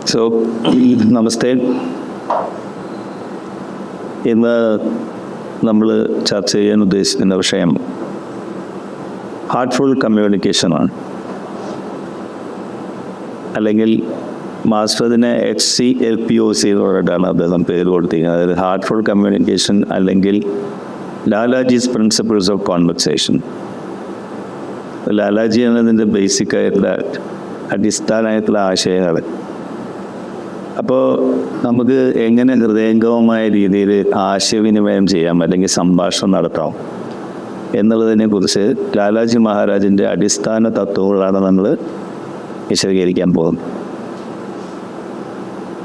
So നമസ്തേ. ഇന്ന് നമ്മൾ ചർച്ച ചെയ്യാൻ ഉദ്ദേശിക്കുന്ന വിഷയം ഹാർട്ട്ഫുൾ കമ്മ്യൂണിക്കേഷനാണ്. അല്ലെങ്കിൽ മാസ്റ്ററിന് HCLPOC എന്ന് പറഞ്ഞിട്ടാണ് അദ്ദേഹം പേര് കൊടുത്തിരിക്കുന്നത്. അതായത് ഹാർട്ട്ഫുൾ കമ്മ്യൂണിക്കേഷൻ അല്ലെങ്കിൽ ലാലാജീസ് പ്രിൻസിപ്പിൾസ് ഓഫ് കോൺവെർസേഷൻ. ലാലാജി എന്നതിൻ്റെ ബേസിക് ആയിട്ടുള്ള അടിസ്ഥാനമായിട്ടുള്ള ആശയങ്ങൾ. അപ്പോൾ നമുക്ക് എങ്ങനെ ഹൃദയംഗമമായ രീതിയിൽ ആശയവിനിമയം ചെയ്യാം അല്ലെങ്കിൽ സംഭാഷണം നടത്താം എന്നുള്ളതിനെ കുറിച്ച് ലാലാജി മഹാരാജിൻ്റെ അടിസ്ഥാന തത്വങ്ങളാണ് നമ്മൾ വിശദീകരിക്കാൻ പോകുന്നത്.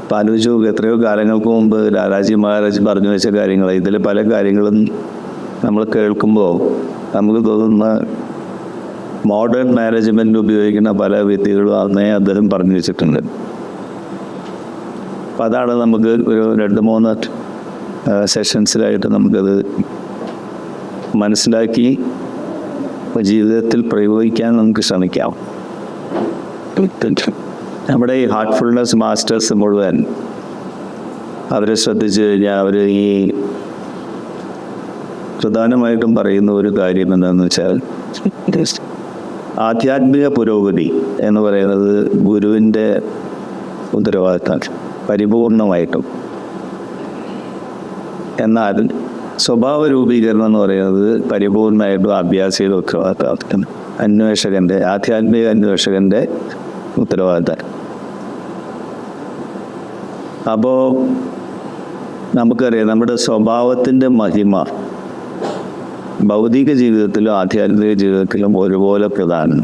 അപ്പോൾ ആലോചിച്ചു, എത്രയോ കാലങ്ങൾക്ക് മുമ്പ് ലാലാജി മഹാരാജ് പറഞ്ഞു വെച്ച കാര്യങ്ങൾ, ഇതിൽ പല കാര്യങ്ങളും നമ്മൾ കേൾക്കുമ്പോൾ നമുക്ക് തോന്നുന്ന മോഡേൺ മാനേജ്മെൻറ്റിൽ ഉപയോഗിക്കുന്ന പല വിദ്യകളും അന്നേ അദ്ദേഹം പറഞ്ഞു വെച്ചിട്ടുണ്ട്. അപ്പം അതാണ് നമുക്ക് ഒരു 2-3 സെഷൻസിലായിട്ട് നമുക്കത് മനസ്സിലാക്കി ജീവിതത്തിൽ പ്രയോഗിക്കാൻ നമുക്ക് ശ്രമിക്കാം. നമ്മുടെ ഈ ഹാർട്ട്ഫുൾനെസ് മാസ്റ്റേഴ്സ് മുഴുവൻ അവരെ ശ്രദ്ധിച്ചു കഴിഞ്ഞാൽ അവർ ഈ പ്രധാനമായിട്ടും പറയുന്ന ഒരു കാര്യം എന്താണെന്ന് വെച്ചാൽ, ആധ്യാത്മിക പുരോഗതി എന്ന് പറയുന്നത് ഗുരുവിൻ്റെ ഉത്തരവാദിത്തമാണ് പരിപൂർണമായിട്ടും. എന്നാൽ സ്വഭാവ രൂപീകരണം എന്ന് പറയുന്നത് പരിപൂർണമായിട്ടും അഭ്യാസിയുടെ ഉത്തരവാദിത്തമാണ്, അന്വേഷകൻ്റെ, ആധ്യാത്മിക അന്വേഷകൻ്റെ ഉത്തരവാദിത്തം. അപ്പോൾ നമുക്കറിയാം നമ്മുടെ സ്വഭാവത്തിൻ്റെ മഹിമ ഭൗതിക ജീവിതത്തിലും ആധ്യാത്മിക ജീവിതത്തിലും ഒരുപോലെ പ്രധാനം.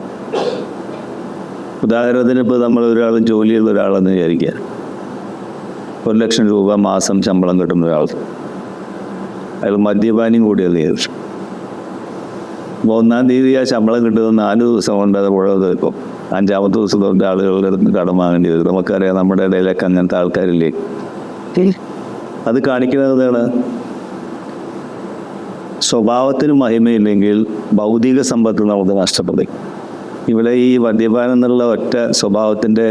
ഉദാഹരണത്തിന് ഇപ്പോൾ നമ്മൾ ഒരാൾ ജോലിയുള്ള ഒരാളെന്ന് വിചാരിക്കുക, 1,00,000 രൂപ മാസം ശമ്പളം കിട്ടുന്ന ഒരാൾ, അയാൾ മദ്യപാനിയും കൂടിയത് വിചാരിച്ചു. അപ്പോൾ 1-ാം തീയതി ആ ശമ്പളം കിട്ടുന്നത് 4 ദിവസം കൊണ്ട് അത് മുഴുവൻ തീർക്കും. 5-ാമത്തെ ദിവസം തൊട്ട് ആളുകളുടെ അടുത്ത് കടം വാങ്ങേണ്ടി വരും. നമുക്കറിയാം നമ്മുടെ ഇടയിലൊക്കെ അങ്ങനത്തെ ആൾക്കാരില്ലേ. അത് കാണിക്കുന്നതാണ് സ്വഭാവത്തിന് മഹിമയില്ലെങ്കിൽ ഭൗതിക സമ്പത്ത് നമുക്ക് നഷ്ടപ്പെടും. ഇവിടെ ഈ മദ്യപാനം എന്നുള്ള ഒറ്റ സ്വഭാവത്തിൻ്റെ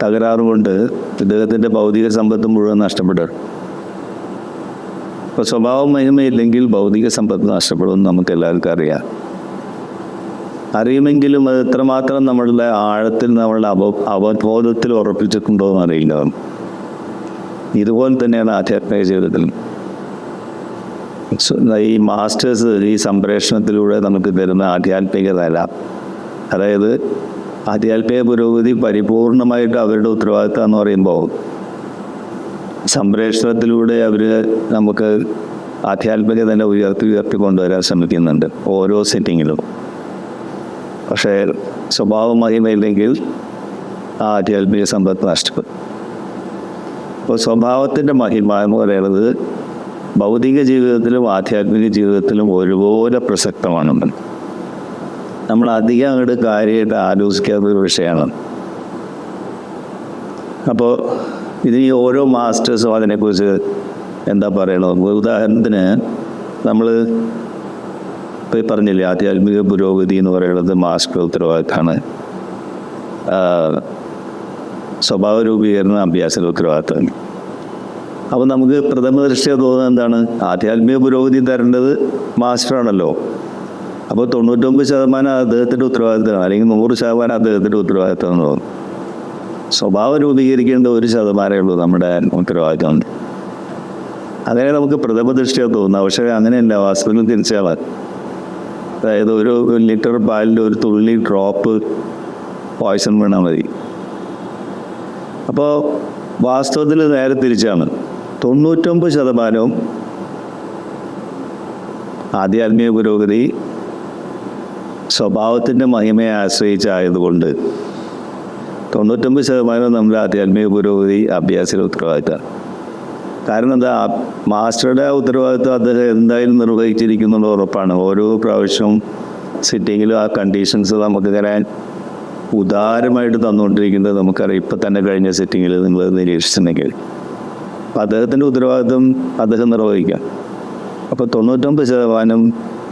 തകരാറുകൊണ്ട് ഇദ്ദേഹത്തിൻ്റെ ഭൗതിക സമ്പത്ത് മുഴുവൻ നഷ്ടപ്പെടും. അപ്പോൾ സ്വഭാവം മഹിമയില്ലെങ്കിൽ ഭൗതിക സമ്പത്ത് നഷ്ടപ്പെടുമെന്ന് നമുക്ക് എല്ലാവർക്കും അറിയാം. അറിയുമെങ്കിലും അത് എത്രമാത്രം നമ്മളുടെ ആഴത്തിൽ നമ്മളുടെ അവബോധത്തിൽ ഉറപ്പിച്ചിട്ടുണ്ടോ എന്ന് അറിയില്ല. ഇതുപോലെ തന്നെയാണ് ആധ്യാത്മിക ജീവിതത്തിൽ. ഈ മാസ്റ്റേഴ്സ് ഈ സംപ്രേഷണത്തിലൂടെ നമുക്ക് തരുന്ന ആധ്യാത്മിക നില, അതായത് ആധ്യാത്മിക പുരോഗതി പരിപൂർണമായിട്ട് അവരുടെ ഉത്തരവാദിത്തം എന്ന് പറയുമ്പോൾ സംപ്രേഷണത്തിലൂടെ അവർ നമുക്ക് ആധ്യാത്മിക നില ഉയർത്തി കൊണ്ടുവരാൻ ശ്രമിക്കുന്നുണ്ട് ഓരോ സെറ്റിങ്ങിലും. പക്ഷേ സ്വഭാവം മഹിമയില്ലെങ്കിൽ ആ ആധ്യാത്മിക സമ്പത്ത് നഷ്ടപ്പെടും. അപ്പോൾ സ്വഭാവത്തിൻ്റെ മഹിമ എന്ന് പറയുന്നത് ഭൗതിക ജീവിതത്തിലും ആധ്യാത്മിക ജീവിതത്തിലും ഒരുപോലെ പ്രസക്തമാണ്. നമ്മൾ അധികം അങ്ങോട്ട് കാര്യമായിട്ട് ആലോചിക്കാത്ത ഒരു വിഷയമാണ്. അപ്പോൾ ഇത് ഈ ഓരോ മാസ്റ്റേഴ്സും അതിനെക്കുറിച്ച് എന്താ പറയണത്. ഉദാഹരണത്തിന് നമ്മൾ ഇപ്പോൾ പറഞ്ഞില്ലേ, ആധ്യാത്മിക പുരോഗതി എന്ന് പറയുന്നത് മാസ്റ്റർ ഉത്തരവാദിത്തമാണ്. സ്വഭാവ രൂപീകരണം അഭ്യാസ ഉത്തരവാദിത്തമാണ്. അപ്പോൾ നമുക്ക് പ്രഥമ ദൃഷ്ടിയ തോന്നുന്നത് എന്താണ്, ആധ്യാത്മിക പുരോഗതി തരേണ്ടത് മാസ്റ്ററാണല്ലോ. അപ്പോൾ 99% അദ്ദേഹത്തിൻ്റെ ഉത്തരവാദിത്തമാണ്, അല്ലെങ്കിൽ 100% അദ്ദേഹത്തിൻ്റെ ഉത്തരവാദിത്തം എന്ന് തോന്നും. സ്വഭാവം രൂപീകരിക്കേണ്ട 1% ഉള്ളൂ നമ്മുടെ ഉത്തരവാദിത്തം. അങ്ങനെ നമുക്ക് പ്രഥമ ദൃഷ്ടിയ തോന്നുന്നത്. പക്ഷേ അങ്ങനെയല്ല, വാസ്തവത്തിൽ തിരിച്ചാണ്. അതായത് 1 ലിറ്റർ പാലിൽ 1 തുള്ളി ഡ്രോപ്പ് പോയ്സൺ വീണാൽ മതി. അപ്പോൾ വാസ്തവത്തിൽ നേരെ തിരിച്ചാണ്. 99% ആധ്യാത്മിക പുരോഗതി സ്വഭാവത്തിൻ്റെ മഹിമയെ ആശ്രയിച്ചായതുകൊണ്ട് 99% നമ്മുടെ ആധ്യാത്മിക പുരോഗതി അഭ്യാസിയുടെ ഉത്തരവാദിത്തമാണ്. കാരണം എന്താ, മാസ്റ്ററുടെ ഉത്തരവാദിത്വം അദ്ദേഹം എന്തായാലും നിർവഹിച്ചിരിക്കുന്നുള്ള ഉറപ്പാണ്. ഓരോ പ്രാവശ്യവും സിറ്റിങ്ങിലും ആ കണ്ടീഷൻസ് നമുക്കിങ്ങനെ ഉദാരമായിട്ട് തന്നുകൊണ്ടിരിക്കുന്നത് നമുക്കറിയാം. ഇപ്പം തന്നെ കഴിഞ്ഞ സിറ്റിങ്ങിൽ നിങ്ങൾ നിരീക്ഷിച്ചിട്ടുണ്ടെങ്കിൽ അപ്പം അദ്ദേഹത്തിൻ്റെ ഉത്തരവാദിത്വം അദ്ദേഹം നിർവഹിക്കാം. അപ്പോൾ 99%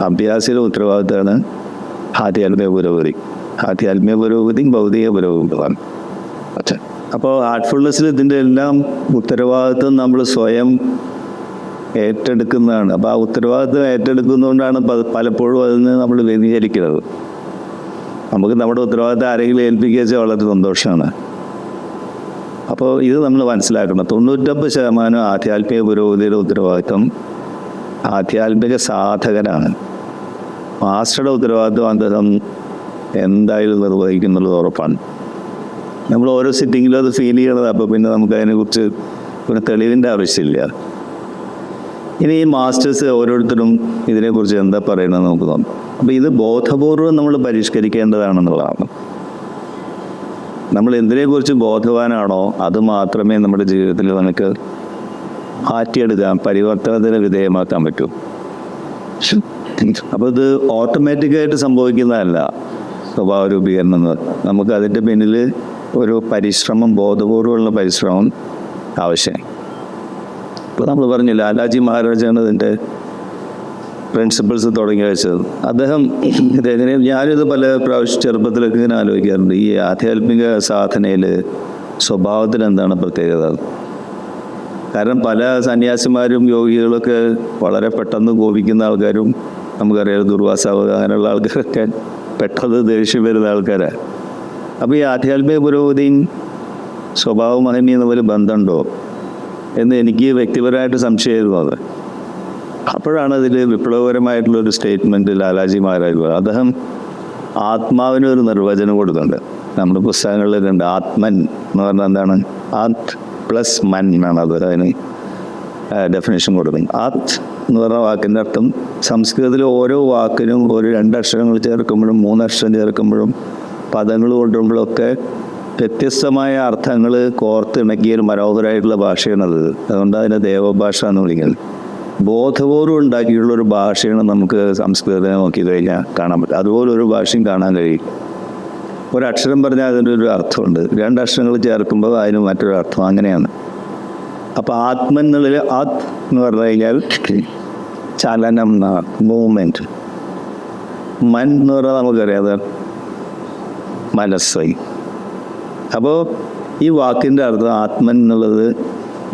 അഭ്യാസിയുടെ ഉത്തരവാദിത്തമാണ് ആധ്യാത്മിക പുരോഗതി. ആധ്യാത്മിക പുരോഗതിയും ഭൗതിക പുരോഗതിയുമാണ്. അപ്പോൾ ഹാർട്ട്ഫുൾനെസ്സിൽ ഇതിൻ്റെ എല്ലാം ഉത്തരവാദിത്വം നമ്മൾ സ്വയം ഏറ്റെടുക്കുന്നതാണ്. അപ്പോൾ ആ ഉത്തരവാദിത്വം ഏറ്റെടുക്കുന്നതുകൊണ്ടാണ് പലപ്പോഴും അതിന് നമ്മൾ വ്യതിചലിക്കുന്നത്. നമുക്ക് നമ്മുടെ ഉത്തരവാദിത്വം ആരെങ്കിലും ഏൽപ്പിക്കുക വെച്ചാൽ വളരെ സന്തോഷമാണ്. അപ്പോൾ ഇത് നമ്മൾ മനസ്സിലാക്കണം. 99% ആധ്യാത്മിക പുരോഗതിയുടെ ഉത്തരവാദിത്വം ആധ്യാത്മിക സാധകനാണ്. മാസ്റ്ററുടെ ഉത്തരവാദിത്വം അദ്ദേഹം എന്തായാലും നിർവഹിക്കുന്നുള്ളത് ഉറപ്പാണ്. നമ്മൾ ഓരോ സിറ്റിങ്ങിലും അത് ഫീൽ ചെയ്യണത്. അപ്പോൾ പിന്നെ നമുക്ക് അതിനെക്കുറിച്ച് ഒരു തെളിവിൻ്റെ ആവശ്യമില്ല. ഇനി ഈ മാസ്റ്റേഴ്സ് ഓരോരുത്തരും ഇതിനെക്കുറിച്ച് എന്താ പറയണമെന്ന് നമുക്ക് തോന്നും. അപ്പോൾ ഇത് ബോധപൂർവം നമ്മൾ പരിഷ്കരിക്കേണ്ടതാണെന്നുള്ളതാണ്. നമ്മൾ എന്തിനെക്കുറിച്ച് ബോധവാനാണോ അത് മാത്രമേ നമ്മുടെ ജീവിതത്തിൽ നമുക്ക് മാറ്റിയെടുക്കാൻ, പരിവർത്തനത്തിന് വിധേയമാക്കാൻ പറ്റൂ. അപ്പോൾ ഇത് ഓട്ടോമാറ്റിക്കായിട്ട് സംഭവിക്കുന്നതല്ല സ്വഭാവ രൂപീകരണം എന്ന്. നമുക്ക് അതിൻ്റെ പിന്നിൽ ഒരു പരിശ്രമം, ബോധപൂർവമുള്ള പരിശ്രമം ആവശ്യം. ഇപ്പോൾ നമ്മൾ പറഞ്ഞു ലാലാജി മഹാരാജാണ് ഇതിൻ്റെ പ്രിൻസിപ്പിൾസ് തുടങ്ങി വെച്ചത്. അദ്ദേഹം ഇതെങ്ങനെ, ഞാനിത് പല പ്രാവശ്യം ചെറുപ്പത്തിലൊക്കെ ഇങ്ങനെ ആലോചിക്കാറുണ്ട്. ഈ ആധ്യാത്മിക സാധനയിൽ സ്വഭാവത്തിന് എന്താണ് പ്രത്യേകത? കാരണം പല സന്യാസിമാരും യോഗികളൊക്കെ വളരെ പെട്ടെന്ന് കോപിക്കുന്ന ആൾക്കാരും നമുക്കറിയാം. ദുർവാസാവ് അങ്ങനെയുള്ള ആൾക്കാരൊക്കെ പെട്ടെന്ന് ദേഷ്യം വരുന്ന ആൾക്കാരാണ്. അപ്പോൾ ഈ ആധ്യാത്മിക പുരോഗതിയും സ്വഭാവ മഹിമയും തമ്മിൽ ബന്ധമുണ്ടോ എന്ന് എനിക്ക് വ്യക്തിപരമായിട്ട് സംശയമായിരുന്നു. അത് അപ്പോഴാണ് അതിൽ വിപ്ലവകരമായിട്ടുള്ളൊരു സ്റ്റേറ്റ്മെൻറ്റ് ലാലാജി മഹാരാജ്. അദ്ദേഹം ആത്മാവിനൊരു നിർവചനം കൊടുക്കുന്നുണ്ട്. നമ്മുടെ പുസ്തകങ്ങളിലുണ്ട്. ആത്മൻ എന്ന് പറഞ്ഞാൽ എന്താണ്? ആത് പ്ലസ് മൻ എന്നാണ് അത് അതിന് ഡെഫിനേഷൻ കൊടുക്കുന്നത്. ആത് എന്ന് പറഞ്ഞ വാക്കിൻ്റെ അർത്ഥം സംസ്കൃതത്തിൽ ഓരോ വാക്കിനും ഒരു 2 അക്ഷരങ്ങൾ ചേർക്കുമ്പോഴും 3 അക്ഷരം ചേർക്കുമ്പോഴും പദങ്ങൾ കൊണ്ടുമ്പോഴൊക്കെ വ്യത്യസ്തമായ അർത്ഥങ്ങൾ കോർത്തിണക്കിയ ഒരു മനോഹരമായിട്ടുള്ള ഭാഷയാണത്. അതുകൊണ്ട് അതിനെ ദേവഭാഷ എന്ന് വിളിക്കുന്നത്. ബോധപൂർവ്വം ഉണ്ടാക്കിയിട്ടുള്ളൊരു ഭാഷയാണ് നമുക്ക് സംസ്കൃതത്തെ നോക്കി കഴിഞ്ഞാൽ കാണാൻ പറ്റും. അതുപോലൊരു ഭാഷയും കാണാൻ കഴിയും. ഒരക്ഷരം പറഞ്ഞാൽ അതിൻ്റെ ഒരു അർത്ഥമുണ്ട്, 2 അക്ഷരങ്ങൾ ചേർക്കുമ്പോൾ അതിന് മറ്റൊരു അർത്ഥം. അങ്ങനെയാണ്. അപ്പോൾ ആത്മൻ എന്നുള്ളിൽ ആത് എന്ന് പറഞ്ഞു കഴിഞ്ഞാൽ ചലനം, മൂവ്മെൻറ്റ്. മൻ എന്ന് പറഞ്ഞാൽ നമുക്കറിയാം മനസ്സായി. അപ്പോൾ ഈ വാക്കിൻ്റെ അർത്ഥം ആത്മൻ എന്നുള്ളത്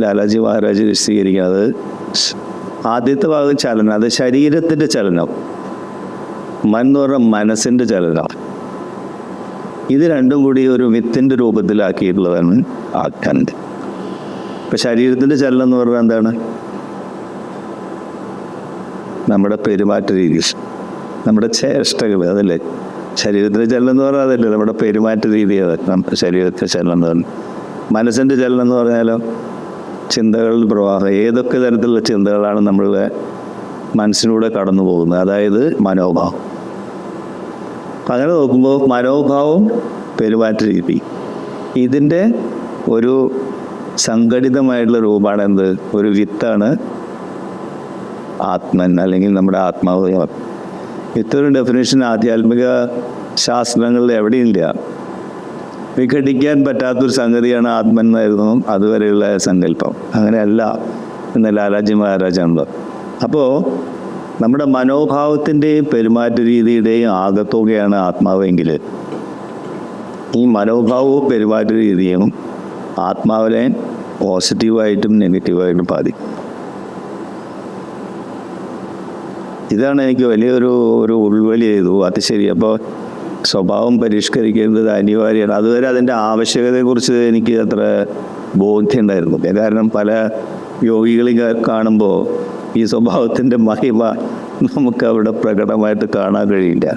ലാലാജി മഹാരാജ് വിശദീകരിക്കുന്നത് ആദ്യത്തെ ഭാഗം ചലനം, അത് ശരീരത്തിൻ്റെ ചലനം. മൻ എന്ന് പറഞ്ഞാൽ മനസ്സിൻ്റെ ചലനം. ഇത് രണ്ടും കൂടി ഒരു വിത്തിൻ്റെ രൂപത്തിലാക്കിയിട്ടുള്ളതാണ് ആഖ്യാനം. ഇപ്പം ശരീരത്തിൻ്റെ ചലനം എന്ന് പറഞ്ഞാൽ എന്താണ്? നമ്മുടെ പെരുമാറ്റ രീതി, നമ്മുടെ ചേഷ്ടകൾ, അതല്ലേ ശരീരത്തിൻ്റെ ചലനം എന്ന് പറഞ്ഞാൽ? അതല്ലേ നമ്മുടെ പെരുമാറ്റ രീതി. നമ്മുടെ ശരീരത്തിൻ്റെ ചലനം എന്ന് പറഞ്ഞാൽ. മനസ്സിൻ്റെ ചലനം എന്ന് പറഞ്ഞാലോ ചിന്തകളുടെ പ്രവാഹം. ഏതൊക്കെ തരത്തിലുള്ള ചിന്തകളാണ് നമ്മളുടെ മനസ്സിലൂടെ കടന്നു പോകുന്നത്, അതായത് മനോഭാവം. അങ്ങനെ നോക്കുമ്പോൾ മനോഭാവം, പെരുമാറ്റ രീതി, ഇതിൻ്റെ ഒരു സംഘടിതമായിട്ടുള്ള രൂപമാണ് എന്ത്? ഒരു വിത്താണ് ആത്മൻ, അല്ലെങ്കിൽ നമ്മുടെ ആത്മാവ്. ഇത്തരം ഡെഫിനേഷൻ ആധ്യാത്മിക ശാസ്ത്രങ്ങളിൽ എവിടെയില്ല. വിഘടിക്കാൻ പറ്റാത്തൊരു സംഗതിയാണ് ആത്മൻ എന്നായിരുന്നു അതുവരെയുള്ള സങ്കല്പം. അങ്ങനെയല്ല എന്ന് ലാലാജി മഹാരാജാണ്. അപ്പോൾ നമ്മുടെ മനോഭാവത്തിൻ്റെയും പെരുമാറ്റ രീതിയുടെയും ആകത്തുകയാണ് ആത്മാവെങ്കിൽ ഈ മനോഭാവവും പെരുമാറ്റ രീതിയും ആത്മാവിനെ പോസിറ്റീവായിട്ടും നെഗറ്റീവായിട്ടും ബാധിക്കും. ഇതാണ് എനിക്ക് വലിയൊരു ഉൾവലി ചെയ്തു. അത് ശരി. അപ്പോൾ സ്വഭാവം പരിഷ്കരിക്കേണ്ടത് അനിവാര്യമാണ്. അതുവരെ അതിൻ്റെ ആവശ്യകതയെക്കുറിച്ച് എനിക്ക് അത്ര ബോധ്യം ഉണ്ടായിരുന്നില്ല. കാരണം പല യോഗികളെ കാണുമ്പോൾ ഈ സ്വഭാവത്തിൻ്റെ മഹിമ നമുക്ക് അവിടെ പ്രകടമായിട്ട് കാണാൻ കഴിയില്ല.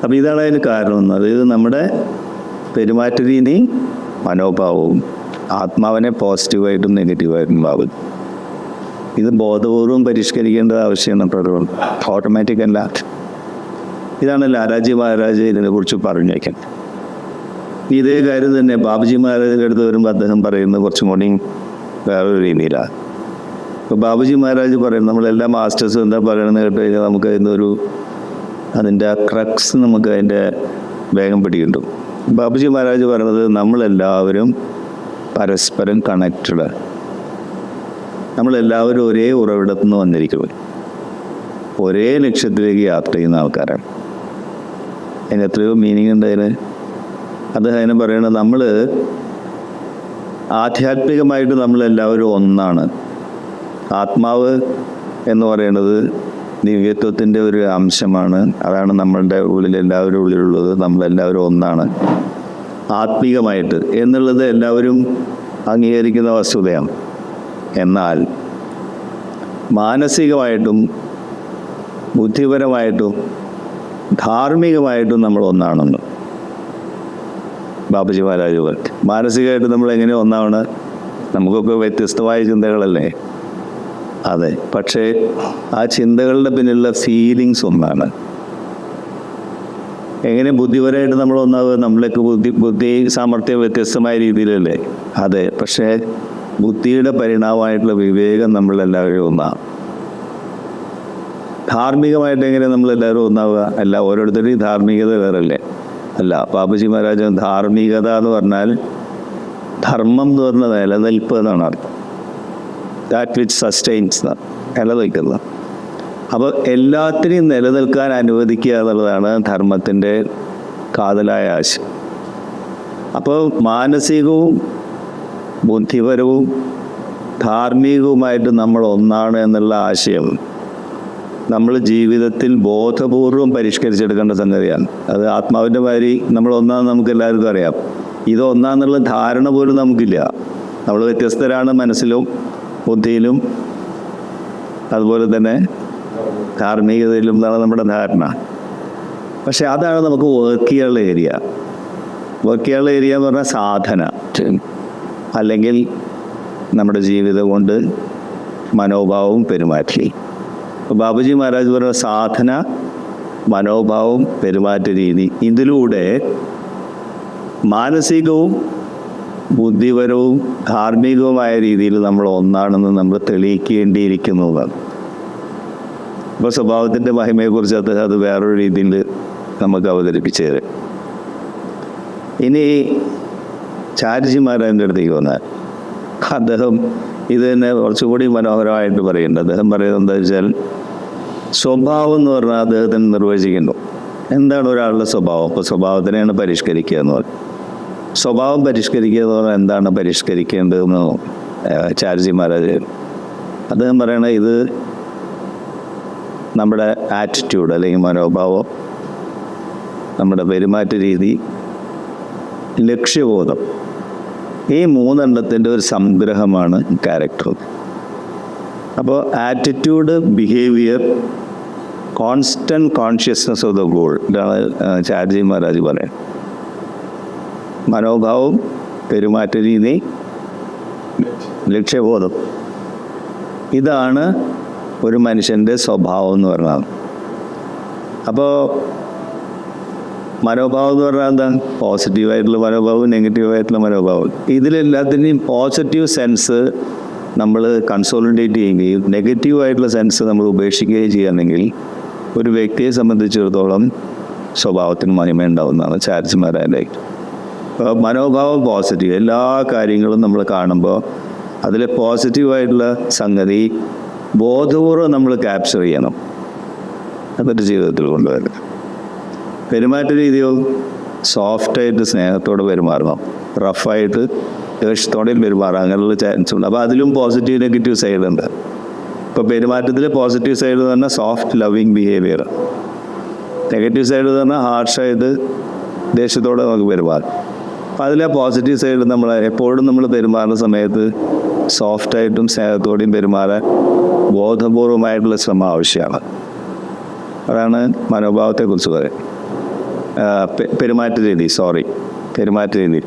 അപ്പോൾ ഇതാണ് അതിന് കാരണം. അതായത് നമ്മുടെ പെരുമാറ്റ രീതിയും മനോഭാവവും ആത്മാവിനെ പോസിറ്റീവായിട്ടും നെഗറ്റീവായിട്ടും ഭാവം. ഇത് ബോധപൂർവം പരിഷ്കരിക്കേണ്ടത് ആവശ്യമാണ്. ഓട്ടോമാറ്റിക് അല്ല. ഇതാണ് ലാലാജി മഹാരാജ് ഇതിനെക്കുറിച്ച് പറഞ്ഞു വയ്ക്കുന്നത്. ഇതേ കാര്യം തന്നെ ബാബുജി മഹാരാജിൻ്റെ അടുത്ത് വരുമ്പോൾ അദ്ദേഹം പറയുന്നത് കുറച്ചും കൂടി വേറൊരു രീതിയിലാണ്. ഇപ്പോൾ ബാബുജി മഹാരാജ് പറയും, നമ്മളെല്ലാ മാസ്റ്റേഴ്സും എന്താ പറയണമെന്ന് കേട്ട് കഴിഞ്ഞാൽ നമുക്ക് അതിൻ്റെ ക്രക്സ് നമുക്ക് അതിൻ്റെ വേഗം പിടികിട്ടും. ബാബുജി മഹാരാജ് പറയുന്നത് നമ്മളെല്ലാവരും പരസ്പരം കണക്റ്റഡ്, നമ്മളെല്ലാവരും ഒരേ ഉറവിടത്തു നിന്ന് വന്നിരിക്കുന്നത്, ഒരേ ലക്ഷ്യത്തിലേക്ക് യാത്ര ചെയ്യുന്ന ആൾക്കാരാണ്. അതിന് എത്രയോ മീനിങ് ഉണ്ട്. അതിന് അദ്ദേഹം പറയുന്നത് നമ്മൾ ആധ്യാത്മികമായിട്ട് നമ്മളെല്ലാവരും ഒന്നാണ്. ആത്മാവ് എന്ന് പറയുന്നത് ദിവ്യത്വത്തിൻ്റെ ഒരു അംശമാണ്. അതാണ് നമ്മളുടെ ഉള്ളിൽ, എല്ലാവരും ഉള്ളിലുള്ളത്. നമ്മളെല്ലാവരും ഒന്നാണ് ആത്മീകമായിട്ട് എന്നുള്ളത് എല്ലാവരും അംഗീകരിക്കുന്ന വസ്തുതയാണ്. എന്നാൽ മാനസികമായിട്ടും ബുദ്ധിപരമായിട്ടും ധാർമ്മികമായിട്ടും നമ്മൾ ഒന്നാണെന്ന് ബാബുജി മഹാരാജ് പറഞ്ഞു. മാനസികമായിട്ട് നമ്മൾ എങ്ങനെ ഒന്നാണ്? നമുക്കൊക്കെ വ്യത്യസ്തമായ ചിന്തകളല്ലേ? അതെ, പക്ഷേ ആ ചിന്തകളുടെ പിന്നിലുള്ള ഫീലിങ്സ് ഒന്നാണ്. എങ്ങനെ ബുദ്ധിപരമായിട്ട് നമ്മൾ ഒന്നാവുക? നമ്മളൊക്കെ ബുദ്ധി സാമർഥ്യം വ്യത്യസ്തമായ രീതിയിലല്ലേ? അതെ, പക്ഷേ ബുദ്ധിയുടെ പരിണാമമായിട്ടുള്ള വിവേകം നമ്മളെല്ലാവരും ഒന്നാണ്. ധാർമ്മികമായിട്ട് എങ്ങനെ നമ്മളെല്ലാവരും ഒന്നാവുക? അല്ല, ഓരോരുത്തരുടെയും ധാർമ്മികത വേറല്ലേ? അല്ല, ബാബുജി മഹാരാജ് ധാർമ്മികത എന്ന് പറഞ്ഞാൽ ധർമ്മം എന്ന് പറഞ്ഞ നിലനിൽപ്പ് എന്നാണ് അർത്ഥം. ദാറ്റ് വിച്ച് സസ്റ്റെയിൻസ്, നിലനിൽക്കുന്നത്. അപ്പോൾ എല്ലാത്തിനെയും നിലനിൽക്കാൻ അനുവദിക്കുക എന്നുള്ളതാണ് ധർമ്മത്തിൻ്റെ കാതലായ ആശയം. അപ്പോൾ മാനസികവും ബുദ്ധിപരവും ധാർമ്മികവുമായിട്ട് നമ്മൾ ഒന്നാണ് എന്നുള്ള ആശയം നമ്മൾ ജീവിതത്തിൽ ബോധപൂർവം പരിഷ്കരിച്ചെടുക്കേണ്ട സംഗതിയാണ്. അത് ആത്മാവിൻ്റെ മാതിരി നമ്മൾ ഒന്നാന്ന് നമുക്ക് എല്ലാവർക്കും അറിയാം. ഇത് ഒന്നാന്നുള്ള ധാരണ പോലും നമുക്കില്ല. നമ്മൾ വ്യത്യസ്തരാണ് മനസ്സിലും ബുദ്ധിയിലും അതുപോലെ തന്നെ ധാർമ്മികതയിലും എന്നാണ് നമ്മുടെ ധാരണ. പക്ഷെ അതാണ് നമുക്ക് വർക്ക് ചെയ്യാനുള്ള ഏരിയ. വർക്ക് ചെയ്യാനുള്ള ഏരിയ എന്ന് പറഞ്ഞാൽ സാധന, അല്ലെങ്കിൽ നമ്മുടെ ജീവിതം കൊണ്ട് മനോഭാവവും പെരുമാറ്റവും. അപ്പോൾ ബാബുജി മഹാരാജ് പറഞ്ഞ സാധന, മനോഭാവം, പെരുമാറ്റ രീതി, ഇതിലൂടെ മാനസികവും ബുദ്ധിപരവും ധാർമ്മികവുമായ രീതിയിൽ നമ്മൾ ഒന്നാണെന്ന് നമ്മൾ തെളിയിക്കേണ്ടിയിരിക്കുന്നതാണ്. അപ്പോൾ സ്വഭാവത്തിൻ്റെ മഹിമയെക്കുറിച്ച് അദ്ദേഹം അത് വേറൊരു രീതിയിൽ നമുക്ക് അവതരിപ്പിച്ചു തരും. ഇനി ചാരിജി മഹാരാജിൻ്റെ അടുത്തേക്ക് വന്നാൽ അദ്ദേഹം ഇത് തന്നെ കുറച്ചുകൂടി മനോഹരമായിട്ട് പറയുന്നുണ്ട്. അദ്ദേഹം പറയുന്നത് എന്താ വെച്ചാൽ, സ്വഭാവം എന്ന് പറഞ്ഞാൽ അദ്ദേഹത്തിന് നിർവചിക്കുന്നു. എന്താണ് ഒരാളുടെ സ്വഭാവം? അപ്പോൾ സ്വഭാവത്തിനെയാണ് പരിഷ്കരിക്കുക എന്ന് പറയും. സ്വഭാവം പരിഷ്കരിക്കുക എന്ന് പറഞ്ഞാൽ എന്താണ് പരിഷ്കരിക്കേണ്ടതെന്ന് ചാരിജി മഹാരാജ് അദ്ദേഹം പറയണത്, ഇത് നമ്മുടെ ആറ്റിറ്റ്യൂഡ് അല്ലെങ്കിൽ മനോഭാവം, നമ്മുടെ പെരുമാറ്റ രീതി, ലക്ഷ്യബോധം, ഈ മൂന്നെണ്ണത്തിൻ്റെ ഒരു സംഗ്രഹമാണ് ക്യാരക്ടർ. അപ്പോൾ attitude, behaviour, constant consciousness of the goal, ഇതാണ് ചാരിജി മഹാരാജ് പറയുന്നത്. മനോഭാവം, പെരുമാറ്റ രീതി, ലക്ഷ്യബോധം, ഇതാണ് ഒരു മനുഷ്യൻ്റെ സ്വഭാവം എന്ന് പറഞ്ഞാൽ. അപ്പോൾ മനോഭാവം എന്ന് പറഞ്ഞാൽ എന്താ? പോസിറ്റീവായിട്ടുള്ള മനോഭാവം, നെഗറ്റീവായിട്ടുള്ള മനോഭാവം. ഇതിലെല്ലാത്തിൻ്റെയും പോസിറ്റീവ് സെൻസ് നമ്മൾ കൺസോളിഡേറ്റ് ചെയ്യുകയും നെഗറ്റീവായിട്ടുള്ള സെൻസ് നമ്മൾ ഉപേക്ഷിക്കുകയും ചെയ്യുകയാണെങ്കിൽ ഒരു വ്യക്തിയെ സംബന്ധിച്ചിടത്തോളം സ്വഭാവത്തിന് മഹിമ ഉണ്ടാവുന്നതാണ് ചാരിജി മഹാരാജിൻ്റെ. മനോഭാവം പോസിറ്റീവ്, എല്ലാ കാര്യങ്ങളും നമ്മൾ കാണുമ്പോൾ അതിലെ പോസിറ്റീവായിട്ടുള്ള സംഗതി ബോധപൂർവ്വം നമ്മൾ ക്യാപ്ചർ ചെയ്യണം, അതൊരു ജീവിതത്തിൽ കൊണ്ടുവരണം. പെരുമാറ്റ രീതിയോ സോഫ്റ്റായിട്ട് സ്നേഹത്തോടെ പെരുമാറണം, റഫായിട്ട് ദേഷ്യത്തോടെയും പെരുമാറാം, അങ്ങനെയുള്ള ചാൻസ് ഉണ്ട്. അപ്പോൾ അതിലും പോസിറ്റീവ് നെഗറ്റീവ് സൈഡ് ഉണ്ട്. ഇപ്പോൾ പെരുമാറ്റത്തിൽ പോസിറ്റീവ് സൈഡ് എന്ന് പറഞ്ഞാൽ soft loving behaviour, negative side എന്ന് പറഞ്ഞാൽ ഹാർഷായിട്ട് ദേഷ്യത്തോടെ നമുക്ക് പെരുമാറും. അപ്പോൾ അതിലെ പോസിറ്റീവ് സൈഡ് നമ്മൾ എപ്പോഴും നമ്മൾ പെരുമാറുന്ന സമയത്ത് സോഫ്റ്റായിട്ടും സ്നേഹത്തോടെയും പെരുമാറാൻ ബോധപൂർവമായിട്ടുള്ള ശ്രമം ആവശ്യമാണ്. അതാണ് മനോഭാവത്തെക്കുറിച്ച് പറയാം. പെരുമാറ്റ രീതി,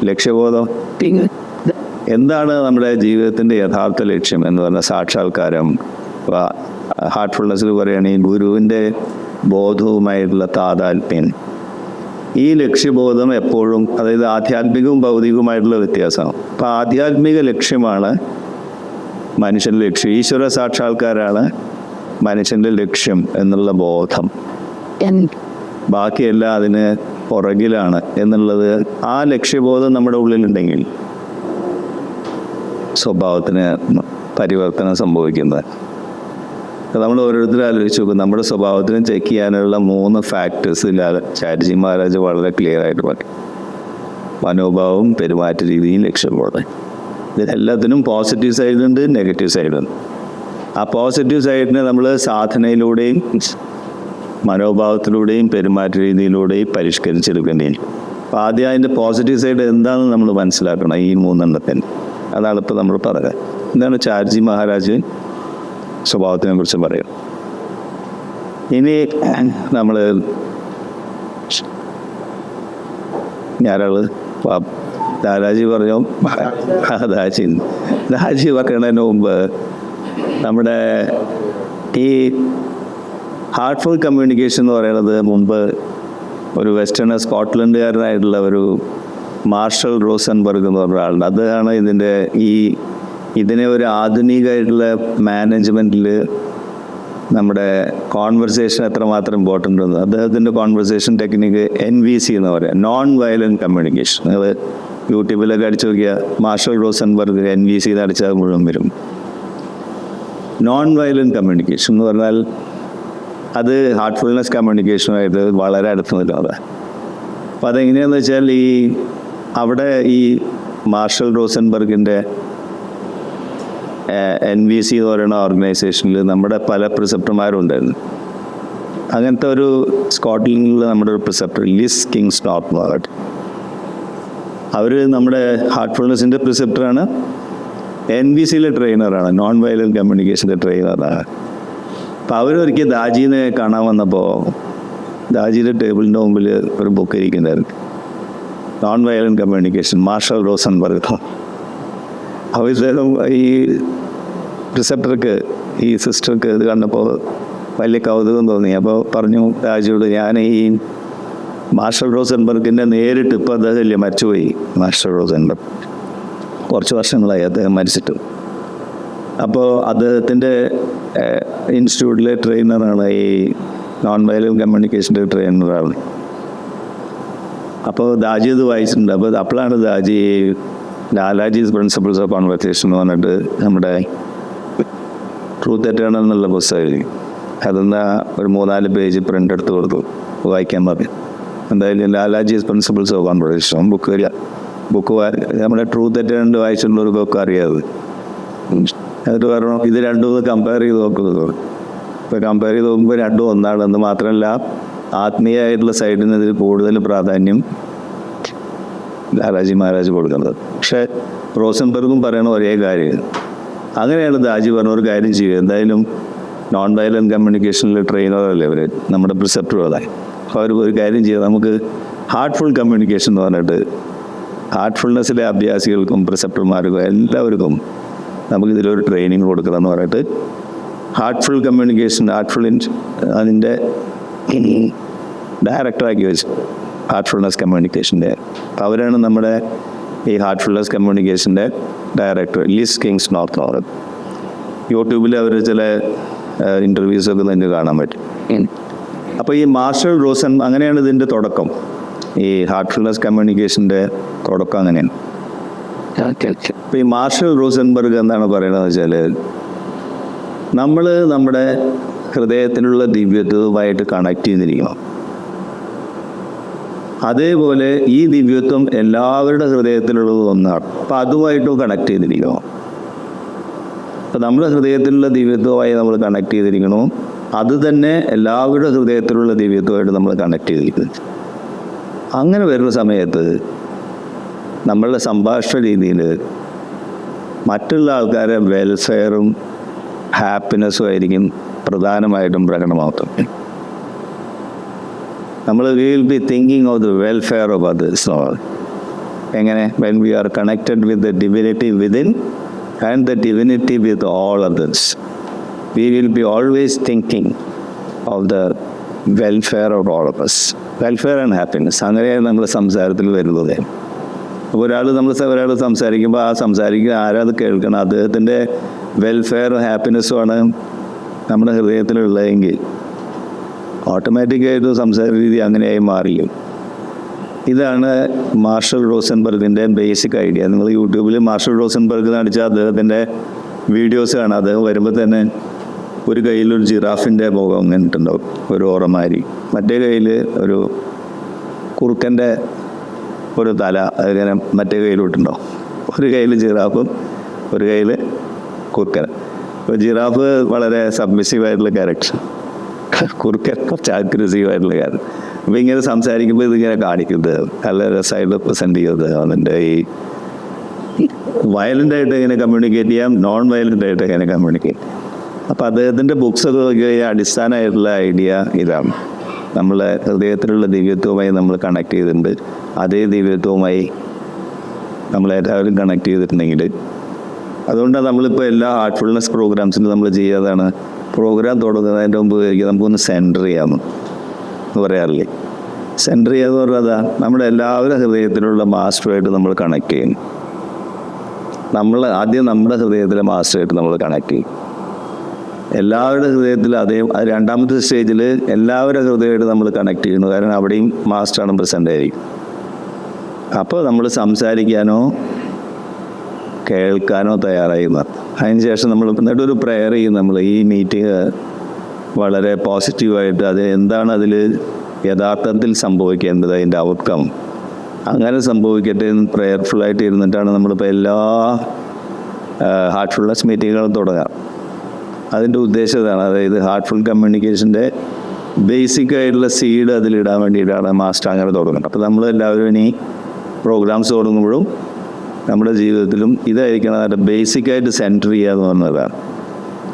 ലക്ഷ്യബോധം, എന്താണ് നമ്മുടെ ജീവിതത്തിൻ്റെ യഥാർത്ഥ ലക്ഷ്യം എന്ന് പറഞ്ഞാൽ സാക്ഷാത്കാരം. ഹാർട്ട്ഫുൾനെസ്സിൽ പറയുകയാണെങ്കിൽ ഗുരുവിൻ്റെ ബോധവുമായിട്ടുള്ള താതാത്മ്യം. ഈ ലക്ഷ്യബോധം എപ്പോഴും, അതായത് ആധ്യാത്മികവും ഭൗതികവുമായിട്ടുള്ള വ്യത്യാസമാണ്. അപ്പോൾ ആധ്യാത്മിക ലക്ഷ്യമാണ് മനുഷ്യൻ്റെ ലക്ഷ്യം, ഈശ്വര സാക്ഷാത്കാരാണ് മനുഷ്യൻ്റെ ലക്ഷ്യം എന്നുള്ള ബോധം. ബാക്കിയെല്ലാം അതിന് പുറകിലാണ് എന്നുള്ളത്, ആ ലക്ഷ്യബോധം നമ്മുടെ ഉള്ളിലുണ്ടെങ്കിൽ സ്വഭാവത്തിന് പരിവർത്തനം സംഭവിക്കുന്നത്. നമ്മൾ ഓരോരുത്തരും ആലോചിച്ച് നോക്കും, നമ്മുടെ സ്വഭാവത്തിനും ചെക്ക് ചെയ്യാനുള്ള 3 ഫാക്ടേഴ്സ് ചാറ്റർജി മഹാരാജ് വളരെ ക്ലിയർ ആയിട്ട് പറയും. മനോഭാവം, പെരുമാറ്റ രീതിയും, ലക്ഷ്യബോധം. ഇതിനെല്ലാത്തിനും പോസിറ്റീവ് സൈഡുണ്ട്, നെഗറ്റീവ് സൈഡുണ്ട്. ആ പോസിറ്റീവ് സൈഡിനെ നമ്മൾ സാധനയിലൂടെയും മനോഭാവത്തിലൂടെയും പെരുമാറ്റ രീതിയിലൂടെയും പരിഷ്കരിച്ചെടുക്കേണ്ടതാണ്. അപ്പോൾ ആദ്യം അതിൻ്റെ പോസിറ്റീവ് സൈഡ് എന്താണെന്ന് നമ്മൾ മനസ്സിലാക്കണം. ഈ 3 അതാണ് ഇപ്പോൾ നമ്മൾ പറയുക. എന്താണ് ചാറ്റർജി മഹാരാജ് സ്വഭാവത്തിനെ കുറിച്ച് പറയും. ഇനി നമ്മൾ ഞാനത് ദാദാജി പറഞ്ഞു. ദാദാജി പറയുന്നതിന് മുമ്പ് നമ്മുടെ ഈ ഹാർട്ട്ഫുൾ കമ്മ്യൂണിക്കേഷൻ എന്ന് പറയുന്നത് മുമ്പ് ഒരു വെസ്റ്റേൺ സ്കോട്ട്ലൻഡുകാരനായിട്ടുള്ള ഒരു മാർഷൽ റോസൻബർഗ് എന്ന് പറഞ്ഞ ആളുണ്ട്. അതാണ് ഇതിനെ ഒരു ആധുനികമായിട്ടുള്ള മാനേജ്മെൻറ്റിൽ നമ്മുടെ കോൺവെർസേഷൻ എത്രമാത്രം ഇമ്പോർട്ടൻ്റ് ഉണ്ട്. അദ്ദേഹത്തിൻ്റെ കോൺവെർസേഷൻ ടെക്നിക്ക് NVC എന്ന് പറയാം, നോൺ വയലൻറ്റ് കമ്മ്യൂണിക്കേഷൻ. നിങ്ങൾ യൂട്യൂബിലൊക്കെ അടിച്ചു നോക്കിയാൽ മാർഷൽ റോസൻബർഗ് NVC എന്ന് അടിച്ചാൽ മുഴുവൻ വരും. നോൺ വയലൻറ്റ് കമ്മ്യൂണിക്കേഷൻ എന്ന് പറഞ്ഞാൽ അത് ഹാർട്ട്ഫുൾനെസ് കമ്മ്യൂണിക്കേഷനുമായിട്ട് വളരെ അടുത്ത് നിൽക്കുന്നത്. അപ്പം അതെങ്ങനെയാണെന്ന് വെച്ചാൽ അവിടെ ഈ മാർഷൽ റോസൻബർഗിൻ്റെ NVC എന്ന് പറയുന്ന ഓർഗനൈസേഷനിൽ നമ്മുടെ പല പ്രിസെപ്റ്റർമാരും ഉണ്ടായിരുന്നു. അങ്ങനത്തെ ഒരു സ്കോട്ട്ലൻഡിൽ നമ്മുടെ ഒരു പ്രിസെപ്റ്റർ ലിസ് കിങ്സ്റ്റോപ്പ് എന്ന് പറഞ്ഞിട്ട്, അവർ നമ്മുടെ ഹാർട്ട്ഫുൾനെസ്സിൻ്റെ പ്രിസെപ്റ്ററാണ്, NVCയിലെ ട്രെയിനറാണ്, നോൺ വയലൻറ്റ് കമ്മ്യൂണിക്കേഷൻ്റെ ട്രെയിനറാണ്. അപ്പോൾ അവരൊരിക്കൽ ദാജിനെ കാണാൻ വന്നപ്പോൾ ദാജിയുടെ ടേബിളിൻ്റെ മുമ്പിൽ ഒരു ബുക്ക് ഇരിക്കുന്നുണ്ടായിരുന്നു, non violent communication, Marshall Rosenberg. അപ്പോൾ ഇദ്ദേഹം ഈ പ്രിസെപ്റ്റർക്ക്, ഈ സിസ്റ്റർക്ക് ഇത് കണ്ടപ്പോൾ വലിയ കൗതുകം തോന്നി. അപ്പോൾ പറഞ്ഞു ദാജിയോട്, ഞാൻ ഈ മാർഷൽ റോസൻബർഗിൻ്റെ നേരിട്ട്, ഇപ്പോൾ അദ്ദേഹം ഇല്ലേ, മരിച്ചുപോയി മാർഷൽ റോസൻബർഗ്, കുറച്ച് വർഷങ്ങളായി അദ്ദേഹം മരിച്ചിട്ട്. അപ്പോൾ അദ്ദേഹത്തിൻ്റെ ഇൻസ്റ്റിറ്റ്യൂട്ടിലെ ട്രെയിനറാണ് ഈ നോൺ വയലൻറ്റ് കമ്മ്യൂണിക്കേഷൻ്റെ ട്രെയിനറാണ്. അപ്പോൾ ദാജി ഇത് വായിച്ചിട്ടുണ്ട്. അപ്പോൾ അപ്പോഴാണ് ദാജി ലാലാജീസ് പ്രിൻസിപ്പിൾസ് ഓഫ് കോൺവെർസേഷൻ എന്ന് പറഞ്ഞിട്ട് നമ്മുടെ ട്രൂത്ത് എറ്റേണൽ എന്നുള്ള പുസ്തകം, അതെന്നാ ഒരു 3-4 പേജ് പ്രിൻ്റ് എടുത്ത് കൊടുത്തു, വായിക്കാൻ പറഞ്ഞു. എന്തായാലും ലാലാജീസ് പ്രിൻസിപ്പിൾസ് ഓഫ് കോൺവെർസേഷൻ ബുക്ക് നമ്മുടെ ട്രൂത്ത് എറ്റേണൽ വായിച്ചിട്ടുള്ളവർക്കൊക്കെ അറിയാതെ. എന്നിട്ട് പറഞ്ഞു, ഇത് രണ്ടും കമ്പയർ ചെയ്ത് നോക്കുന്നത്. ഇപ്പോൾ കമ്പയർ ചെയ്ത് നോക്കുമ്പോൾ രണ്ടും ഒന്നാണ്. എന്ന് മാത്രമല്ല, ആത്മീയമായിട്ടുള്ള സൈഡിന് ഇതിൽ കൂടുതൽ പ്രാധാന്യം ദാദാജി മഹാരാജ് കൊടുക്കുന്നത്. പക്ഷേ റോസൻബർഗും പറയണ ഒരേ കാര്യം. അങ്ങനെയാണ് ദാജി പറഞ്ഞ ഒരു കാര്യം ചെയ്യുക, എന്തായാലും നോൺ വയലൻറ്റ് കമ്മ്യൂണിക്കേഷനിൽ ട്രെയിനറല്ലേ അവർ, നമ്മുടെ പ്രിസെപ്റ്ററും അതായി. അപ്പോൾ അവർ ഒരു കാര്യം ചെയ്യുക, നമുക്ക് ഹാർട്ട്ഫുൾ കമ്മ്യൂണിക്കേഷൻ എന്ന് പറഞ്ഞിട്ട് ഹാർട്ട്ഫുൾനെസ്സിലെ അഭ്യാസികൾക്കും പ്രിസെപ്റ്റർമാർക്കും എല്ലാവർക്കും നമുക്കിതിലൊരു ട്രെയിനിങ് കൊടുക്കണം എന്ന് പറഞ്ഞിട്ട് ഹാർട്ട്ഫുൾ കമ്മ്യൂണിക്കേഷൻ, അതിൻ്റെ ഡയറക്ടറാക്കി വെച്ചു, ഹാർട്ട്ഫുൾനെസ് കമ്മ്യൂണിക്കേഷൻ്റെ. അവരാണ് നമ്മുടെ ഈ ഹാർട്ട്ഫുൾനെസ് കമ്മ്യൂണിക്കേഷൻ്റെ ഡയറക്ടർ ലിസ് കിങ്സ്റ്റോപ്പ് എന്ന് പറയുന്നത്. യൂട്യൂബിൽ അവർ ചില ഇൻ്റർവ്യൂസൊക്കെ തന്നെ കാണാൻ പറ്റും. അപ്പോൾ ഈ മാർഷൽ റോസൻ, അങ്ങനെയാണ് ഇതിൻ്റെ തുടക്കം. ഈ ഹാർട്ട്ഫുൾനെസ് കമ്മ്യൂണിക്കേഷൻ്റെ തുടക്കം അങ്ങനെയാണ്. അപ്പോൾ ഈ മാർഷൽ റോസൻബർഗ് എന്താണ് പറയണതെന്ന് വെച്ചാൽ, നമ്മൾ നമ്മുടെ ഹൃദയത്തിലുള്ള ദിവ്യത്വവുമായിട്ട് കണക്ട് ചെയ്തിരിക്കണം. അതേപോലെ ഈ ദിവ്യത്വം എല്ലാവരുടെ ഹൃദയത്തിലുള്ളത് ഒന്നാണ്. അപ്പം അതുമായിട്ടും കണക്ട് ചെയ്തിരിക്കണം. അപ്പം നമ്മുടെ ഹൃദയത്തിലുള്ള ദിവ്യത്വമായി നമ്മൾ കണക്ട് ചെയ്തിരിക്കണം. അത് തന്നെ എല്ലാവരുടെ ഹൃദയത്തിലുള്ള ദിവ്യത്വമായിട്ട് നമ്മൾ കണക്ട് ചെയ്തിരിക്കുന്നു. അങ്ങനെ വരുന്ന സമയത്ത് നമ്മളുടെ സംഭാഷണ രീതിയിൽ മറ്റുള്ള ആൾക്കാരെ വെൽഫെയറും ഹാപ്പിനെസ്സും ആയിരിക്കും പ്രധാനമായിട്ടും പ്രകടമാക്കുന്നത്. നമ്മൾ will be thinking of the welfare of others. എങ്ങനെ? When we are connected with the divinity within and the divinity with all others, we will be always thinking of the welfare of all of us. Welfare and happiness, അങ്ങനെയാണ് നമ്മുടെ സംസാരത്തിൽ വരുന്നത്. അപ്പോൾ ഒരാൾ സംസാരിക്കുമ്പോൾ ആ സംസാരിക്കുക ആരാത് കേൾക്കണം, അദ്ദേഹത്തിൻ്റെ വെൽഫെയറും ഹാപ്പിനെസ്സുമാണ് നമ്മുടെ ഹൃദയത്തിലുള്ളതെങ്കിൽ ഓട്ടോമാറ്റിക്കായിട്ട് സംസാര രീതി അങ്ങനെയായി മാറിയും. ഇതാണ് മാർഷൽ റോസൻബർഗിൻ്റെ ബേസിക് ഐഡിയ. നിങ്ങൾ യൂട്യൂബിൽ മാർഷൽ റോസൻബർഗ് എന്ന് അടിച്ചാൽ അദ്ദേഹത്തിൻ്റെ വീഡിയോസ് കാണാം. അദ്ദേഹം വരുമ്പോൾ തന്നെ ഒരു കയ്യിലൊരു ജിറാഫിൻ്റെ മുഖം ഇങ്ങനെ ഇട്ടുണ്ടാവും, ഒരു ഓറമാരി. മറ്റേ കയ്യിൽ ഒരു കുറുക്കൻ്റെ ഒരു തല അതിങ്ങനെ മറ്റേ കയ്യിലോട്ടുണ്ടാവും. ഒരു കയ്യിൽ ജിറാഫും ഒരു കയ്യിൽ കുറുക്കൻ. അപ്പോൾ ജിറാഫ് വളരെ സബ്മിസീവായിട്ടുള്ള ക്യാരക്ടർ, കുറുക്കൻ കുറച്ച് അഗ്രസീവായിട്ടുള്ള ക്യാരക്ടർ. അപ്പോൾ ഇങ്ങനെ സംസാരിക്കുമ്പോൾ ഇതിങ്ങനെ കാണിക്കുന്നത് നല്ല രസമായിട്ട് പ്രസൻറ്റ് ചെയ്യുന്നത്. അതിൻ്റെ ഈ വയലൻ്റായിട്ട് എങ്ങനെ കമ്മ്യൂണിക്കേറ്റ് ചെയ്യാം, നോൺ വയലൻ്റായിട്ട് എങ്ങനെ കമ്മ്യൂണിക്കേറ്റ്. അപ്പോൾ അദ്ദേഹത്തിൻ്റെ ബുക്സൊക്കെ നോക്കി അടിസ്ഥാനമായിട്ടുള്ള ഐഡിയ ഇതാണ്. നമ്മളെ ഹൃദയത്തിലുള്ള ദിവ്യത്വവുമായി നമ്മൾ കണക്ട് ചെയ്തിട്ടുണ്ട്. അതേ ദിവ്യത്വവുമായി നമ്മളെല്ലാവരും കണക്ട് ചെയ്തിട്ടുണ്ടെങ്കിൽ, അതുകൊണ്ടാണ് നമ്മളിപ്പോൾ എല്ലാ ഹാർട്ട്ഫുൾനെസ് പ്രോഗ്രാംസിനും നമ്മൾ ചെയ്യാതാണ്, പ്രോഗ്രാം തുടങ്ങുന്നതിൻ്റെ മുമ്പ് നമുക്കൊന്ന് സെൻറ്റർ ചെയ്യാമെന്ന് പറയാറില്ലേ. സെൻറ്റർ ചെയ്യാന്ന് പറഞ്ഞാൽ നമ്മുടെ എല്ലാവരുടെ ഹൃദയത്തിലുള്ള മാസ്റ്ററുമായിട്ട് നമ്മൾ കണക്ട് ചെയ്യും. നമ്മൾ ആദ്യം നമ്മുടെ ഹൃദയത്തിലെ മാസ്റ്ററായിട്ട് നമ്മൾ കണക്ട് ചെയ്യും. എല്ലാവരുടെ ഹൃദയത്തിൽ അതേ രണ്ടാമത്തെ സ്റ്റേജിൽ എല്ലാവരുടെ ഹൃദയമായിട്ട് നമ്മൾ കണക്ട് ചെയ്യുന്നു. കാരണം അവിടെയും മാസ്റ്ററാണ് പ്രസൻ്റ് ആയിരിക്കും. അപ്പോൾ നമ്മൾ സംസാരിക്കാനോ കേൾക്കാനോ തയ്യാറായി മാറും. അതിനുശേഷം നമ്മൾ എന്നിട്ട് ഒരു പ്രെയർ ചെയ്യും. നമ്മൾ ഈ മീറ്റിംഗ് വളരെ പോസിറ്റീവായിട്ട് അത് എന്താണ് അതിൽ യഥാർത്ഥത്തിൽ സംഭവിക്കേണ്ടത്, അതിൻ്റെ ഔട്ട്കം അങ്ങനെ സംഭവിക്കട്ടെ എന്ന് പ്രെയർഫുള്ളായിട്ട് ഇരുന്നിട്ടാണ് നമ്മളിപ്പോൾ എല്ലാ ഹാർട്ട്ഫുൾനെസ് മീറ്റിങ്ങുകളും തുടങ്ങാം. അതിൻ്റെ ഉദ്ദേശം ഇതാണ്. അതായത് ഹാർട്ട്ഫുൾ കമ്മ്യൂണിക്കേഷൻ്റെ ബേസിക് ആയിട്ടുള്ള സീഡ് അതിലിടാൻ വേണ്ടിയിട്ടാണ് മാസ്റ്റർ അങ്ങനെ തുടങ്ങുന്നത്. അപ്പോൾ നമ്മളെല്ലാവരും ഇനി പ്രോഗ്രാംസ് തുടങ്ങുമ്പോഴും നമ്മുടെ ജീവിതത്തിലും ഇതായിരിക്കണം അതിൻ്റെ ബേസിക്കായിട്ട് സെൻറ്റർ ചെയ്യുക എന്ന് പറഞ്ഞതാണ്.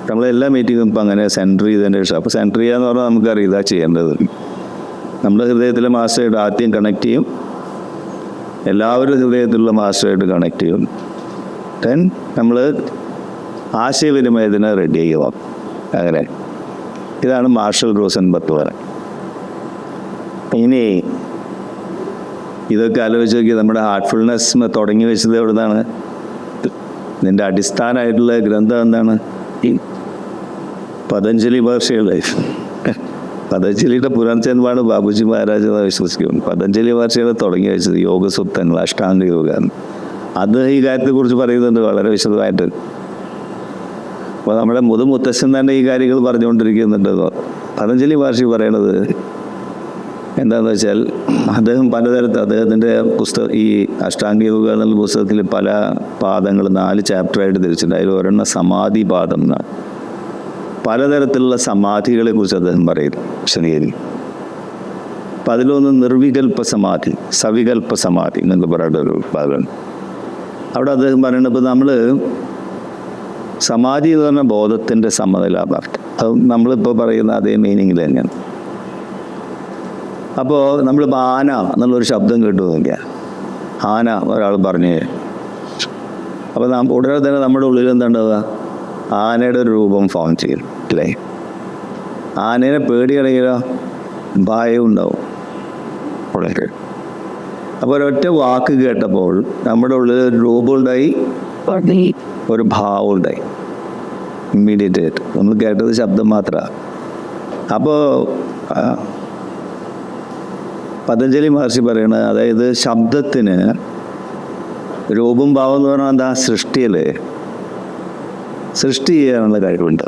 നമ്മളെല്ലാ മീറ്റിങ്ങും ഇപ്പം അങ്ങനെ സെൻറ്റർ ചെയ്തതിൻ്റെ ശേഷം, അപ്പോൾ സെൻറ്റർ ചെയ്യുക എന്ന് പറഞ്ഞാൽ നമുക്കറിയാം ഇതാ ചെയ്യേണ്ടത്. നമ്മുടെ ഹൃദയത്തിലെ മാസ്റ്ററായിട്ട് ആദ്യം കണക്ട് ചെയ്യും, എല്ലാവരുടെ ഹൃദയത്തിലുള്ള മാസ്റ്ററായിട്ട് കണക്ട് ചെയ്യും. ദെൻ നമ്മൾ ആശയവിനിമയത്തിന് റെഡി ചെയ്യുക. അങ്ങനെ ഇതാണ് മാർഷൽ റോസൻബർഗ് പറയുന്നത്. ഇനി ഇതൊക്കെ ആലോചിച്ച് നോക്കി, നമ്മുടെ ഹാർട്ട്ഫുൾനെസ് തുടങ്ങി വെച്ചത് എവിടുന്നാണ്? ഇതിൻ്റെ അടിസ്ഥാനമായിട്ടുള്ള ഗ്രന്ഥം എന്താണ്? ഈ പതഞ്ജലി മഹർഷിയുടെ പതഞ്ജലിയുടെ പുനർജന്മമാണ് ബാബുജി മഹാരാജ് എന്ന് വിശ്വസിക്കുന്നു. പതഞ്ജലി മഹർഷിയുടെ തുടങ്ങി വെച്ചത് യോഗസൂത്രങ്ങൾ, അഷ്ടാംഗ യോഗമാണ്. അത് ഈ കാര്യത്തെക്കുറിച്ച് പറയുന്നുണ്ട് വളരെ വിശദമായിട്ട്. അപ്പോൾ നമ്മുടെ മുത്തശ്ശൻ തന്നെ ഈ കാര്യങ്ങൾ പറഞ്ഞുകൊണ്ടിരിക്കുന്നുണ്ട്. പതഞ്ജലി മഹർഷി പറയണത് എന്താണെന്ന് വെച്ചാൽ, അദ്ദേഹം പലതരത്തിൽ അദ്ദേഹത്തിൻ്റെ ഈ അഷ്ടാംഗ യോഗ എന്നുള്ള പുസ്തകത്തിൽ പല പാദങ്ങൾ 4 ചാപ്റ്ററായിട്ട് തിരിച്ചിട്ടുണ്ട്. അതിൽ ഒരെണ്ണം സമാധി പാദം എന്നാണ്. പലതരത്തിലുള്ള സമാധികളെ കുറിച്ച് അദ്ദേഹം പറയുന്നു വിശദീകരിക്കും. അപ്പം അതിലൊന്ന് നിർവികൽപ്പ സമാധി, സവികൽപ്പ സമാധി എന്നൊക്കെ പറയുന്ന ഒരു ഭാഗമാണ്. അവിടെ അദ്ദേഹം പറയുന്നത്, ഇപ്പോൾ നമ്മൾ സമാധി എന്ന് പറഞ്ഞാൽ ബോധത്തിൻ്റെ സമനിലാഭം, അത് നമ്മളിപ്പോൾ പറയുന്ന അതേ മീനിങ്ങിൽ തന്നെയാണ്. അപ്പോൾ നമ്മളിപ്പോൾ ആന എന്നുള്ളൊരു ശബ്ദം കേട്ടു നോക്കിയാൽ, ആന ഒരാൾ പറഞ്ഞു, അപ്പോൾ ഉടനെ തന്നെ നമ്മുടെ ഉള്ളിൽ എന്താണ്ടാവുക? ആനയുടെ ഒരു രൂപം ഫോം ചെയ്യും അല്ലേ? ആനേനെ പേടിയാണെങ്കിലോ ഭയം ഉണ്ടാവും ഉള്ളിൽ. അപ്പോൾ ഒരൊറ്റ വാക്ക് കേട്ടപ്പോൾ നമ്മുടെ ഉള്ളിൽ ഒരു രൂപം ഉണ്ടായി, ഒരു ഭാവം ഉണ്ടായി. ഇമ്മീഡിയറ്റ് ആയിട്ട് നമ്മൾ കേട്ടത് ശബ്ദം മാത്രമാണ്. അപ്പോൾ പതഞ്ജലി മഹർഷി പറയണത്, അതായത് ശബ്ദത്തിന് രൂപം ഭാവം എന്ന് പറഞ്ഞാൽ എന്താ? സൃഷ്ടി ചെയ്യാനുള്ള കഴിവുണ്ട്.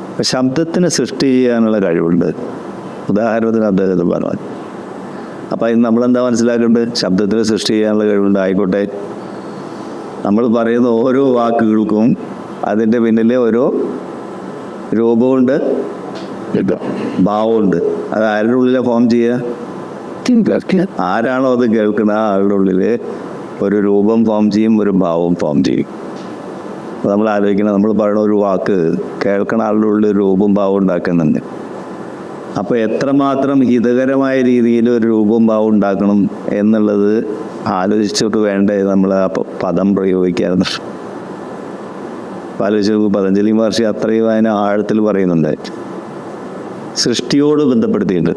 അപ്പം ശബ്ദത്തിന് സൃഷ്ടി ചെയ്യാനുള്ള കഴിവുണ്ട്. ഉദാഹരണത്തിന് അദ്ദേഹം പറഞ്ഞു. അപ്പം ഇന്ന് നമ്മളെന്താ മനസ്സിലാക്കേണ്ടത്? ശബ്ദത്തിന് സൃഷ്ടി ചെയ്യാനുള്ള കഴിവുണ്ട്. ആയിക്കോട്ടെ, നമ്മൾ പറയുന്ന ഓരോ വാക്കുകൾക്കും അതിൻ്റെ പിന്നിലെ ഓരോ രൂപമുണ്ട്, ഭാവമുണ്ട്. അത് ആരുടെ ഉള്ളിലെ ഫോം ചെയ്യുക? ആരാണോ അത് കേൾക്കുന്ന ആ ആളുടെ ഉള്ളിൽ ഒരു രൂപം ഫോം ചെയ്യും, ഒരു ഭാവം ഫോം ചെയ്യും. അപ്പോൾ നമ്മൾ ആലോചിക്കണം, നമ്മൾ പറയുന്ന ഒരു വാക്ക് കേൾക്കണ ആളുടെ ഉള്ളിൽ രൂപം ഭാവം ഉണ്ടാക്കുന്നുണ്ട്. അപ്പോൾ എത്രമാത്രം ഹിതകരമായ രീതിയിൽ ഒരു രൂപം ഭാവം ഉണ്ടാക്കണം എന്നുള്ളത് ആലോചിച്ചിട്ട് വേണ്ടേ നമ്മൾ ആ പദം പ്രയോഗിക്കാറുണ്ട്. ആലോചിച്ച് പതഞ്ജലി മഹർഷി അത്രയും അതിനെ ആഴത്തിൽ പറയുന്നുണ്ട്. സൃഷ്ടിയോട് ബന്ധപ്പെടുത്തിയിട്ട്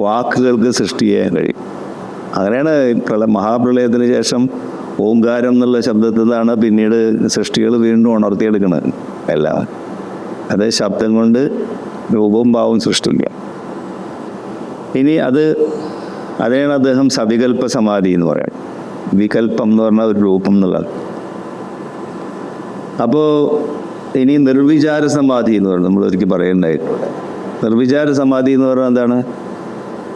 വാക്കുകൾക്ക് സൃഷ്ടി ചെയ്യാൻ കഴിയും. അങ്ങനെയാണ് മഹാപ്രളയത്തിന് ശേഷം ഓംകാരം എന്നുള്ള ശബ്ദത്തിൽ നിന്നാണ് പിന്നീട് സൃഷ്ടികൾ വീണ്ടും ഉണർത്തിയെടുക്കുന്നത് എല്ലാം. അത് ശബ്ദം കൊണ്ട് രൂപവും ഭാവവും സൃഷ്ടിക്കുക. ഇനി അതിനാണ് അദ്ദേഹം സവികൽപ്പ സമാധി എന്ന് പറയാം. വികല്പം എന്ന് പറഞ്ഞാൽ ഒരു രൂപം എന്നുള്ളത്. അപ്പോൾ ഇനി നിർവിചാര സമാധി എന്ന് പറയുന്നത് നമ്മൾ ഒരിക്കൽ പറയുന്നുണ്ടായിട്ടുണ്ട്. നിർവിചാര സമാധി എന്ന് പറയുന്നത് എന്താണ്?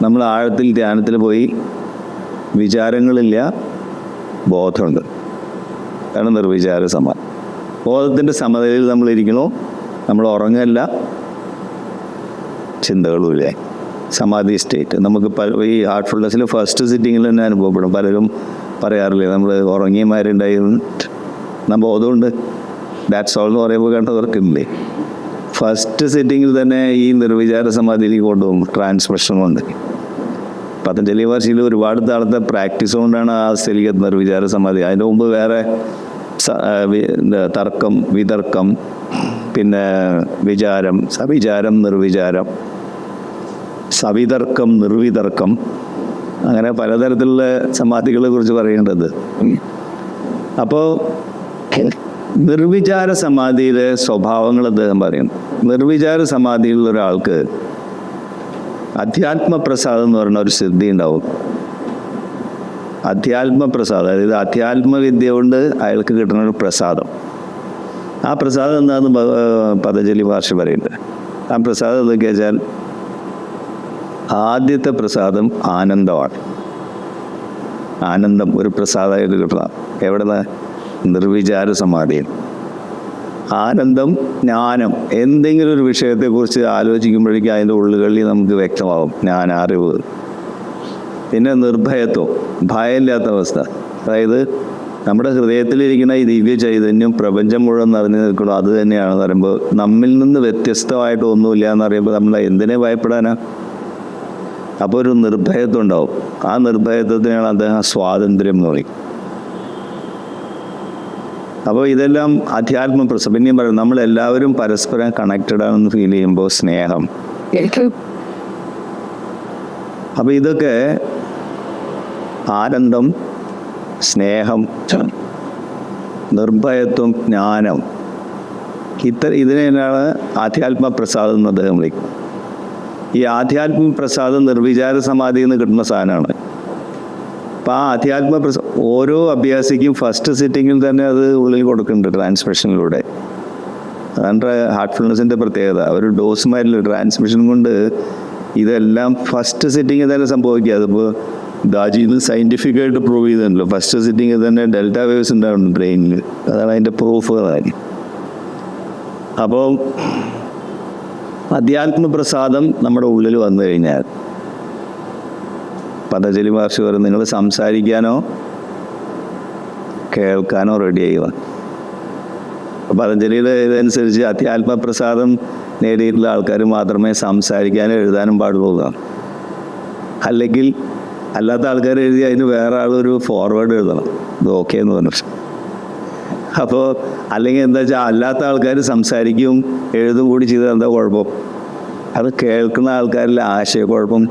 നമ്മൾ ആഴത്തിൽ ധ്യാനത്തിൽ പോയി വിചാരങ്ങളില്ല, ബോധമുണ്ട്. അതാണ് നിർവിചാര സമാധി. ബോധത്തിൻ്റെ സമനിലയിൽ നമ്മളിരിക്കണോ, നമ്മൾ ഉറങ്ങല്ല, ചിന്തകളുമില്ല. സമാധി സ്റ്റേറ്റ് നമുക്ക് ഈ ഹാർട്ട്ഫുൾനെസ്സിൽ ഫസ്റ്റ് സിറ്റിങ്ങിൽ തന്നെ അനുഭവപ്പെടും. പലരും പറയാറില്ലേ, നമ്മൾ ഉറങ്ങിയമാരുണ്ടായി നമ്മൾ ബോധമുണ്ട്, ദാറ്റ്സ് ഓൾ എന്ന് പറയുമ്പോൾ കണ്ടവർക്കില്ലേ. ഫസ്റ്റ് സിറ്റിങ്ങിൽ തന്നെ ഈ നിർവിചാര സമാധിയിലേക്ക് കൊണ്ടുപോകും, ട്രാൻസ്മിഷൻ കൊണ്ട്. പതഞ്ജലി മഹർഷിയിൽ ഒരുപാട് നാളത്തെ പ്രാക്ടീസ് കൊണ്ടാണ് ആ അവസ്ഥയിലേക്ക് നിർവിചാര സമാധി. അതിന് മുമ്പ് വേറെ തർക്കം, വിതർക്കം, പിന്നെ വിചാരം, സവിചാരം, നിർവിചാരം, സവിതർക്കം, നിർവിതർക്കം, അങ്ങനെ പലതരത്തിലുള്ള സമാധികളെ കുറിച്ച് പറയേണ്ടത്. അപ്പോൾ നിർവിചാര സമാധിയിലെ സ്വഭാവങ്ങൾ അദ്ദേഹം പറയുന്നു. നിർവിചാര സമാധിയിലുള്ള ഒരാൾക്ക് അധ്യാത്മപ്രസാദം എന്ന് പറയുന്ന ഒരു സിദ്ധി ഉണ്ടാവും. അധ്യാത്മപ്രസാദം, അതായത് അധ്യാത്മവിദ്യ കൊണ്ട് അയാൾക്ക് കിട്ടുന്ന ഒരു പ്രസാദം. ആ പ്രസാദം എന്താണെന്ന് പതഞ്ജലി മഹർഷി പറയുന്നുണ്ട്. ആ പ്രസാദം എന്തൊക്കെ വെച്ചാൽ, ആദ്യത്തെ പ്രസാദം ആനന്ദമാണ്. ആനന്ദം ഒരു പ്രസാദമായിട്ട് കിട്ടണം. എവിടുന്ന്? നിർവിചാര സമാധിയിൽ. ആനന്ദം, ജ്ഞാനം, എന്തെങ്കിലും ഒരു വിഷയത്തെക്കുറിച്ച് ആലോചിക്കുമ്പോഴേക്കും അതിൻ്റെ ഉള്ളുകളിൽ നമുക്ക് വ്യക്തമാകും ജ്ഞാന, അറിവ്. പിന്നെ നിർഭയത്വം, ഭയമില്ലാത്ത അവസ്ഥ. അതായത് നമ്മുടെ ഹൃദയത്തിലിരിക്കുന്ന ഈ ദിവ്യ ചൈതന്യം പ്രപഞ്ചം മുഴുവൻ നിറഞ്ഞു നിൽക്കണം, അത് തന്നെയാണെന്ന് പറയുമ്പോൾ നമ്മിൽ നിന്ന് വ്യത്യസ്തമായിട്ട് ഒന്നുമില്ല എന്ന് പറയുമ്പോൾ നമ്മൾ എന്തിനെ ഭയപ്പെടാനാ? അപ്പോൾ ഒരു നിർഭയത്വം ഉണ്ടാവും. ആ നിർഭയത്വത്തിനാണ് അദ്ദേഹം സ്വാതന്ത്ര്യം എന്ന് പറയും. അപ്പോൾ ഇതെല്ലാം അധ്യാത്മ പ്രസാദം. പിന്നെയും പറയും, നമ്മളെല്ലാവരും പരസ്പരം കണക്റ്റഡ് ആണെന്ന് ഫീൽ ചെയ്യുമ്പോൾ സ്നേഹം. അപ്പോൾ ഇതൊക്കെ ആനന്ദം, സ്നേഹം, നിർഭയത്വം, ജ്ഞാനം, ഇതിനെയാണ് ആധ്യാത്മ പ്രസാദം എന്ന് അദ്ദേഹം വിളിക്കും. ഈ ആധ്യാത്മ പ്രസാദം നിർവിചാര സമാധിയിൽ നിന്ന് കിട്ടുന്ന സാധനമാണ്. അപ്പോൾ ആ അധ്യാത്മ ഓരോ അഭ്യാസിക്കും ഫസ്റ്റ് സിറ്റിങ്ങിൽ തന്നെ അത് ഉള്ളിൽ കൊടുക്കുന്നുണ്ട് ട്രാൻസ്മിഷനിലൂടെ. അതാണ് ഹാർട്ട്ഫുൾനെസ്സിൻ്റെ പ്രത്യേകത. ഒരു ഡോസ്മാരിൽ ട്രാൻസ്മിഷൻ കൊണ്ട് ഇതെല്ലാം ഫസ്റ്റ് സിറ്റിങ്ങിൽ തന്നെ സംഭവിക്കുക. അതിപ്പോൾ ദാജിന്ന് സയൻറ്റിഫിക്കായിട്ട് പ്രൂവ് ചെയ്തിട്ടുണ്ടല്ലോ. ഫസ്റ്റ് സിറ്റിങ്ങിൽ തന്നെ ഡെൽറ്റ വേവ്സ് ഉണ്ടാവുന്നു ബ്രെയിനിൽ. അതാണ് അതിൻ്റെ പ്രൂഫ്. കാര്യം അപ്പോൾ അധ്യാത്മപ്രസാദം നമ്മുടെ ഉള്ളിൽ വന്നു കഴിഞ്ഞാൽ പതഞ്ജലി മഹർഷി പറയും, നിങ്ങൾ സംസാരിക്കാനോ കേൾക്കാനോ റെഡി ചെയ്യുക. പതഞ്ജലിയുടെ ഇതനുസരിച്ച് അധ്യാത്മപ്രസാദം നേടിയിട്ടുള്ള ആൾക്കാർ മാത്രമേ സംസാരിക്കാനും എഴുതാനും പാടുള്ളൂ. അല്ലെങ്കിൽ അല്ലാത്ത ആൾക്കാർ എഴുതി അതിന് വേറെ ആളൊരു ഫോർവേഡ് എഴുതണം, ഇത് ഓക്കെ എന്ന് പറഞ്ഞിട്ട്. അപ്പോൾ അല്ലെങ്കിൽ എന്താ വെച്ചാൽ അല്ലാത്ത ആൾക്കാർ സംസാരിക്കും എഴുതും കൂടി ചെയ്താൽ എന്താ കുഴപ്പം? അത് കേൾക്കുന്ന ആൾക്കാരിലെ ആശയക്കുഴപ്പം,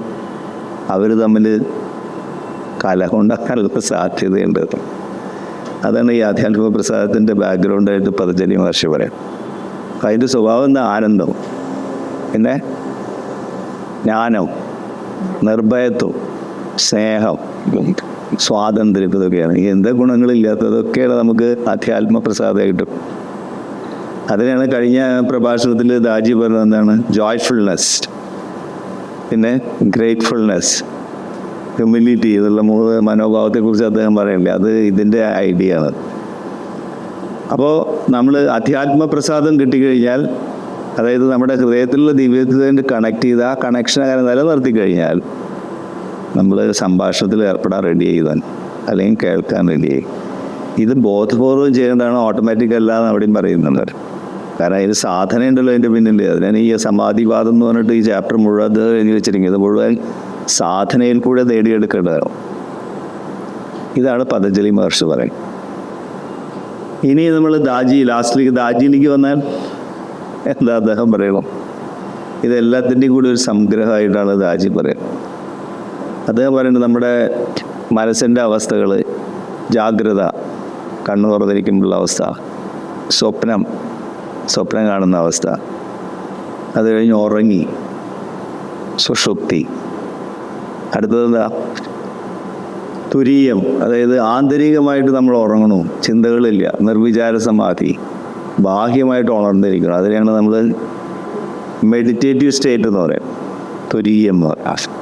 അവർ തമ്മിൽ കലഹം ഉണ്ടാക്കാനുള്ള സാധ്യതയുണ്ട്. അതാണ് ഈ ആധ്യാത്മിക പ്രസാദത്തിൻ്റെ ബാക്ക്ഗ്രൗണ്ടായിട്ട് പതഞ്ജലി മഹർഷി പറയാം. അതിൻ്റെ സ്വഭാവം എന്താ? ആനന്ദം, പിന്നെ ജ്ഞാനം, നിർഭയത്വം, സ്നേഹം, സ്വാതന്ത്ര്യം, ഇതൊക്കെയാണ്. എന്താ ഗുണങ്ങളില്ലാത്തതൊക്കെയാണ് നമുക്ക് അധ്യാത്മപ്രസാദമായിട്ട്. അതിനാണ് കഴിഞ്ഞ പ്രഭാഷണത്തിൽ ദാജി പറഞ്ഞത് എന്താണ്? ജോയ്ഫുൾനെസ്, പിന്നെ ഗ്രേറ്റ്ഫുൾനെസ്, ഹ്യൂമിലിറ്റി, ഇതുള്ള മൂന്ന് മനോഭാവത്തെക്കുറിച്ച് അദ്ദേഹം പറയില്ലേ, അത് ഇതിൻ്റെ ഐഡിയ ആണ്. അപ്പോൾ നമ്മൾ അധ്യാത്മപ്രസാദം കിട്ടിക്കഴിഞ്ഞാൽ, അതായത് നമ്മുടെ ഹൃദയത്തിലുള്ള ദിവ്യത്വത്തെ കണക്ട് ചെയ്ത് ആ കണക്ഷൻ അങ്ങനെ നിലനിർത്തി കഴിഞ്ഞാൽ നമ്മൾ സംഭാഷണത്തിൽ ഏർപ്പെടാൻ റെഡി ചെയ്താൽ, അല്ലെങ്കിൽ കേൾക്കാൻ റെഡിയായി. ഇത് ബോധപൂർവം ചെയ്യേണ്ടതാണ്, ഓട്ടോമാറ്റിക് അല്ല എന്ന് അവിടെയും പറയുന്നുണ്ട്. കാരണം അതിന് സാധന ഉണ്ടല്ലോ അതിൻ്റെ പിന്നിൽ. അതിനാണ് ഈ സമാധിവാദം എന്ന് പറഞ്ഞിട്ട് ഈ ചാപ്റ്റർ മുഴുവൻ അത് എഴുതി വെച്ചിരിക്കുന്നത്. ഇത് മുഴുവൻ സാധനയിൽ കൂടെ നേടിയെടുക്കേണ്ടതാണ്. ഇതാണ് പതഞ്ജലി മഹർഷി പറയും. ഇനി നമ്മൾ ദാജിയിലേക്ക് വന്നാൽ എന്താ അദ്ദേഹം പറയണം? ഇതെല്ലാത്തിൻ്റെയും കൂടി ഒരു സംഗ്രഹമായിട്ടാണ് ദാജി പറയുന്നത്. അദ്ദേഹം പറയുന്നത് നമ്മുടെ മനസ്സിൻ്റെ അവസ്ഥകൾ, ജാഗ്രത, കണ്ണു തുറന്നിരിക്കുമ്പോഴുള്ള അവസ്ഥ, സ്വപ്നം കാണുന്ന അവസ്ഥ, അത് കഴിഞ്ഞ് ഉറങ്ങി, സുഷുപ്തി, അടുത്തതെന്താ? തുരീയം, അതായത് ആന്തരികമായിട്ട് നമ്മൾ ഉറങ്ങണു, ചിന്തകളില്ല, നിർവിചാര സമാധി, ബാഹ്യമായിട്ട് ഉണർന്നിരിക്കണം. അതിനെയാണ് നമ്മൾ മെഡിറ്റേറ്റീവ് സ്റ്റേറ്റ് എന്ന് പറയാം, തുരീയം എന്ന് പറയാം.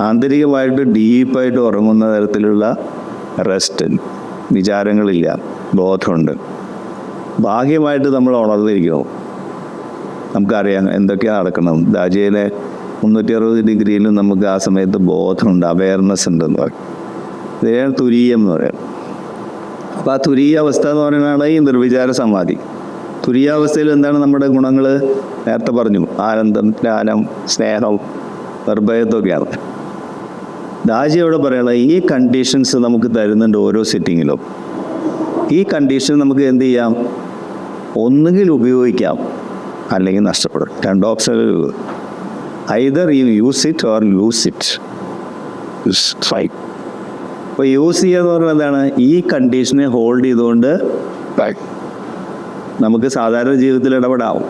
ആന്തരികമായിട്ട് ഡീപ്പായിട്ട് ഉറങ്ങുന്ന തരത്തിലുള്ള റെസ്റ്റ്, വിചാരങ്ങളില്ല, ബോധമുണ്ട്. ബാഹ്യമായിട്ട് നമ്മൾ ഉണർന്നിരിക്കണം. നമുക്കറിയാം എന്തൊക്കെയാണ് നടക്കണം. ദാജിയിലെ 360 ഡിഗ്രിയിലും നമുക്ക് ആ സമയത്ത് ബോധമുണ്ട്, അവയർനെസ് ഉണ്ടെന്ന് പറയും. ഇതിനാണ് തുരീയം എന്ന് പറയാം. അപ്പോൾ ആ തുരീയ അവസ്ഥ എന്ന് പറയുന്നതാണ് ഈ നിർവിചാര സമാധി. തുരീയാവസ്ഥയിൽ എന്താണ് നമ്മുടെ ഗുണങ്ങൾ? നേരത്തെ പറഞ്ഞു, ആനന്ദം, ജ്ഞാനം, സ്നേഹം, നിർഭയത്വമൊക്കെയാണ്. ദാജി അവിടെ പറയണത് ഈ കണ്ടീഷൻസ് നമുക്ക് തരുന്നുണ്ട് ഓരോ സിറ്റിങ്ങിലും. ഈ കണ്ടീഷൻ നമുക്ക് എന്ത് ചെയ്യാം? ഒന്നുകിൽ ഉപയോഗിക്കാം, അല്ലെങ്കിൽ നഷ്ടപ്പെടും. 2 ഓപ്ഷനുകൾ. Either U use it or lose it. അപ്പോൾ യൂസ് ചെയ്യുക എന്ന് പറയുന്നത് എന്താണ്? ഈ കണ്ടീഷനെ ഹോൾഡ് ചെയ്തുകൊണ്ട് നമുക്ക് സാധാരണ ജീവിതത്തിൽ ഇടപെടാവും.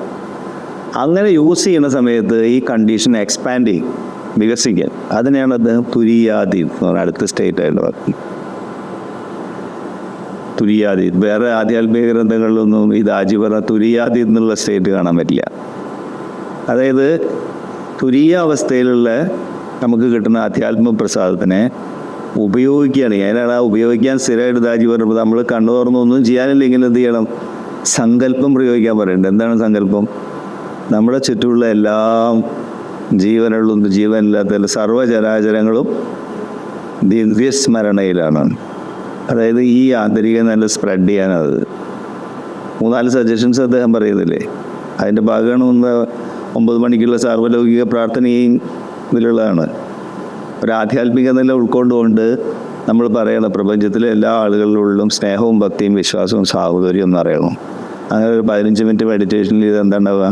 അങ്ങനെ യൂസ് ചെയ്യുന്ന സമയത്ത് ഈ കണ്ടീഷൻ എക്സ്പാൻഡ് ചെയ്യും, വികസിക്കാൻ. അതിനെയാണ് അദ്ദേഹം തുരീയാതി എന്ന് പറഞ്ഞാൽ അടുത്ത സ്റ്റേറ്റ് ആയിട്ട് പറയുന്നത്. തുരീയാതി വേറെ ആധ്യാത്മിക ഗ്രന്ഥങ്ങളിലൊന്നും ഈ ദാജി പറഞ്ഞ തുരീയാതി എന്നുള്ള സ്റ്റേറ്റ് കാണാൻ പറ്റില്ല. അതായത് തുരീയ അവസ്ഥയിലുള്ള നമുക്ക് കിട്ടുന്ന ആധ്യാത്മിക പ്രസാദത്തിനെ ഉപയോഗിക്കുകയാണെങ്കിൽ, അതിനാണ് ആ ഉപയോഗിക്കാൻ സ്ഥിരമായിട്ട് ദാജി പറയുമ്പോൾ നമ്മൾ കണ്ണു തുറന്നൊന്നും ചെയ്യാനില്ലെങ്കിൽ എന്ത് ചെയ്യണം? സങ്കല്പം പ്രയോഗിക്കാൻ പറയുന്നുണ്ട്. എന്താണ് സങ്കല്പം? നമ്മുടെ ചുറ്റുമുള്ള എല്ലാം ജീവനുള്ളും ജീവനില്ലാത്ത സർവ്വചരാചരങ്ങളും ദിവ്യസ്മരണയിലാണ്. അതായത് ഈ ആന്തരിക നല്ല സ്പ്രെഡ് ചെയ്യാനത് 3-4 സജഷൻസ് അദ്ദേഹം പറയുന്നില്ലേ? അതിൻ്റെ ഭാഗമാണ് 9 മണിക്കുള്ള സാർവലൗകിക പ്രാർത്ഥനയും ഇതിലുള്ളതാണ്. ഒരു ആധ്യാത്മിക നില ഉൾക്കൊണ്ടുകൊണ്ട് നമ്മൾ പറയണം പ്രപഞ്ചത്തിലെ എല്ലാ ആളുകളിലും സ്നേഹവും ഭക്തിയും വിശ്വാസവും സാഹോദര്യവും എന്നറിയണം. അങ്ങനെ ഒരു 15 മിനിറ്റ് മെഡിറ്റേഷനിൽ ഇത് എന്താണ്ടാവുക?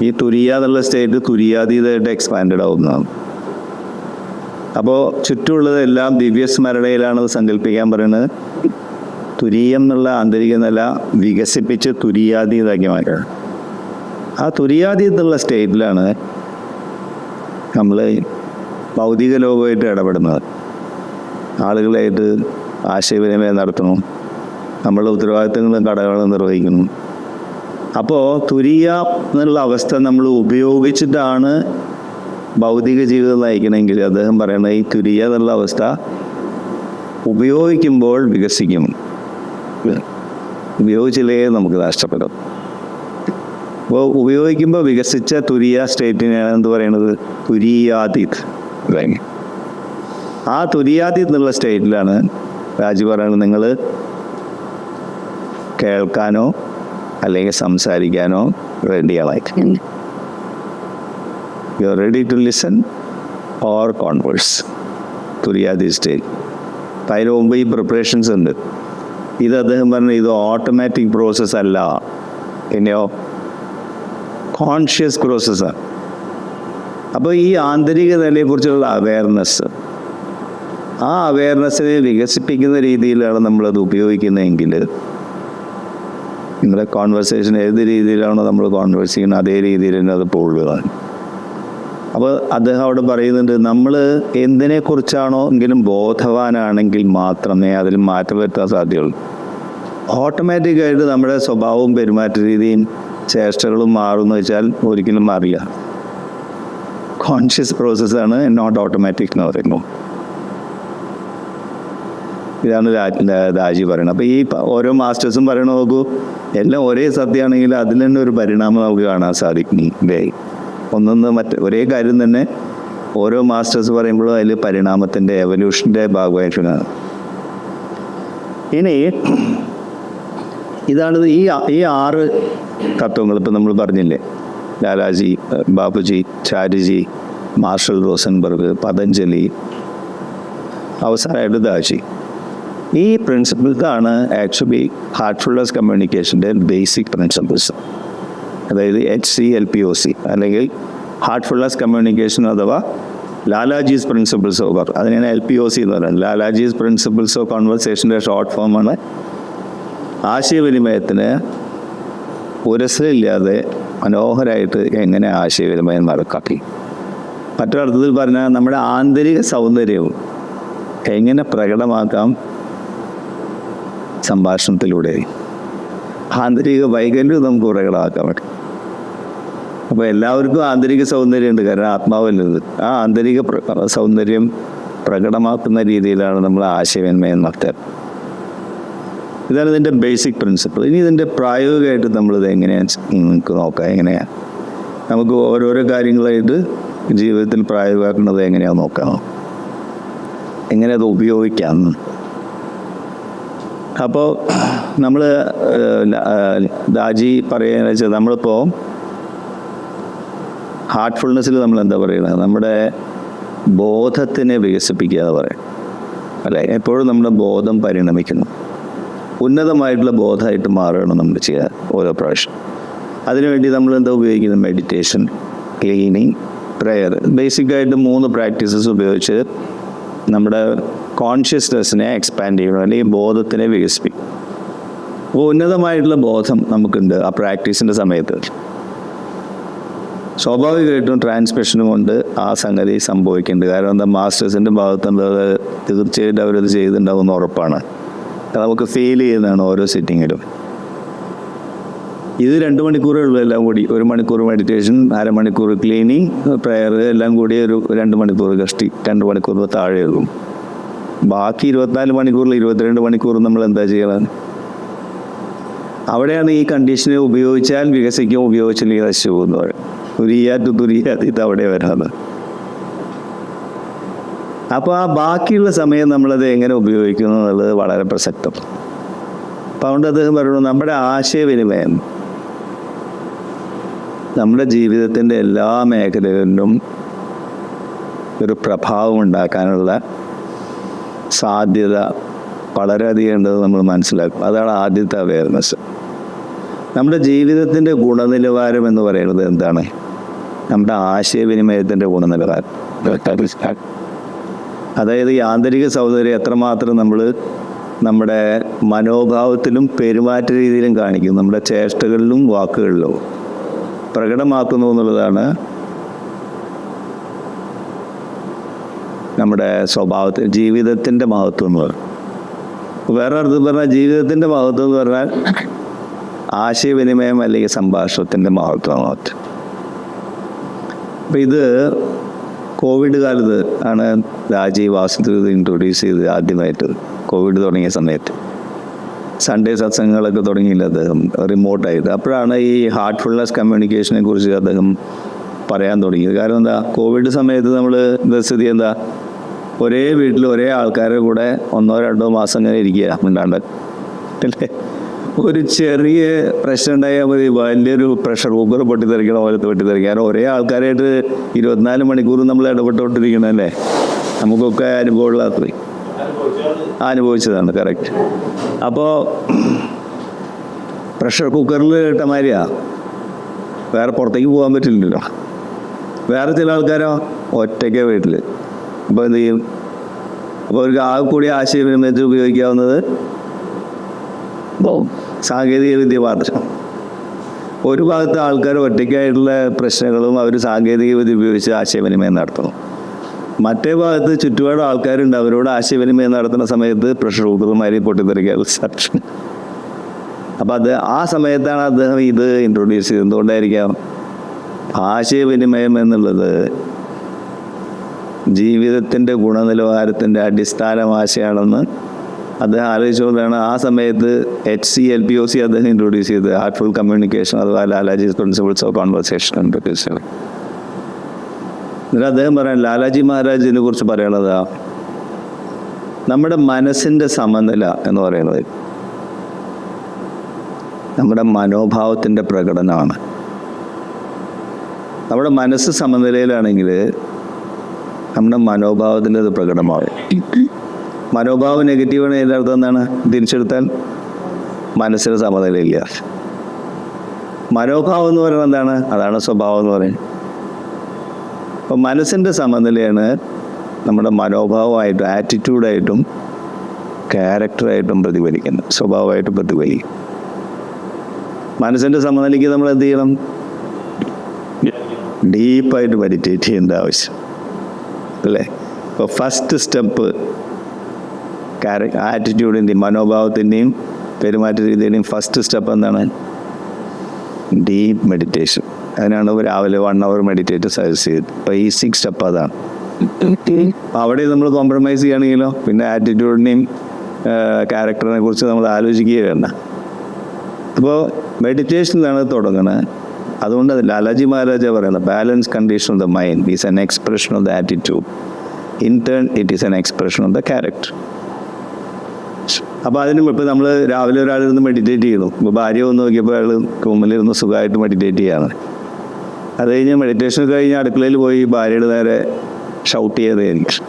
ഈ തുരീയ എന്നുള്ള സ്റ്റേറ്റ് തുരീയാതീതമായിട്ട് എക്സ്പാൻഡഡ് ആവുന്നതാണ്. അപ്പോൾ ചുറ്റുമുള്ളതെല്ലാം ദിവ്യസ്മരണയിലാണെന്ന് സങ്കല്പിക്കാൻ പറയുന്നത്. തുരീയം എന്നുള്ള ആന്തരിക നില വികസിപ്പിച്ച് തുരീയാതീതാക്കി മാറ്റുക. ആ തുരീയാതി എന്നുള്ള സ്റ്റേറ്റിലാണ് നമ്മൾ ഭൗതിക ലോകമായിട്ട് ഇടപെടുന്നത്. ആളുകളായിട്ട് ആശയവിനിമയം നടത്തണം, നമ്മളുടെ ഉത്തരവാദിത്തങ്ങളും കടകളും നിർവഹിക്കുന്നു. അപ്പോൾ തുരീയ എന്നുള്ള അവസ്ഥ നമ്മൾ ഉപയോഗിച്ചിട്ടാണ് ഭൗതിക ജീവിതം നയിക്കണമെങ്കിൽ അദ്ദേഹം പറയുന്നത് ഈ തുരീയ എന്നുള്ള അവസ്ഥ ഉപയോഗിക്കുമ്പോൾ വികസിക്കും, ഉപയോഗിച്ചില്ലേ നമുക്ക് നഷ്ടപ്പെടും. അപ്പോൾ ഉപയോഗിക്കുമ്പോൾ വികസിച്ച തുരീയ സ്റ്റേറ്റിനെയാണ് എന്ത് പറയുന്നത്? തുരീയാതീത്. ആ തുരീയാതീത് എന്നുള്ള സ്റ്റേറ്റിലാണ് രാജി പറയുന്നത് നിങ്ങൾ കേൾക്കാനോ അല്ലെങ്കിൽ സംസാരിക്കാനോ റെഡിയായി. You are ready to listen or converse. തുരീയാതി സ്റ്റേജ്. അപ്പം അതിന് മുമ്പ് ഈ പ്രിപ്പറേഷൻസ് ഉണ്ട്. ഇത് അദ്ദേഹം പറഞ്ഞു ഇത് ഓട്ടോമാറ്റിക് പ്രോസസ്സ് അല്ല, പിന്നെയോ കോൺഷ്യസ് പ്രോസസ്സാണ്. അപ്പോൾ ഈ ആന്തരിക നിലയെക്കുറിച്ചുള്ള അവയർനെസ്, ആ അവയർനെസ്സിനെ വികസിപ്പിക്കുന്ന രീതിയിലാണ് നമ്മളത് ഉപയോഗിക്കുന്നതെങ്കിൽ നിങ്ങളുടെ കോൺവെർസേഷൻ ഏത് രീതിയിലാണോ നമ്മൾ കോൺവേഴ്സ് ചെയ്യുന്നത് അതേ രീതിയിൽ തന്നെ അത് പോകുകയാണ്. അപ്പോൾ അദ്ദേഹം അവിടെ പറയുന്നുണ്ട് നമ്മൾ എന്തിനെക്കുറിച്ചാണോ എങ്കിലും ബോധവാനാണെങ്കിൽ മാത്രമേ അതിൽ മാറ്റം വരുത്താൻ സാധ്യതയുള്ളൂ. ഓട്ടോമാറ്റിക്കായിട്ട് നമ്മുടെ സ്വഭാവവും പെരുമാറ്റ രീതിയും ചേഷ്ടകളും മാറുമെന്ന് വെച്ചാൽ ഒരിക്കലും മാറില്ല. കോൺഷ്യസ് പ്രോസസ്സാണ്, നോട്ട് ഓട്ടോമാറ്റിക് എന്ന് പറയുമ്പോൾ. ഇതാണ് ദാജി പറയുന്നത്. അപ്പോൾ ഈ ഓരോ മാസ്റ്റേഴ്സും പറയണ നോക്കൂ, എല്ലാം ഒരേ സത്യമാണെങ്കിൽ അതിൽ തന്നെ ഒരു പരിണാമം നമുക്ക് കാണാൻ സാധിക്കും. ഒന്നൊന്ന് ഒരേ കാര്യം തന്നെ ഓരോ മാസ്റ്റേഴ്സ് പറയുമ്പോഴും അതിൽ പരിണാമത്തിൻ്റെ എവല്യൂഷൻ്റെ ഭാഗമായിട്ടാണ്. ഇനി ഇതാണ് ഈ 6 തത്വങ്ങൾ ഇപ്പം നമ്മൾ പറഞ്ഞില്ലേ, ലാലാജി, ബാപ്പുജി, ചാരിജി, മാർഷൽ റോസൻബർഗ്, പതഞ്ജലി, അവസാനമായിട്ട് ദാജി. ഈ പ്രിൻസിപ്പിൾസാണ് ആക്ച്വലി ഹാർട്ട്ഫുൾനെസ് കമ്മ്യൂണിക്കേഷൻ്റെ ബേസിക് പ്രിൻസിപ്പിൾസ്. അതായത് HCLPOC അല്ലെങ്കിൽ ഹാർട്ട്ഫുൾനെസ് കമ്മ്യൂണിക്കേഷൻ അഥവാ ലാലാജീസ് പ്രിൻസിപ്പിൾസ് ഓഫ് വർക്ക്. അതിനാണ് LPOC എന്ന് പറയുന്നത്. ലാലാജീസ് പ്രിൻസിപ്പിൾസ് ഓഫ് കോൺവെർസേഷൻ്റെ ഷോർട്ട് ഫോമാണ്. ആശയവിനിമയത്തിന് ഉരസലില്ലാതെ മനോഹരമായിട്ട് എങ്ങനെ ആശയവിനിമയം നടക്കാക്കി. മറ്റൊരർത്ഥത്തിൽ പറഞ്ഞാൽ നമ്മുടെ ആന്തരിക സൗന്ദര്യവും എങ്ങനെ പ്രകടമാക്കാം സംഭാഷണത്തിലൂടെ. ആന്തരിക വൈകല്യവും നമുക്ക് പ്രകടമാക്കാൻ പറ്റും. അപ്പോൾ എല്ലാവർക്കും ആന്തരിക സൗന്ദര്യമുണ്ട്, കാരണം ആത്മാവല്ലത്. ആ ആന്തരിക സൗന്ദര്യം പ്രകടമാക്കുന്ന രീതിയിലാണ് നമ്മൾ ആശയവിനിമയം നടത്തുക. ഇതാണ് ഇതിൻ്റെ ബേസിക് പ്രിൻസിപ്പിൾ. ഇനി ഇതിൻ്റെ പ്രായോഗികമായിട്ട് നമ്മളിത് എങ്ങനെയാണ് നമുക്ക് നോക്കാം. എങ്ങനെയാണ് നമുക്ക് ഓരോരോ കാര്യങ്ങളായിട്ട് ജീവിതത്തിൽ പ്രായോഗികമാക്കുന്നത് എങ്ങനെയാണെന്ന് നോക്കാം, എങ്ങനെ അത് ഉപയോഗിക്കാം. അപ്പോൾ നമ്മൾ ദാജി പറയുകയെന്ന് വെച്ചാൽ നമ്മളിപ്പോൾ ഹാർട്ട്ഫുൾനെസ്സിൽ നമ്മൾ എന്താ പറയുന്നത്, നമ്മുടെ ബോധത്തിനെ വികസിപ്പിക്കുക എന്ന് പറയും അല്ലേ. എപ്പോഴും നമ്മുടെ ബോധം പരിണമിക്കുന്നു, ഉന്നതമായിട്ടുള്ള ബോധമായിട്ട് മാറുകയാണ് നമ്മൾ ചെയ്യുക ഓരോ പ്രാവശ്യം. അതിനുവേണ്ടി നമ്മൾ എന്താ ഉപയോഗിക്കുന്നത്, മെഡിറ്റേഷൻ, ക്ലീനിങ്, പ്രെയർ. ബേസിക്കായിട്ട് 3 പ്രാക്ടീസസ് ഉപയോഗിച്ച് നമ്മുടെ കോൺഷ്യസ്നെസ്സിനെ എക്സ്പാൻഡ് ചെയ്യണം, അല്ലെങ്കിൽ ബോധത്തിനെ വികസിപ്പിക്കും. അപ്പോൾ ഉന്നതമായിട്ടുള്ള ബോധം നമുക്കുണ്ട് ആ പ്രാക്ടീസിൻ്റെ സമയത്ത്. സ്വാഭാവികമായിട്ടും ട്രാൻസ്മിഷനും കൊണ്ട് ആ സംഗതി സംഭവിക്കുന്നുണ്ട്. കാരണം എന്താ, മാസ്റ്റേഴ്സിൻ്റെ ഭാഗത്തുള്ളത് തീർച്ചയായിട്ടും അവരത് ചെയ്തിട്ടുണ്ടാവുമെന്ന് ഉറപ്പാണ്. നമുക്ക് ഫീൽ ചെയ്യുന്നതാണ് ഓരോ സിറ്റിങ്ങിലും. ഇത് 2 മണിക്കൂറേ ഉള്ളൂ എല്ലാം കൂടി. 1 മണിക്കൂർ മെഡിറ്റേഷൻ, 1/2 മണിക്കൂർ ക്ലീനിങ്, പ്രെയർ, എല്ലാം കൂടി ഒരു 2 മണിക്കൂർ കഷ്ടി 2 മണിക്കൂർ താഴെ എടുക്കും. ബാക്കി 24 മണിക്കൂറിൽ 22 മണിക്കൂർ നമ്മൾ എന്താ ചെയ്യണം? അവിടെയാണ് ഈ കണ്ടീഷനെ ഉപയോഗിച്ചാൽ വികസിക്കും, ഉപയോഗിച്ചില്ലെങ്കിൽ നശിച്ചു പോകുന്നത്. തുരിയാത്ത് ഇത് അവിടെ വരാതെ. അപ്പോൾ ആ ബാക്കിയുള്ള സമയം നമ്മളത് എങ്ങനെ ഉപയോഗിക്കുന്നു എന്നുള്ളത് വളരെ പ്രസക്തം. അപ്പം അതുകൊണ്ട് അദ്ദേഹം പറയുന്നു, നമ്മുടെ ആശയവിനിമയം നമ്മുടെ ജീവിതത്തിൻ്റെ എല്ലാ മേഖലകളിലും ഒരു പ്രഭാവം ഉണ്ടാക്കാനുള്ള സാധ്യത വളരെയധികം ഉണ്ടെന്ന് നമ്മൾ മനസ്സിലാക്കും. അതാണ് ആദ്യത്തെ അവയർനെസ്. നമ്മുടെ ജീവിതത്തിൻ്റെ ഗുണനിലവാരം എന്ന് പറയുന്നത് എന്താണ്? നമ്മുടെ ആശയവിനിമയത്തിൻ്റെ ഗുണനിലവാരം. അതായത് ഈ ആന്തരിക സൗന്ദര്യം എത്രമാത്രം നമ്മൾ നമ്മുടെ മനോഭാവത്തിലും പെരുമാറ്റ രീതിയിലും കാണിക്കും, നമ്മുടെ ചേഷ്ടകളിലും വാക്കുകളിലും പ്രകടമാക്കുന്നു എന്നുള്ളതാണ് നമ്മുടെ സ്വഭാവത്തിൽ ജീവിതത്തിൻ്റെ മഹത്വം എന്ന് പറയും. വേറെ അർത്ഥം പറഞ്ഞാൽ ജീവിതത്തിൻ്റെ മഹത്വം എന്ന് പറഞ്ഞാൽ ആശയവിനിമയം അല്ലെങ്കിൽ സംഭാഷണത്തിൻ്റെ മഹത്വമാണ്. അപ്പം ഇത് കോവിഡ് കാലത്ത് ആണ് രാജീവ് വാസുദേവ് ഇൻട്രൊഡ്യൂസ് ചെയ്ത് ആദ്യമായിട്ട്. കോവിഡ് തുടങ്ങിയ സമയത്ത് സൺഡേ സത്സംഗങ്ങളൊക്കെ തുടങ്ങിയില്ല അദ്ദേഹം റിമോട്ടായിട്ട്. അപ്പോഴാണ് ഈ ഹാർട്ട്ഫുൾനെസ് കമ്മ്യൂണിക്കേഷനെ കുറിച്ച് അദ്ദേഹം പറയാൻ തുടങ്ങിയത്. കാരണം എന്താ, കോവിഡ് സമയത്ത് നമ്മൾ സ്ഥിതി എന്താ, ഒരേ വീട്ടിൽ ഒരേ ആൾക്കാരുടെ കൂടെ 1-2 മാസം ഇങ്ങനെ ഇരിക്കുക മിണ്ടാണ്ട് അല്ലേ. ഒരു ചെറിയ പ്രശ്നം ഉണ്ടായാൽ മതി, വലിയൊരു പ്രഷർ കുക്കർ പൊട്ടിത്തെറിക്കണം, പോലെ പൊട്ടിത്തെറിക്കാൻ. ഒരേ ആൾക്കാരായിട്ട് 24 മണിക്കൂർ നമ്മൾ ഇടപെട്ടുകൊണ്ടിരിക്കണമല്ലേ. നമുക്കൊക്കെ അനുഭവമുള്ള അത്രയും അനുഭവിച്ചതാണ്. കറക്റ്റ്. അപ്പോൾ പ്രഷർ കുക്കറിൽ ഇട്ട മാതിരിയാ, വേറെ പുറത്തേക്ക് പോകാൻ പറ്റില്ലല്ലോ. വേറെ ചില ആൾക്കാരോ ഒറ്റയ്ക്ക് വീട്ടിൽ. അപ്പോൾ എന്ത് ചെയ്യും? അപ്പോൾ അവർക്ക് ആകെ കൂടി ആശയവിനിമയത്തിൽ ഉപയോഗിക്കാവുന്നത് സാങ്കേതിക വിദ്യ മാത്രം. ഒരു ഭാഗത്ത് ആൾക്കാർ ഒറ്റയ്ക്കായിട്ടുള്ള പ്രശ്നങ്ങളും അവർ സാങ്കേതിക വിദ്യ ഉപയോഗിച്ച് ആശയവിനിമയം നടത്തണം. മറ്റേ ഭാഗത്ത് ചുറ്റുപാട് ആൾക്കാരുണ്ട്, അവരോട് ആശയവിനിമയം നടത്തുന്ന സമയത്ത് പ്രഷർ കുക്കറുമാരി പൊട്ടിത്തെറിക്കാൻ സാധിക്കും. അപ്പം ആ സമയത്താണ് അദ്ദേഹം ഇത് ഇൻട്രൊഡ്യൂസ് ചെയ്തത്. എന്തുകൊണ്ടായിരിക്കാം? ആശയവിനിമയം എന്നുള്ളത് ജീവിതത്തിൻ്റെ ഗുണനിലവാരത്തിൻ്റെ അടിസ്ഥാന ആശയമാണെന്ന് അദ്ദേഹം ആലോചിച്ചുകൊണ്ടാണ് ആ സമയത്ത് HCLPOC അദ്ദേഹം ഇൻട്രൊഡ്യൂസ് ചെയ്തത്. ഹാർട്ട്ഫുൾ കമ്മ്യൂണിക്കേഷൻ അഥവാ ലാലാജീസ് പ്രിൻസിപ്പിൾസ് ഓഫ് കോൺവെർസേഷൻ. എന്നിട്ട് അദ്ദേഹം പറയാൻ, ലാലാജി മഹാരാജിനെ കുറിച്ച് പറയണതാ, നമ്മുടെ മനസ്സിൻ്റെ സമനില എന്ന് പറയുന്നത് നമ്മുടെ മനോഭാവത്തിൻ്റെ പ്രകടനമാണ്. നമ്മുടെ മനസ്സ് സമനിലയിലാണെങ്കിൽ നമ്മുടെ മനോഭാവത്തിൻ്റെ അത് പ്രകടമാവും. മനോഭാവം നെഗറ്റീവാണ്. അതിൻ്റെ അർത്ഥം എന്താണ്? തിരിച്ചെടുത്താൽ മനസ്സിന് സമനിലയില്ല. മനോഭാവം എന്ന് പറയുന്നത് എന്താണ്? അതാണ് സ്വഭാവം എന്ന് പറയുന്നത്. അപ്പം മനസ്സിൻ്റെ സമനിലയാണ് നമ്മുടെ മനോഭാവമായിട്ടും ആറ്റിറ്റ്യൂഡായിട്ടും ക്യാരക്ടറായിട്ടും പ്രതിഫലിക്കുന്നത്, സ്വഭാവമായിട്ടും പ്രതിഫലിക്കും. മനസ്സിൻ്റെ സമനിലയ്ക്ക് നമ്മൾ എന്ത് ചെയ്യണം? ഡീപ്പായിട്ട് മെഡിറ്റേറ്റ് ചെയ്യേണ്ട ആവശ്യം അല്ലേ. ഇപ്പോൾ ഫസ്റ്റ് സ്റ്റെപ്പ് ആറ്റിറ്റ്യൂഡിൻ്റെയും മനോഭാവത്തിൻ്റെയും പെരുമാറ്റ രീതിയുടെയും ഫസ്റ്റ് സ്റ്റെപ്പ് എന്താണ്? Deep meditation. അതിനാണ് രാവിലെ 1 hour മെഡിറ്റേറ്റ് സജസ്റ്റ് ചെയ്തത്. ബേസിക് സ്റ്റെപ്പ് അതാണ്. അവിടെ നമ്മൾ കോംപ്രമൈസ് ചെയ്യുകയാണെങ്കിലോ പിന്നെ ആറ്റിറ്റ്യൂഡിനെയും ക്യാരക്ടറിനെ കുറിച്ച് നമ്മൾ ആലോചിക്കുകയല്ല. അപ്പോൾ മെഡിറ്റേഷനിലാണ് തുടങ്ങുന്നത്. അതുകൊണ്ട് ലാലാജി മഹാരാജ പറയുന്നത് balance condition of the mind is N expression of the attitude. In turn it is N expression of the character. അപ്പോൾ അതിനും ഇപ്പോൾ നമ്മൾ രാവിലെ ഒരാളിരുന്ന് മെഡിറ്റേറ്റ് ചെയ്യുന്നു. ഇപ്പോൾ ഭാര്യ ഒന്ന് നോക്കിയപ്പോൾ അയാൾ റൂമിലിരുന്ന് സുഖമായിട്ട് മെഡിറ്റേറ്റ് ചെയ്യാണ്. അത് കഴിഞ്ഞ് മെഡിറ്റേഷൻ കഴിഞ്ഞ് അടുക്കളയിൽ പോയി ഭാര്യയുടെ നേരെ ഷൗട്ട് ചെയ്തതായിരിക്കും.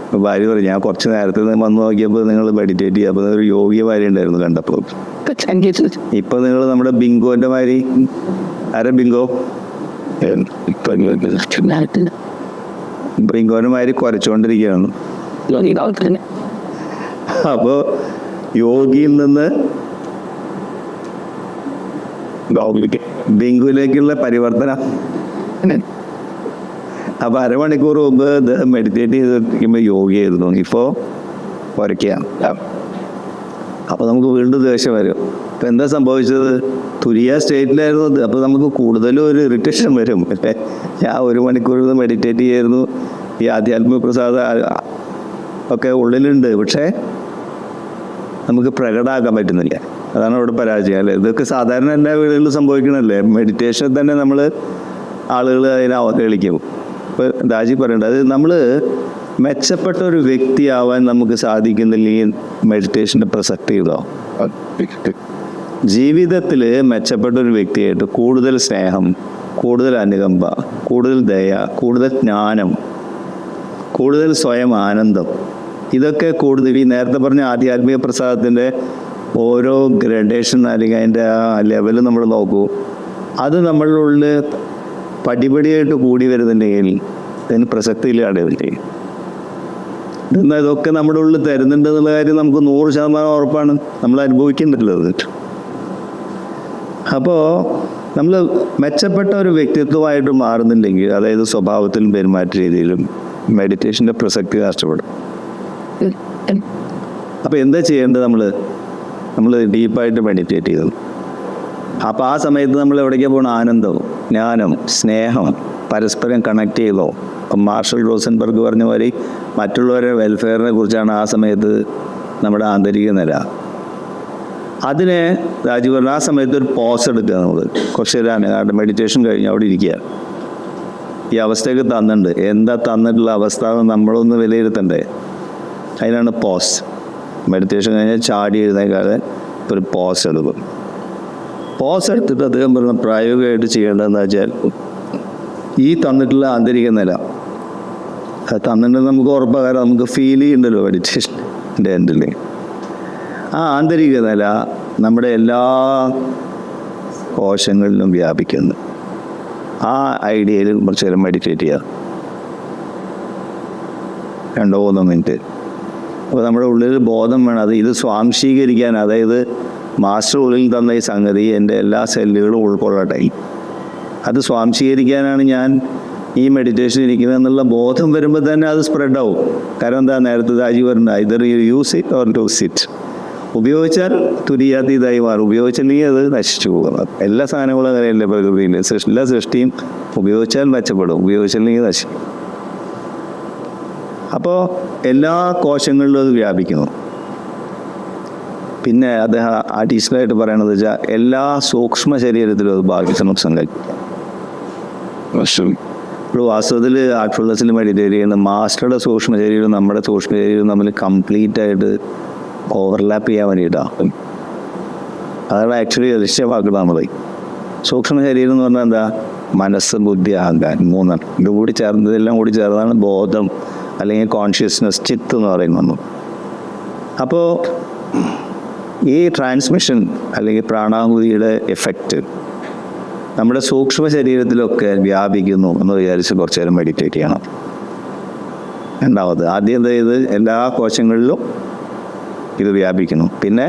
അപ്പോൾ ഭാര്യ പറയും, ഞാൻ കുറച്ച് നേരത്തെ വന്ന് നോക്കിയപ്പോൾ നിങ്ങൾ മെഡിറ്റേറ്റ് ചെയ്യുക. അപ്പോൾ ഒരു യോഗിയ ഭാര്യ ഉണ്ടായിരുന്നു കണ്ടപ്പോൾ. ഇപ്പം നിങ്ങൾ നമ്മുടെ ബിങ്കോൻ്റെ മാതിരി, ആരെ ബിങ്കോ, ബിങ്കോൻ്റെ മാതിരി കുരച്ചുകൊണ്ടിരിക്കുകയാണ്. അപ്പോൾ യോഗിയിൽ നിന്ന് ബിങ്കുവിലേക്കുള്ള പരിവർത്തനം. അപ്പോൾ അരമണിക്കൂർ മുമ്പ് ഇത് മെഡിറ്റേറ്റ് ചെയ്തിരിക്കുമ്പോൾ യോഗിയായിരുന്നു, ഇപ്പോൾ കുരയ്ക്കുകയാണ്. അപ്പോൾ നമുക്ക് വീണ്ടും ദേഷ്യം വരും. ഇപ്പം എന്താ സംഭവിച്ചത്? തുരിയ സ്റ്റേറ്റിലായിരുന്നു അത്. അപ്പോൾ നമുക്ക് കൂടുതലും ഒരു ഇറിറ്റേഷൻ വരും. ഞാൻ 1 മണിക്കൂർ മെഡിറ്റേറ്റ് ചെയ്യായിരുന്നു, ഈ ആധ്യാത്മിക പ്രസാദം ഒക്കെ ഉള്ളിലുണ്ട്, പക്ഷേ നമുക്ക് പ്രകടമാക്കാൻ പറ്റുന്നില്ല. അതാണ് അവിടെ പരാജയം അല്ലേ. ഇതൊക്കെ സാധാരണ എല്ലാ വീടുകളിലും സംഭവിക്കണല്ലേ. മെഡിറ്റേഷൻ തന്നെ നമ്മൾ ആളുകൾ അതിനെ അവഹേളിക്കും. ഇപ്പോൾ ദാജി പറയേണ്ടത്, അത് നമ്മൾ മെച്ചപ്പെട്ട ഒരു വ്യക്തിയാവാൻ നമുക്ക് സാധിക്കുന്നില്ലെങ്കിൽ മെഡിറ്റേഷൻ്റെ പ്രസക്തി ഇതോ. ജീവിതത്തിൽ മെച്ചപ്പെട്ട ഒരു വ്യക്തിയായിട്ട് കൂടുതൽ സ്നേഹം, കൂടുതൽ അനുകമ്പ, കൂടുതൽ ദയ, കൂടുതൽ ജ്ഞാനം, കൂടുതൽ സ്വയം ആനന്ദം, ഇതൊക്കെ കൂടുതൽ ഈ നേരത്തെ പറഞ്ഞ ആധ്യാത്മിക പ്രസാദത്തിൻ്റെ ഓരോ ഗ്രഡേഷൻ അല്ലെങ്കിൽ അതിൻ്റെ ആ ലെവൽ നമ്മൾ നോക്കൂ. അത് നമ്മളുടെ ഉള്ളിൽ പടിപടിയായിട്ട് കൂടി വരുന്നുണ്ടെങ്കിൽ അതിന് പ്രസക്തിയിലാണ് ഇവരുടെ. എന്നാൽ ഇതൊക്കെ നമ്മുടെ ഉള്ളിൽ തരുന്നുണ്ടെന്നുള്ള കാര്യം നമുക്ക് 100% ഉറപ്പാണ്. നമ്മൾ അനുഭവിക്കുന്നുള്ളത്. അപ്പോൾ നമ്മൾ മെച്ചപ്പെട്ട ഒരു വ്യക്തിത്വമായിട്ട് മാറുന്നുണ്ടെങ്കിൽ, അതായത് സ്വഭാവത്തിലും പെരുമാറ്റ രീതിയിലും, മെഡിറ്റേഷൻ്റെ പ്രസക്തി നഷ്ടപ്പെടും. അപ്പോൾ എന്താ ചെയ്യേണ്ടത്? നമ്മൾ ഡീപ്പായിട്ട് മെഡിറ്റേറ്റ് ചെയ്തത്. അപ്പോൾ ആ സമയത്ത് നമ്മൾ എവിടേക്കാണ് പോകണം? ആനന്ദം, ജ്ഞാനം, സ്നേഹം, പരസ്പരം കണക്ട് ചെയ്തോ. അപ്പം മാർഷൽ റോസൻബർഗ് പറഞ്ഞ പോലെ മറ്റുള്ളവരുടെ വെൽഫെയറിനെ കുറിച്ചാണ് ആ സമയത്ത് നമ്മുടെ ആന്തരിക നില. അതിനെ രാജു പറഞ്ഞു, ആ സമയത്ത് ഒരു പോസ് എടുക്കുക. നമ്മൾ കുറച്ച് നേരം മെഡിറ്റേഷൻ കഴിഞ്ഞ് അവിടെ ഇരിക്കുക. ഈ അവസ്ഥയൊക്കെ തന്നിട്ടുണ്ട്, എന്താ തന്നിട്ടുള്ള അവസ്ഥ എന്ന് നമ്മളൊന്ന് വിലയിരുത്തണ്ടേ. അതിനാണ് പോസ്. മെഡിറ്റേഷൻ കഴിഞ്ഞാൽ ചാടി എഴുന്നേക്കാതെ ഒരു പോസ് എടുക്കും. പോസ് എടുത്തിട്ട് അദ്ദേഹം പറഞ്ഞ പ്രായോഗികമായിട്ട് ചെയ്യേണ്ടതെന്ന് വെച്ചാൽ, ഈ തന്നിട്ടുള്ള ആന്തരിക നില അത് തന്നിട്ടുണ്ടെന്ന് നമുക്ക് ഉറപ്പാകാരം, നമുക്ക് ഫീൽ ചെയ്യുന്നുണ്ടല്ലോ മെഡിറ്റേഷൻ്റെ എൻഡിൽ. ആ ആന്തരിക നില നമ്മുടെ എല്ലാ കോശങ്ങളിലും വ്യാപിക്കുന്നു. ആ ഐഡിയയിൽ കുറച്ച് നേരം മെഡിറ്റേറ്റ് ചെയ്യുക, 2-3 മിനിറ്റ്. അപ്പോൾ നമ്മുടെ ഉള്ളിൽ ബോധം വേണം, അത് ഇത് സ്വാംശീകരിക്കാൻ, അതായത് മാസ്റ്റർ ഉള്ളിൽ തന്ന ഈ സംഗതി എൻ്റെ എല്ലാ സെല്ലുകളും ഉൾക്കൊള്ളട്ടെ, അത് സ്വാംശീകരിക്കാനാണ് ഞാൻ ഈ മെഡിറ്റേഷൻ ഇരിക്കുന്നത് എന്നുള്ള ബോധം വരുമ്പോൾ തന്നെ അത് സ്പ്രെഡ് ആവും. കാരണം എന്താ, നേരത്തെ രാജി പറഞ്ഞ either you use it or lose it. ഉപയോഗിച്ചാൽ തുരിയാതീതായി മാറും, ഉപയോഗിച്ചില്ലെങ്കിൽ അത് നശിച്ചു പോകും. എല്ലാ സാധനങ്ങളും അങ്ങനെയല്ലേ പ്രകൃതിയിൽ. എല്ലാ സൃഷ്ടിയും ഉപയോഗിച്ചാൽ മെച്ചപ്പെടും, ഉപയോഗിച്ചില്ലെങ്കിൽ നശിക്കും. അപ്പോൾ എല്ലാ കോശങ്ങളിലും അത് വ്യാപിക്കുന്നു. പിന്നെ അദ്ദേഹം അഡീഷണലായിട്ട് പറയണത് വെച്ചാൽ എല്ലാ സൂക്ഷ്മ ശരീരത്തിലും അത് ഭാഗ്യസമം സങ്കല്പിക്കാം. ഇപ്പോൾ വാസ്തവത്തിൽ ആർട്ട്ഫുൾനെസ്സിൽ മെഡിറ്റേറ്റ് ചെയ്യുന്ന മാസ്റ്ററുടെ സൂക്ഷ്മ ശരീരവും നമ്മുടെ സൂക്ഷ്മ ശരീരവും തമ്മിൽ കംപ്ലീറ്റ് ആയിട്ട് ഓവർലാപ്പ് ചെയ്യാൻ വേണ്ടിയിട്ടാണ്. അതാണ് ആക്ച്വലി ദൃശ്യമാക്കുന്നത്. നമ്മൾ സൂക്ഷ്മ ശരീരം എന്ന് പറഞ്ഞാൽ എന്താ? മനസ്സ്, ബുദ്ധി, അഹങ്കാരം, 3 ഇത് കൂടി ചേർന്നതെല്ലാം കൂടി ചേർന്നതാണ് ബോധം അല്ലെങ്കിൽ കോൺഷ്യസ്നെസ്, ചിത്ത് എന്ന് പറയുന്നത്. അപ്പോൾ ഈ ട്രാൻസ്മിഷൻ അല്ലെങ്കിൽ പ്രാണാഹുതിയുടെ എഫക്റ്റ് നമ്മുടെ സൂക്ഷ്മ ശരീരത്തിലൊക്കെ വ്യാപിക്കുന്നു എന്ന് വിചാരിച്ച് കുറച്ച് നേരം മെഡിറ്റേറ്റ് ചെയ്യണം. രണ്ടാമത്, ആദ്യം ഇത് എല്ലാ കോശങ്ങളിലും ഇത് വ്യാപിക്കുന്നു, പിന്നെ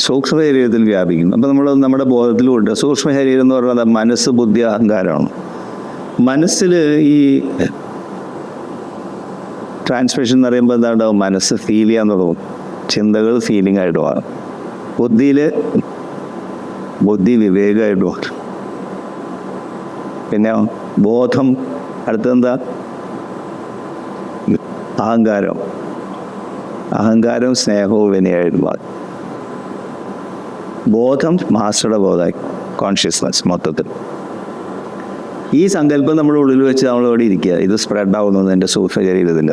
സൂക്ഷ്മ ശരീരത്തിൽ വ്യാപിക്കുന്നു. അപ്പോൾ നമ്മൾ നമ്മുടെ ബോധത്തിലുണ്ട്. സൂക്ഷ്മ ശരീരം എന്ന് പറയുന്നത് മനസ്സ്, ബുദ്ധി, അഹങ്കാരമാണ്. മനസ്സിൽ ഈ ട്രാൻസ്മിഷൻ എന്ന് പറയുമ്പോൾ എന്താ ഉണ്ടാവും? മനസ്സ് ഫീൽ ചെയ്യാൻ തുടങ്ങും. ചിന്തകൾ ഫീലിംഗ് ആയിട്ട് മാറും. ബുദ്ധി വിവേകമായിട്ട് മാറും. പിന്നെ ബോധം, അടുത്തെന്താ? അഹങ്കാരം സ്നേഹവും വിനയായിട്ട് മാറും. ബോധം മാസ്റ്ററുടെ ബോധമായി, കോൺഷ്യസ്നസ് മൊത്തത്തിൽ. ഈ സങ്കല്പം നമ്മുടെ ഉള്ളിൽ വെച്ച് നമ്മളിവിടെ ഇരിക്കുക, ഇത് സ്പ്രെഡ് ആവുന്നത് എൻ്റെ സൂക്ഷ്മ ശരീരത്തിൽ.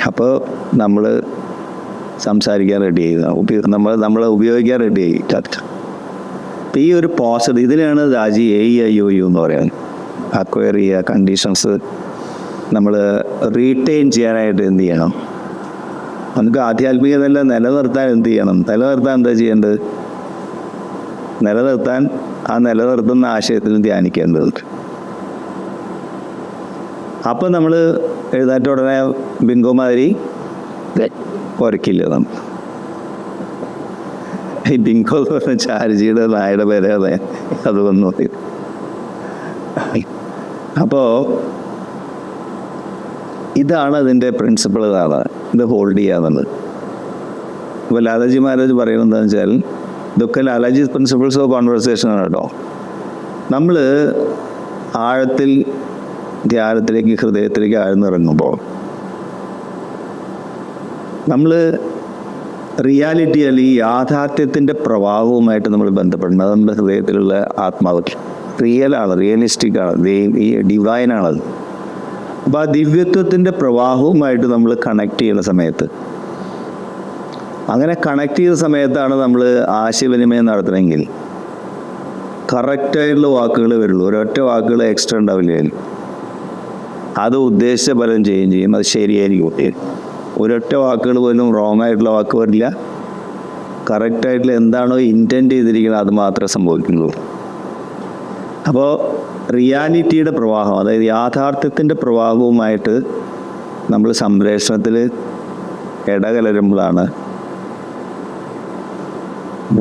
അപ്പോൾ നമ്മൾ സംസാരിക്കാൻ റെഡി ചെയ്യുക, നമ്മൾ ഉപയോഗിക്കാൻ റെഡി ചെയ്യും. അപ്പം ഈ ഒരു പോസിറ്റീവ്, ഇതിനാണ് രാജി AEIOU എന്ന് പറയുന്നത്. അക്വയർ ചെയ്യുക, കണ്ടീഷൻസ് നമ്മൾ റീറ്റെയിൻ ചെയ്യാനായിട്ട് എന്ത് ചെയ്യണം? നമുക്ക് ആധ്യാത്മികതല്ല നിലനിർത്താൻ എന്ത് ചെയ്യണം? നിലനിർത്താൻ എന്താ ചെയ്യേണ്ടത്? നിലനിർത്തുന്ന ആശയത്തിൽ ധ്യാനിക്കേണ്ടതുണ്ട്. അപ്പം നമ്മൾ എഴുന്നേറ്റ ഉടനെ ബിങ്കോ മാതിരി കുറയ്ക്കില്ല. നമ്മൾ ഈ ബിങ്കോ എന്ന് പറഞ്ഞ ചാരിജിയുടെ നായുടെ പേര് അതെ, അത് വന്നു. അപ്പോൾ ഇതാണ് അതിൻ്റെ പ്രിൻസിപ്പിൾ. ഇതാണ് ഇത് ഹോൾഡ് ചെയ്യാന്നുള്ളത്. അപ്പോൾ ലാലാജി മഹാരാജ് പറയുന്നത് എന്താണെന്ന് വെച്ചാൽ, ഇതൊക്കെ ലാലാജി പ്രിൻസിപ്പിൾസ് ഓഫ് കോൺവെർസേഷനാണ് കേട്ടോ. നമ്മൾ ആഴത്തിൽ ധ്യാനത്തിലേക്ക്, ഹൃദയത്തിലേക്ക് ആഴ്ന്നിറങ്ങുമ്പോൾ നമ്മൾ റിയാലിറ്റി അല്ലെങ്കിൽ യാഥാർത്ഥ്യത്തിൻ്റെ പ്രവാഹവുമായിട്ട് നമ്മൾ ബന്ധപ്പെടുന്നത്. അത് നമ്മുടെ ഹൃദയത്തിലുള്ള ആത്മാവ് റിയലാണ്, റിയലിസ്റ്റിക്കാണ്, ഈ ഡിവൈനാണത്. അപ്പോൾ ആ ദിവ്യത്വത്തിൻ്റെ പ്രവാഹവുമായിട്ട് നമ്മൾ കണക്ട് ചെയ്യുന്ന സമയത്ത്, അങ്ങനെ കണക്ട് ചെയ്ത സമയത്താണ് നമ്മൾ ആശയവിനിമയം നടത്തണമെങ്കിൽ കറക്റ്റായിട്ടുള്ള വാക്കുകൾ വരുള്ളൂ. ഒരൊറ്റ വാക്കുകൾ എക്സ്ട്രാ ഉണ്ടാവില്ല. അത് ഉദ്ദേശിച്ച ഫലം ചെയ്യും, അത് ശരിയായിരിക്കും. ഒരൊറ്റ വാക്കുകൾ പോലും റോങ് ആയിട്ടുള്ള വാക്ക് വരില്ല. കറക്റ്റായിട്ടുള്ള എന്താണോ ഇൻറ്റൻറ്റ് ചെയ്തിരിക്കുന്നത് അത് മാത്രമേ സംഭവിക്കുള്ളൂ. അപ്പോൾ റിയാലിറ്റിയുടെ പ്രവാഹം, അതായത് യാഥാർത്ഥ്യത്തിൻ്റെ പ്രവാഹവുമായിട്ട് നമ്മൾ സംപ്രേഷണത്തിൽ ഇടകലരുമ്പോഴാണ്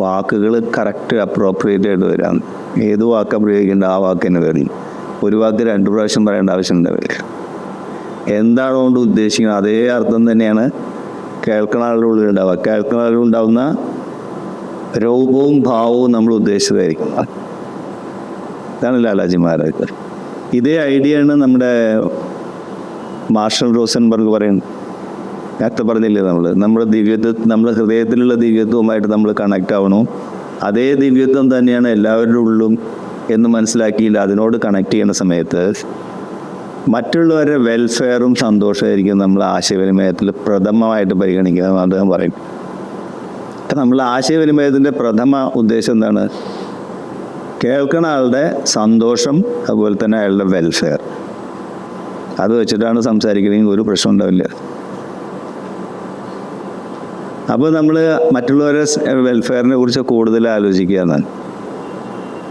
വാക്കുകൾ കറക്റ്റ് അപ്രോപ്രിയേറ്റ് ആയിട്ട് വരാം. ഏത് വാക്കാണ് പ്രയോഗിക്കേണ്ട ആ വാക്ക് തന്നെ വരും. ഒരു വാക്ക് 2 പ്രാവശ്യം പറയേണ്ട ആവശ്യം ഉണ്ടാവില്ല. എന്താണോ കൊണ്ട് ഉദ്ദേശിക്കുന്നത് അതേ അർത്ഥം തന്നെയാണ് കേൾക്കുന്ന ആളുടെ ഉള്ളിൽ ഉണ്ടാവുക. കേൾക്കുന്ന ആളുകൾ ഉണ്ടാവുന്ന രൂപവും ഭാവവും നമ്മൾ ഉദ്ദേശിച്ചതായിരിക്കും. ഇതാണ് ലാലാജി മഹാരാജ്. ഇതേ ഐഡിയയാണ് നമ്മുടെ മാർഷൽ റോസൻബർഗ് പറയുന്നത്. നേരത്തെ പറഞ്ഞില്ലേ, നമ്മുടെ നമ്മുടെ ഹൃദയത്തിലുള്ള ദിവ്യത്വവുമായിട്ട് നമ്മൾ കണക്റ്റ് ആവണം. അതേ ദിവ്യത്വം തന്നെയാണ് എല്ലാവരുടെ ഉള്ളിലും എന്ന് മനസ്സിലാക്കിയില്ല. അതിനോട് കണക്ട് ചെയ്യുന്ന സമയത്ത് മറ്റുള്ളവരുടെ വെൽഫെയറും സന്തോഷമായിരിക്കും നമ്മൾ ആശയവിനിമയത്തിൽ പ്രഥമമായിട്ട് പരിഗണിക്കുക. അദ്ദേഹം പറയും, നമ്മൾ ആശയവിനിമയത്തിൻ്റെ പ്രഥമ ഉദ്ദേശം എന്താണ്? കേൾക്കുന്ന ആളുടെ സന്തോഷം, അതുപോലെ തന്നെ അയാളുടെ വെൽഫെയർ. അത് വെച്ചിട്ടാണ് സംസാരിക്കണമെങ്കിൽ ഒരു പ്രശ്നം ഉണ്ടാവില്ല. അപ്പോൾ നമ്മൾ മറ്റുള്ളവരുടെ വെൽഫെയറിനെ കുറിച്ച് കൂടുതൽ ആലോചിക്കുക എന്നാണ്.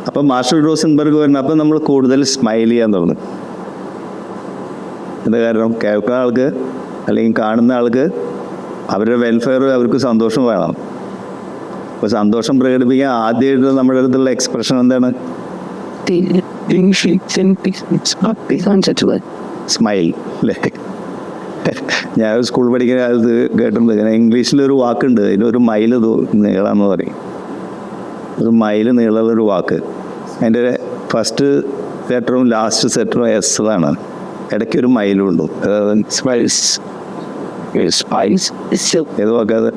അപ്പം മാർഷൽ റോസൻബർഗ് പറഞ്ഞു, അപ്പം നമ്മൾ കൂടുതൽ സ്മൈൽ ചെയ്യാൻ തുടങ്ങും. എന്താ കാരണം? കേൾക്കുന്ന ആൾക്ക് അല്ലെങ്കിൽ കാണുന്ന ആൾക്ക് അവരുടെ വെൽഫെയർ, അവർക്ക് സന്തോഷം വേണം. അപ്പോൾ സന്തോഷം പ്രകടിപ്പിക്കാൻ ആദ്യമായിട്ട് നമ്മുടെ അടുത്തുള്ള എക്സ്പ്രഷൻ എന്താണ്? സ്മൈൽ അല്ലേ? ഞാൻ സ്കൂൾ പഠിക്കുന്ന കാലത്ത് കേട്ടിട്ടുണ്ട്, ഇങ്ങനെ ഇംഗ്ലീഷിലൊരു വാക്കുണ്ട്, ഇതിനൊരു മൈൽ നീളാന്ന് പറയും. ഒരു മൈൽ നീളമുള്ളൊരു വാക്ക്, അതിൻ്റെ ഫസ്റ്റ് ലെറ്ററും ലാസ്റ്റ് സെറ്ററും എസ് ആണ്, ഇടയ്ക്കൊരു മൈലും ഉണ്ട്. ഏത് വാക്കാത്?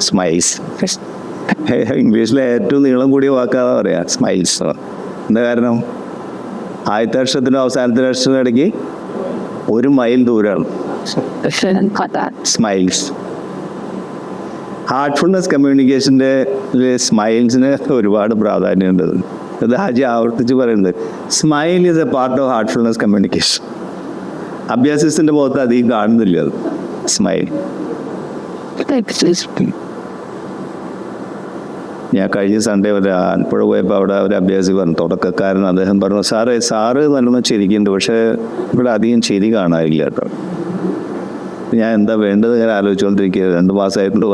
സ്മൈൽസ്. ഇംഗ്ലീഷിലെ ഏറ്റവും നീളം കൂടിയ വാക്കാതാ പറയാ, സ്മൈൽസ്. എന്താ കാരണം? ആദ്യത്തെ അക്ഷരത്തിനും അവസാനത്തെ അക്ഷരത്തിനും ഇടയ്ക്ക് 1 മൈൽ ദൂരമാണ്. സ്മൈൽസ്. ഹാർട്ട്ഫുൾനെസ് കമ്മ്യൂണിക്കേഷൻ്റെ സ്മൈൽസിന് ഒരുപാട് പ്രാധാന്യമുണ്ട്. അത് ഹാജി ആവർത്തിച്ച് പറയുന്നത്, smile is a part of Heartfulness communication. അഭ്യാസിസ്റ്റിൻ്റെ മുഖത്ത് അധികം കാണുന്നില്ല അത് സ്മൈൽ. ഞാൻ കഴിഞ്ഞ സൺഡേ ഒരു ആലപ്പുഴ പോയപ്പോൾ അവിടെ ഒരു അഭ്യാസി പറഞ്ഞു, തുടക്കക്കാരൻ. അദ്ദേഹം പറഞ്ഞു, സാറ് നല്ലോണം ചിരിക്കുന്നുണ്ട്, പക്ഷേ ഇവിടെ അധികം ചിരി കാണാനില്ല കേട്ടോ. ഞാൻ എന്താ വേണ്ടത് ഇങ്ങനെ ആലോചിച്ചുകൊണ്ടിരിക്കുക. 2 മാസമായിട്ടുണ്ട്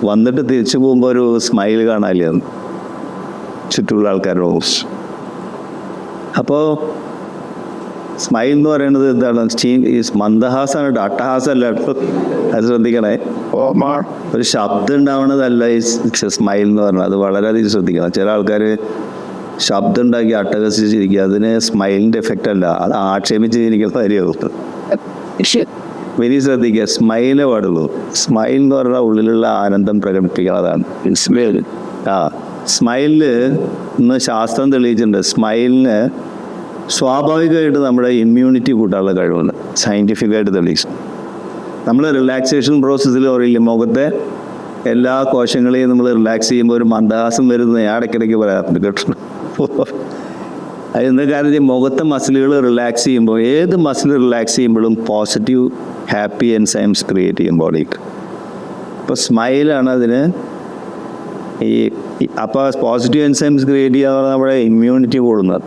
വന്നിട്ട് തിരിച്ചു പോകുമ്പോൾ ഒരു സ്മൈൽ കാണാനില്ല ചുറ്റുമുള്ള ആൾക്കാരുടെ. അപ്പോൾ സ്മൈൽ എന്ന് പറയുന്നത് എന്താണ്? ഈ മന്ദഹാസമാണ് കേട്ടോ, അട്ടഹാസമല്ല കേട്ടോ, അത് ശ്രദ്ധിക്കണേ. ഒരു ശബ്ദം ഉണ്ടാവണതല്ല ഈ സ്മൈൽ എന്ന് പറഞ്ഞാൽ, അത് വളരെയധികം ശ്രദ്ധിക്കണം. ചില ആൾക്കാർ ശബ്ദം ഉണ്ടാക്കി അട്ടഹസിച്ചിരിക്കുക, അതിന് സ്മൈലിൻ്റെ എഫക്റ്റ് അല്ല, അത് ആക്ഷേപിച്ചിരിക്കുന്ന കാര്യമാവും. വെരി ശ്രദ്ധിക്കുക, സ്മൈലേ പാടുള്ളൂ. സ്മൈൽ എന്ന് പറഞ്ഞാൽ ഉള്ളിലുള്ള ആനന്ദം പ്രകടിപ്പിക്കുന്നതാണ് സ്മൈൽ. സ്മൈലിന് ഇന്ന് ശാസ്ത്രം തെളിയിച്ചിട്ടുണ്ട്, സ്മൈലിന് സ്വാഭാവികമായിട്ട് നമ്മുടെ ഇമ്മ്യൂണിറ്റി കൂട്ടാനുള്ള കഴിവുണ്ട്, സയൻറ്റിഫിക്കായിട്ട് തെളിയിച്ചു. നമ്മൾ റിലാക്സേഷൻ പ്രോസസ്സിൽ പറയില്ലേ, മുഖത്തെ എല്ലാ കോശങ്ങളെയും നമ്മൾ റിലാക്സ് ചെയ്യുമ്പോൾ ഒരു മന്ദഹാസം വരുന്നത് ഞാൻ ഇടയ്ക്കിടയ്ക്ക് പറയാറുണ്ട് കേട്ടോ. അതെന്താ കാരണം, മുഖത്തെ മസിലുകൾ റിലാക്സ് ചെയ്യുമ്പോൾ, ഏത് മസിൽ റിലാക്സ് ചെയ്യുമ്പോഴും പോസിറ്റീവ് ഹാപ്പി എൻസൈംസ് ക്രിയേറ്റ് ചെയ്യും ബോഡിക്ക്. അപ്പോൾ സ്മൈലാണ് അതിന് അപ്പോൾ പോസിറ്റീവ് എൻസൈംസ് ക്രിയേറ്റ് ചെയ്യാന്ന് പറഞ്ഞാൽ നമ്മുടെ ഇമ്മ്യൂണിറ്റി കൂടുന്നത്,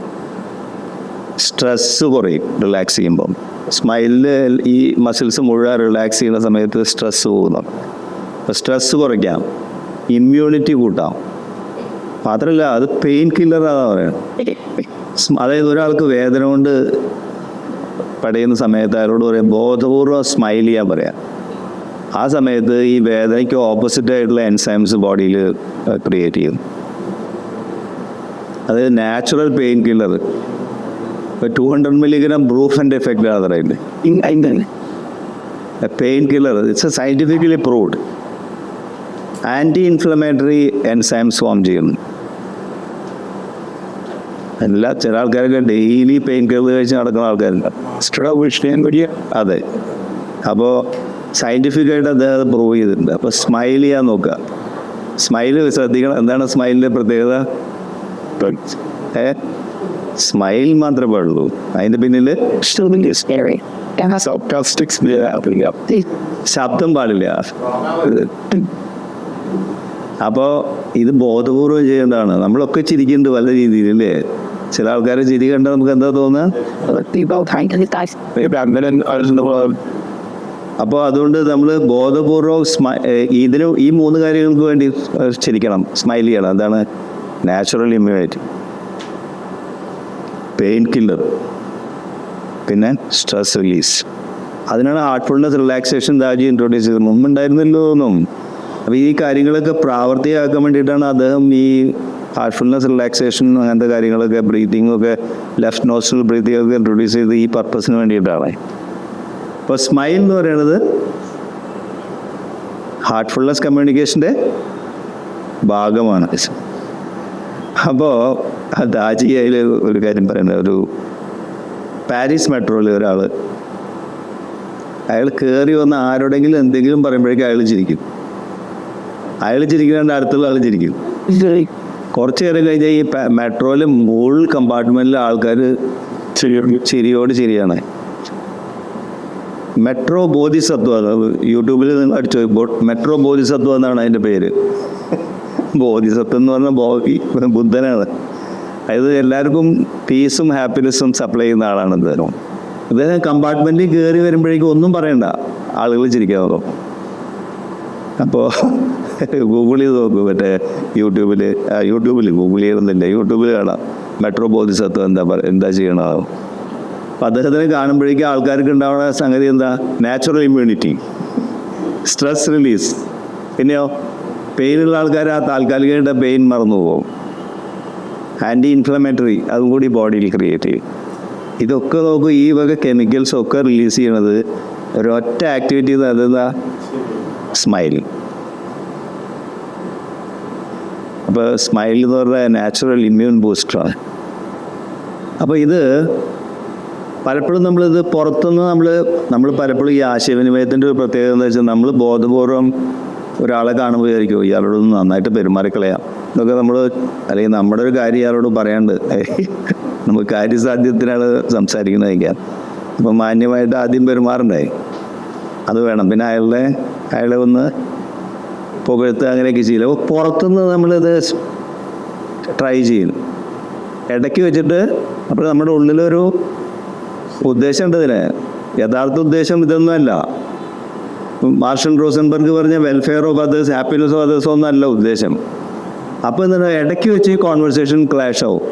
സ്ട്രെസ്സ് കുറയും റിലാക്സ് ചെയ്യുമ്പം. സ്മൈലിൽ ഈ മസിൽസ് മുഴുവൻ റിലാക്സ് ചെയ്യുന്ന സമയത്ത് സ്ട്രെസ്സ് പോകുന്നു. അപ്പോൾ സ്ട്രെസ്സ് കുറയ്ക്കാം, ഇമ്മ്യൂണിറ്റി കൂട്ടാം. മാത്രമല്ല അത് പെയിൻ കില്ലറാണെന്ന് പറയുന്നത്. അതായത് ഒരാൾക്ക് വേദന കൊണ്ട് പടയുന്ന സമയത്ത് അയാളോട് പറയാം ബോധപൂർവ്വം സ്മൈൽ ചെയ്യാൻ പറയാം. ആ സമയത്ത് ഈ വേദനയ്ക്ക് ഓപ്പോസിറ്റ് ആയിട്ടുള്ള എൻസൈംസ് ബോഡിയിൽ ക്രിയേറ്റ് ചെയ്യും. അത് നാച്ചുറൽ പെയിൻ കില്ലർ. ഇപ്പോൾ 200 milligram ബ്രൂഫിൻ്റെ എഫക്റ്റ് ആണ് പറയുന്നത്. Pain killer it's scientifically proved. Anti inflammatory enzymes form ചെയ്യുന്നു. ചില ആൾക്കാരൊക്കെ ഡെയിലി പെയിൻ കില്ലർ കഴിച്ച് നടക്കുന്ന ആൾക്കാരുണ്ട്. അതെ, അപ്പോൾ സയൻറ്റിഫിക്കായിട്ട് അദ്ദേഹം പ്രൂവ് ചെയ്തിട്ടുണ്ട്. അപ്പോൾ സ്മൈൽ ചെയ്യാൻ നോക്കുക. സ്മൈൽ ശ്രദ്ധിക്കണം. എന്താണ് സ്മൈലിൻ്റെ പ്രത്യേകത? സ്മൈൽ മാത്രമേ പാടുള്ളൂ, അതിൻ്റെ പിന്നിൽ ശബ്ദം പാടില്ല. അപ്പോൾ ഇത് ബോധപൂർവം ചെയ്യേണ്ടതാണ്. നമ്മളൊക്കെ ചിരിക്കുന്നുണ്ട് പല രീതിയിൽ അല്ലേ? ചില ആൾക്കാരെ ചിരി കണ്ടാൽ നമുക്ക് എന്താ തോന്നുക? അപ്പോൾ അതുകൊണ്ട് നമ്മൾ ബോധപൂർവം ഈ 3 കാര്യങ്ങൾക്ക് വേണ്ടി ചിരിക്കണം, സ്മൈൽ ചെയ്യണം. എന്താണ്? നാച്ചുറൽ ഇമ്മ്യൂണിറ്റി, പെയിൻ കില്ലർ, പിന്നെ സ്ട്രെസ് റിലീസ്. അതിനാണ് ഹാർട്ട്ഫുൾനെസ് റിലാക്സേഷൻ ദാജി ഇൻട്രൊഡ്യൂസ് ചെയ്തത്. മുമ്പുണ്ടായിരുന്നല്ലോ ഒന്നും. അപ്പോൾ ഈ കാര്യങ്ങളൊക്കെ പ്രാവർത്തികമാക്കാൻ വേണ്ടിയിട്ടാണ് അദ്ദേഹം ഈ ഹാർട്ട്ഫുൾനെസ് റിലാക്സേഷൻ അങ്ങനത്തെ കാര്യങ്ങളൊക്കെ, ബ്രീത്തിങ് ഒക്കെ, ലെഫ്റ്റ് നോസ്ട്രൽ ബ്രീത്തിങ് ഒക്കെ ഇൻട്രൊഡ്യൂസ് ചെയ്ത് ഈ പർപ്പസിന് വേണ്ടിയിട്ടാണ്. അപ്പോൾ സ്മൈൽ എന്ന് പറയുന്നത് ഹാർട്ട്ഫുൾനെസ് കമ്മ്യൂണിക്കേഷൻ്റെ ഭാഗമാണ്. അപ്പോൾ ദാജി അതിൽ ഒരു കാര്യം പറയുന്നത്, ഒരു പാരീസ് മെട്രോയിൽ ഒരാൾ, അയാൾ കയറി വന്ന ആരോടെങ്കിലും എന്തെങ്കിലും പറയുമ്പോഴേക്കും അയാൾ ചിരിക്കും. അയാൾ ചിരിക്കാണ്ട് അടുത്തുള്ള ആൾ ചിരിക്കും. കുറച്ച് നേരം കഴിഞ്ഞാൽ ഈ മെട്രോയിൽ മുകൾ കമ്പാർട്ട്മെൻറ്റിലെ ആൾക്കാർ ചിരിയോട് ചിരിയാണ്. മെട്രോ ബോധിസത്വ, യൂട്യൂബിൽ നിങ്ങൾ അടിച്ചു മെട്രോ ബോധിസത്വ എന്നാണ് അതിൻ്റെ പേര്. ബോധിസത്വം എന്ന് പറഞ്ഞാൽ ബുദ്ധനാണ്. അതായത് എല്ലാവർക്കും പീസും ഹാപ്പിനെസ്സും സപ്ലൈ ചെയ്യുന്ന ആളാണ് അദ്ദേഹം. അദ്ദേഹം കമ്പാർട്ട്മെൻറ്റിൽ കയറി വരുമ്പോഴേക്കും ഒന്നും പറയണ്ട, ആളുകൾ ചിരിക്കാമോ. അപ്പോൾ ഗൂഗിൾ ചെയ്ത് നോക്കൂ, മറ്റേ യൂട്യൂബിൽ ഗൂഗിൾ ചെയ്യുന്നില്ല, യൂട്യൂബിൽ കാണാം മെട്രോ ബോധിസത്വം എന്താ ചെയ്യണോ. അപ്പം അദ്ദേഹത്തിനെ കാണുമ്പോഴേക്കും ആൾക്കാർക്ക് ഉണ്ടാവുന്ന സംഗതി എന്താ? Natural immunity, stress release. പിന്നെയോ പെയിനുള്ള ആൾക്കാർ ആ താൽക്കാലികമായിട്ട് പെയിൻ മറന്നു പോകും. ആൻറ്റി ഇൻഫ്ലമേറ്ററി അതും കൂടി ബോഡിയിൽ ക്രിയേറ്റ് ചെയ്യും. ഇതൊക്കെ നോക്കൂ, ഈ വക കെമിക്കൽസ് ഒക്കെ റിലീസ് ചെയ്യണത് ഒരൊറ്റ ആക്ടിവിറ്റി, അതെന്താ? സ്മൈൽ. അപ്പോൾ സ്മൈൽ എന്ന് പറഞ്ഞാൽ നാച്ചുറൽ ഇമ്മ്യൂൺ ബൂസ്റ്ററാണ്. അപ്പോൾ ഇത് പലപ്പോഴും നമ്മളിത് പുറത്തുനിന്ന് നമ്മൾ പലപ്പോഴും ഈ ആശയവിനിമയത്തിൻ്റെ ഒരു പ്രത്യേകത എന്ന് വെച്ചാൽ നമ്മൾ ബോധപൂർവം ഒരാളെ കാണുമ്പോൾ വിചാരിക്കും ഇയാളോടൊന്ന് നന്നായിട്ട് പെരുമാറിക്കളയാം ഇതൊക്കെ അല്ലെങ്കിൽ നമ്മുടെ ഒരു കാര്യം ഇയാളോട് പറയാണ്ട് നമുക്ക് കാര്യസാധ്യത്തിനാണ് സംസാരിക്കുന്നതായിരിക്കാം. അപ്പം മാന്യമായിട്ട് ആദ്യം പെരുമാറണ്ടേ, അത് വേണം. പിന്നെ അയാളെ ഒന്ന് പുകഴ്ത്ത് അങ്ങനെയൊക്കെ ചെയ്യില്ല. അപ്പോൾ പുറത്തുനിന്ന് നമ്മളിത് ട്രൈ ചെയ്യും ഇടയ്ക്ക് വെച്ചിട്ട്. അപ്പോൾ നമ്മുടെ ഉള്ളിലൊരു ഉദ്ദേശം ഉണ്ട് ഇതിന്. യഥാർത്ഥ ഉദ്ദേശം ഇതൊന്നുമല്ല. മാർഷൽ റോസൻബർഗ് പറഞ്ഞ welfare of others, happiness of others ഒന്നും അല്ല ഉദ്ദേശം. അപ്പോൾ എന്താണ്, ഇടയ്ക്ക് വെച്ച് ഈ കോൺവെർസേഷൻ ക്ലാഷ് ആവും.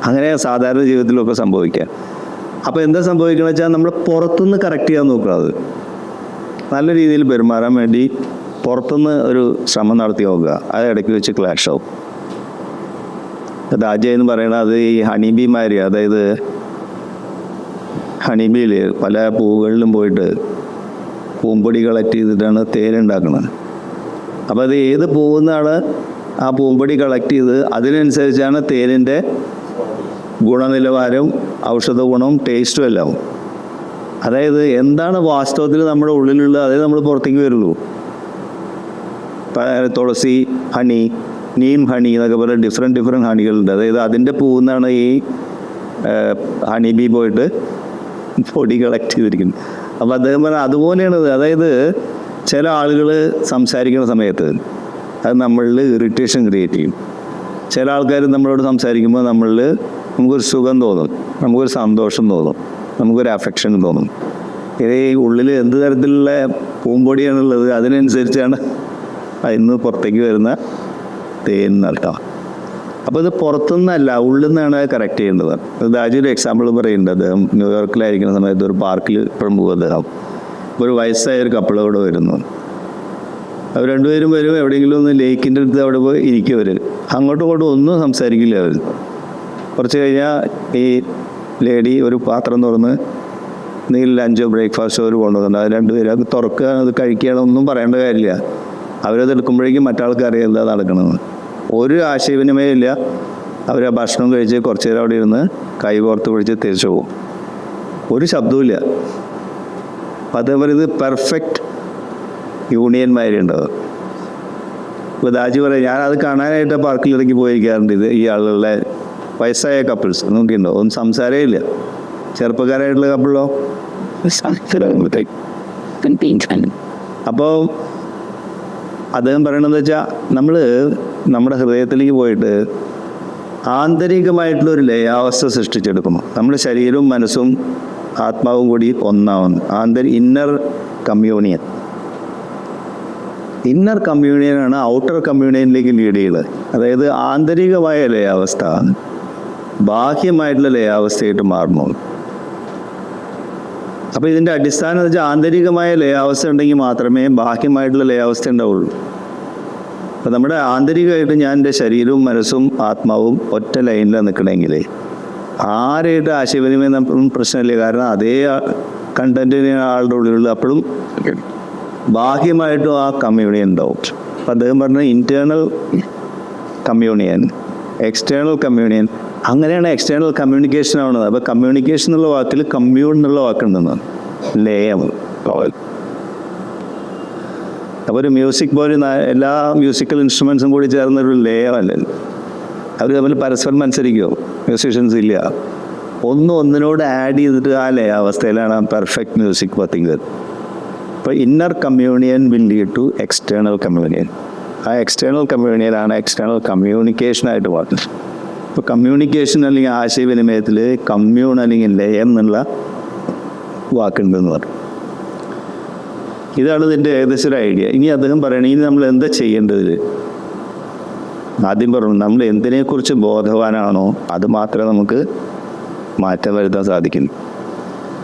അങ്ങനെ സാധാരണ ജീവിതത്തിലൊക്കെ സംഭവിക്കുക. അപ്പോൾ എന്താ സംഭവിക്കണമെന്ന് വെച്ചാൽ നമ്മൾ പുറത്തുനിന്ന് കറക്റ്റ് ചെയ്യാൻ നോക്കുന്നത്, നല്ല രീതിയിൽ പെരുമാറാൻ വേണ്ടി പുറത്തുനിന്ന് ഒരു ശ്രമം നടത്തി നോക്കുക. അത് ഇടയ്ക്ക് വെച്ച് ക്ലാഷ് ആവും. ദാജ എന്ന് പറയുന്നത് അത് ഈ ഹണിബിമാർ, അതായത് ഹണിബിയിൽ പല പൂവുകളിലും പോയിട്ട് പൂമ്പൊടി കളക്ട് ചെയ്തിട്ടാണ് തേനുണ്ടാക്കുന്നത്. അപ്പോൾ അത് ഏത് പൂവുന്നാണ് ആ പൂമ്പൊടി കളക്ട് ചെയ്ത് അതിനനുസരിച്ചാണ് തേനിൻ്റെ ഗുണനിലവാരവും ഔഷധ ഗുണവും ടേസ്റ്റും എല്ലാം. അതായത് എന്താണ് വാസ്തവത്തിൽ നമ്മുടെ ഉള്ളിലുള്ളത് അതേ നമ്മൾ പുറത്തേക്ക് വരുള്ളൂ. തുളസി ഹണി, നീം ഹണി എന്നൊക്കെ പോലെ ഡിഫറെൻറ്റ് ഹണികളുണ്ട്. അതായത് അതിൻ്റെ പൂന്നാണ് ഈ ഹണി ബി പോയിട്ട് പൊടി കളക്ട് ചെയ്തിരിക്കുന്നത്. അപ്പോൾ അദ്ദേഹം പറഞ്ഞാൽ അതുപോലെയാണത്. അതായത് ചില ആളുകൾ സംസാരിക്കുന്ന സമയത്ത് അത് നമ്മളിൽ ഇറിറ്റേഷൻ ക്രിയേറ്റ് ചെയ്യും. ചില ആൾക്കാർ നമ്മളോട് സംസാരിക്കുമ്പോൾ നമുക്കൊരു സുഖം തോന്നും, നമുക്കൊരു സന്തോഷം തോന്നും, നമുക്കൊരു അഫെക്ഷൻ തോന്നും. ഇത് ഈ ഉള്ളിൽ എന്ത് തരത്തിലുള്ള പൂമ്പൊടിയാണുള്ളത് അതിനനുസരിച്ചാണ് അതിന്ന് പുറത്തേക്ക് വരുന്ന തേൻ നടത്താം. അപ്പോൾ ഇത് പുറത്തുനിന്നല്ല ഉള്ളിൽ നിന്നാണ് അത് കറക്റ്റ് ചെയ്യേണ്ടത്. ദാജി ഒരു എക്സാമ്പിൾ പറയുന്നുണ്ട്. അദ്ദേഹം ന്യൂയോർക്കിലായിരിക്കുന്ന സമയത്ത് ഒരു പാർക്കിൽ ഇപ്പോഴും പോകും. അദ്ദേഹം ഒരു വയസ്സായ ഒരു കപ്പിൾ അവിടെ വരുന്നു. അവർ രണ്ടുപേരും വരും, എവിടെയെങ്കിലും ഒന്ന് ലേക്കിൻ്റെ അടുത്ത് അവിടെ പോയി ഇരിക്കും. അവർ അങ്ങോട്ടും ഇങ്ങോട്ടും ഒന്നും സംസാരിക്കില്ല. അവർ കുറച്ച് കഴിഞ്ഞാൽ ഈ ലേഡി ഒരു പാത്രം തുറന്ന് എന്തെങ്കിലും ലഞ്ചോ ബ്രേക്ക്ഫാസ്റ്റോ അവർ കൊണ്ടുവന്നിട്ടുണ്ട്. അത് രണ്ടുപേരും അത് തുറക്കുക, അത് കഴിക്കുകയാണ്, ഒന്നും പറയേണ്ട കാര്യമില്ല. അവരത് എടുക്കുമ്പോഴേക്കും മറ്റാൾക്ക് അറിയാം എന്താ നടക്കണമെന്ന്. ഒരു ആശയവിനിമയം ഇല്ല. അവർ ആ ഭക്ഷണം കഴിച്ച് കുറച്ച് നേരം അവിടെ ഇരുന്ന് കൈ കോർത്ത് പിടിച്ച് തിരിച്ചു പോകും. ഒരു ശബ്ദവുമില്ല. അപ്പം അതേപോലെ ഇത് പെർഫെക്റ്റ് യൂണിയന്മാരുണ്ടത്. ഇപ്പോൾ ദാജി പറയാം, ഞാനത് കാണാനായിട്ട് പാർക്കിലിടയ്ക്ക് പോയിരിക്കാറുണ്ട്. ഇത് ഈ ആളുകളുടെ വയസ്സായ കപ്പിൾസ് നോക്കിയിട്ടുണ്ടോ, ഒന്നും സംസാരമേ ഇല്ല. ചെറുപ്പക്കാരായിട്ടുള്ള കപ്പിളോ അപ്പോൾ അദ്ദേഹം പറയണതെന്ന് വെച്ചാൽ നമ്മൾ നമ്മുടെ ഹൃദയത്തിലേക്ക് പോയിട്ട് ആന്തരികമായിട്ടുള്ളൊരു ലയാവസ്ഥ സൃഷ്ടിച്ചെടുക്കുന്നു. നമ്മുടെ ശരീരവും മനസ്സും ആത്മാവും കൂടി ഒന്നാവുന്നു. Inner communion. ഇന്നർ കമ്മ്യൂണിയനാണ് ഔട്ടർ കമ്മ്യൂണിയനിലേക്ക് ലീഡ് ചെയ്യുന്നത്. അതായത് ആന്തരികമായ ലയാവസ്ഥ ബാഹ്യമായിട്ടുള്ള ലയാവസ്ഥയായിട്ട് മാറുന്നു. അപ്പോൾ ഇതിൻ്റെ അടിസ്ഥാനം എന്ന് വെച്ചാൽ ആന്തരികമായ ലയാവസ്ഥ ഉണ്ടെങ്കിൽ മാത്രമേ ബാഹ്യമായിട്ടുള്ള ലയാവസ്ഥ ഉണ്ടാവുള്ളൂ. അപ്പോൾ നമ്മുടെ ആന്തരികമായിട്ട് ഞാൻ എൻ്റെ ശരീരവും മനസ്സും ആത്മാവും ഒറ്റ ലൈനിലാണ് നിൽക്കണമെങ്കിൽ ആരായിട്ട് ആശയവിനിമയം പ്രശ്നമില്ല. കാരണം അതേ കണ്ടന്റിന് ആളുടെ ഉള്ളിലുള്ള അപ്പോഴും ബാഹ്യമായിട്ടും ആ കമ്മ്യൂണിയൻ ഉണ്ടാവും. അപ്പം അദ്ദേഹം പറഞ്ഞ ഇൻറ്റേർണൽ കമ്മ്യൂണിയൻ, എക്സ്റ്റേണൽ കമ്മ്യൂണിയൻ. അങ്ങനെയാണ് എക്സ്റ്റേണൽ കമ്മ്യൂണിക്കേഷൻ ആവുന്നത്. അപ്പോൾ കമ്മ്യൂണിക്കേഷൻ എന്നുള്ള വാക്കിൽ കമ്മ്യൂൺ എന്നുള്ള വാക്കുണ്ടെന്ന് ലയം. അപ്പോൾ ഒരു മ്യൂസിക് പോലെ എല്ലാ മ്യൂസിക്കൽ ഇൻസ്ട്രുമെൻസും കൂടി ചേർന്നൊരു ലയമല്ലേ. അവർ തമ്മിൽ പരസ്പരം മത്സരിക്കുമോ? മ്യൂസീഷ്യൻസ് ഇല്ല. ഒന്നിനോട് ആഡ് ചെയ്തിട്ട് ആ ലയാവസ്ഥയിലാണ് പെർഫെക്റ്റ് മ്യൂസിക് വർക്കിംഗ്. അപ്പോൾ inner communion will lead to external communion. ആ എക്സ്റ്റേണൽ കമ്മ്യൂണിയനാണ് എക്സ്റ്റേണൽ കമ്മ്യൂണിക്കേഷനായിട്ട് പറയുന്നത്. ഇപ്പോൾ കമ്മ്യൂണിക്കേഷൻ അല്ലെങ്കിൽ ആശയവിനിമയത്തിൽ കമ്മ്യൂൺ അല്ലെങ്കിൽ ലയം എന്നുള്ള വാക്കുണ്ടെന്ന് പറഞ്ഞു. ഇതാണ് ഇതിൻ്റെ ഏകദേശം ഒരു ഐഡിയ. ഇനി അദ്ദേഹം പറയണേ, ഇനി നമ്മൾ എന്താ ചെയ്യേണ്ടത്? ആദ്യം പറഞ്ഞു, നമ്മൾ എന്തിനെക്കുറിച്ച് ബോധവാനാണോ അത് മാത്രമേ നമുക്ക് മാറ്റം വരുത്താൻ സാധിക്കുന്നു.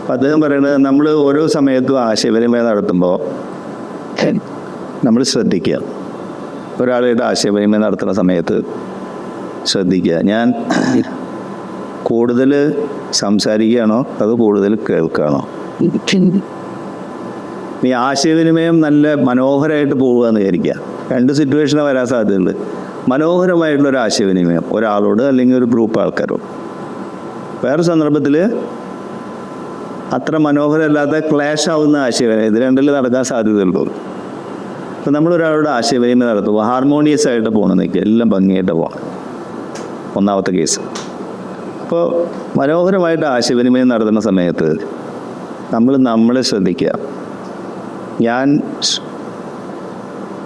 അപ്പം അദ്ദേഹം പറയുന്നത്, നമ്മൾ ഓരോ സമയത്തും ആശയവിനിമയം നടത്തുമ്പോൾ നമ്മൾ ശ്രദ്ധിക്കുക. ഒരാളുടെ ആശയവിനിമയം നടത്തുന്ന സമയത്ത് ശ്രദ്ധിക്കുക, ഞാൻ കൂടുതൽ സംസാരിക്കുകയാണോ അത് കൂടുതൽ കേൾക്കുകയാണോ? ഈ ആശയവിനിമയം നല്ല മനോഹരമായിട്ട് പോവുകയെന്ന് വിചാരിക്കുക. രണ്ട് സിറ്റുവേഷനാണ് വരാൻ സാധ്യതയുണ്ട്. മനോഹരമായിട്ടുള്ളൊരു ആശയവിനിമയം ഒരാളോട് അല്ലെങ്കിൽ ഒരു ഗ്രൂപ്പ് ആൾക്കാരോട്. വേറെ സന്ദർഭത്തിൽ അത്ര മനോഹരമല്ലാത്ത ക്ലാഷ് ആവുന്ന ആശയവിനിമയം. ഇത് രണ്ടിൽ നടക്കാൻ സാധ്യതയുള്ളൂ. അപ്പോൾ നമ്മളൊരാളോട് ആശയവിനിമയം നടത്തുമ്പോൾ ഹാർമോണിയസ് ആയിട്ട് പോകണം, നിൽക്കുക, എല്ലാം ഭംഗിയായിട്ട് പോകണം. ഒന്നാമത്തെ കേസ്. അപ്പോൾ മനോഹരമായിട്ട് ആശയവിനിമയം നടത്തുന്ന സമയത്ത് നമ്മളെ ശ്രദ്ധിക്കുക. ഞാൻ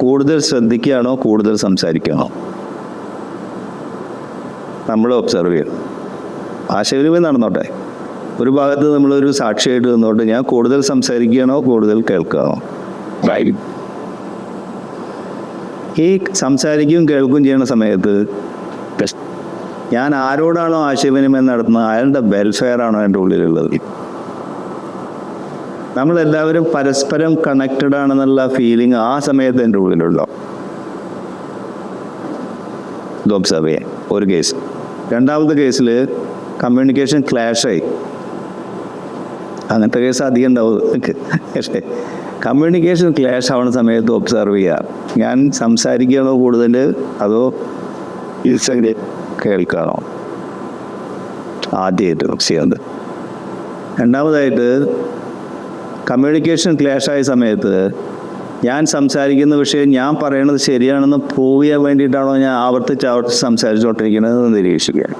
കൂടുതൽ ശ്രദ്ധിക്കുകയാണോ കൂടുതൽ സംസാരിക്കുകയാണോ? നമ്മൾ ഒബ്സർവ് ചെയ്യണം. ആശയവിനിമയം നടന്നോട്ടെ, ഒരു ഭാഗത്ത് നമ്മളൊരു സാക്ഷിയായിട്ട് നിന്നോട്ട് ഞാൻ കൂടുതൽ സംസാരിക്കുകയാണോ കൂടുതൽ കേൾക്കുകയാണോ? ഈ സംസാരിക്കുകയും കേൾക്കുകയും ചെയ്യുന്ന സമയത്ത് ഞാൻ ആരോടാണോ ആശയവിനിമയം നടത്തുന്നത് അയാളുടെ വെൽഫെയർ ആണോ എൻ്റെ ഉള്ളിലുള്ളത്. നമ്മളെല്ലാവരും പരസ്പരം കണക്റ്റഡ് ആണെന്നുള്ള ഫീലിംഗ് ആ സമയത്ത് എൻ്റെ ഉള്ളിലുള്ളൂ. ഇത് ഒബ്സർവ് ചെയ്യാം. ഒരു കേസ്. രണ്ടാമത്തെ കേസിൽ കമ്മ്യൂണിക്കേഷൻ ക്ലാഷായി. അങ്ങനത്തെ കേസ് അധികം ഉണ്ടാവും. പക്ഷേ കമ്മ്യൂണിക്കേഷൻ ക്ലാഷ് ആവുന്ന സമയത്ത് ഒബ്സർവ് ചെയ്യുക, ഞാൻ സംസാരിക്കുകയാണോ കൂടുതൽ അതോ കേൾക്കുകയാണോ ആദ്യമായിട്ട് ചെയ്യുന്നത്. രണ്ടാമതായിട്ട് കമ്മ്യൂണിക്കേഷൻ ക്ലാഷായ സമയത്ത് ഞാൻ സംസാരിക്കുന്ന വിഷയം ഞാൻ പറയണത് ശരിയാണെന്ന് പ്രൂവ് ചെയ്യാൻ വേണ്ടിയിട്ടാണോ ഞാൻ ആവർത്തിച്ച് സംസാരിച്ചുകൊണ്ടിരിക്കുന്നത് എന്ന് നിരീക്ഷിക്കുകയാണ്.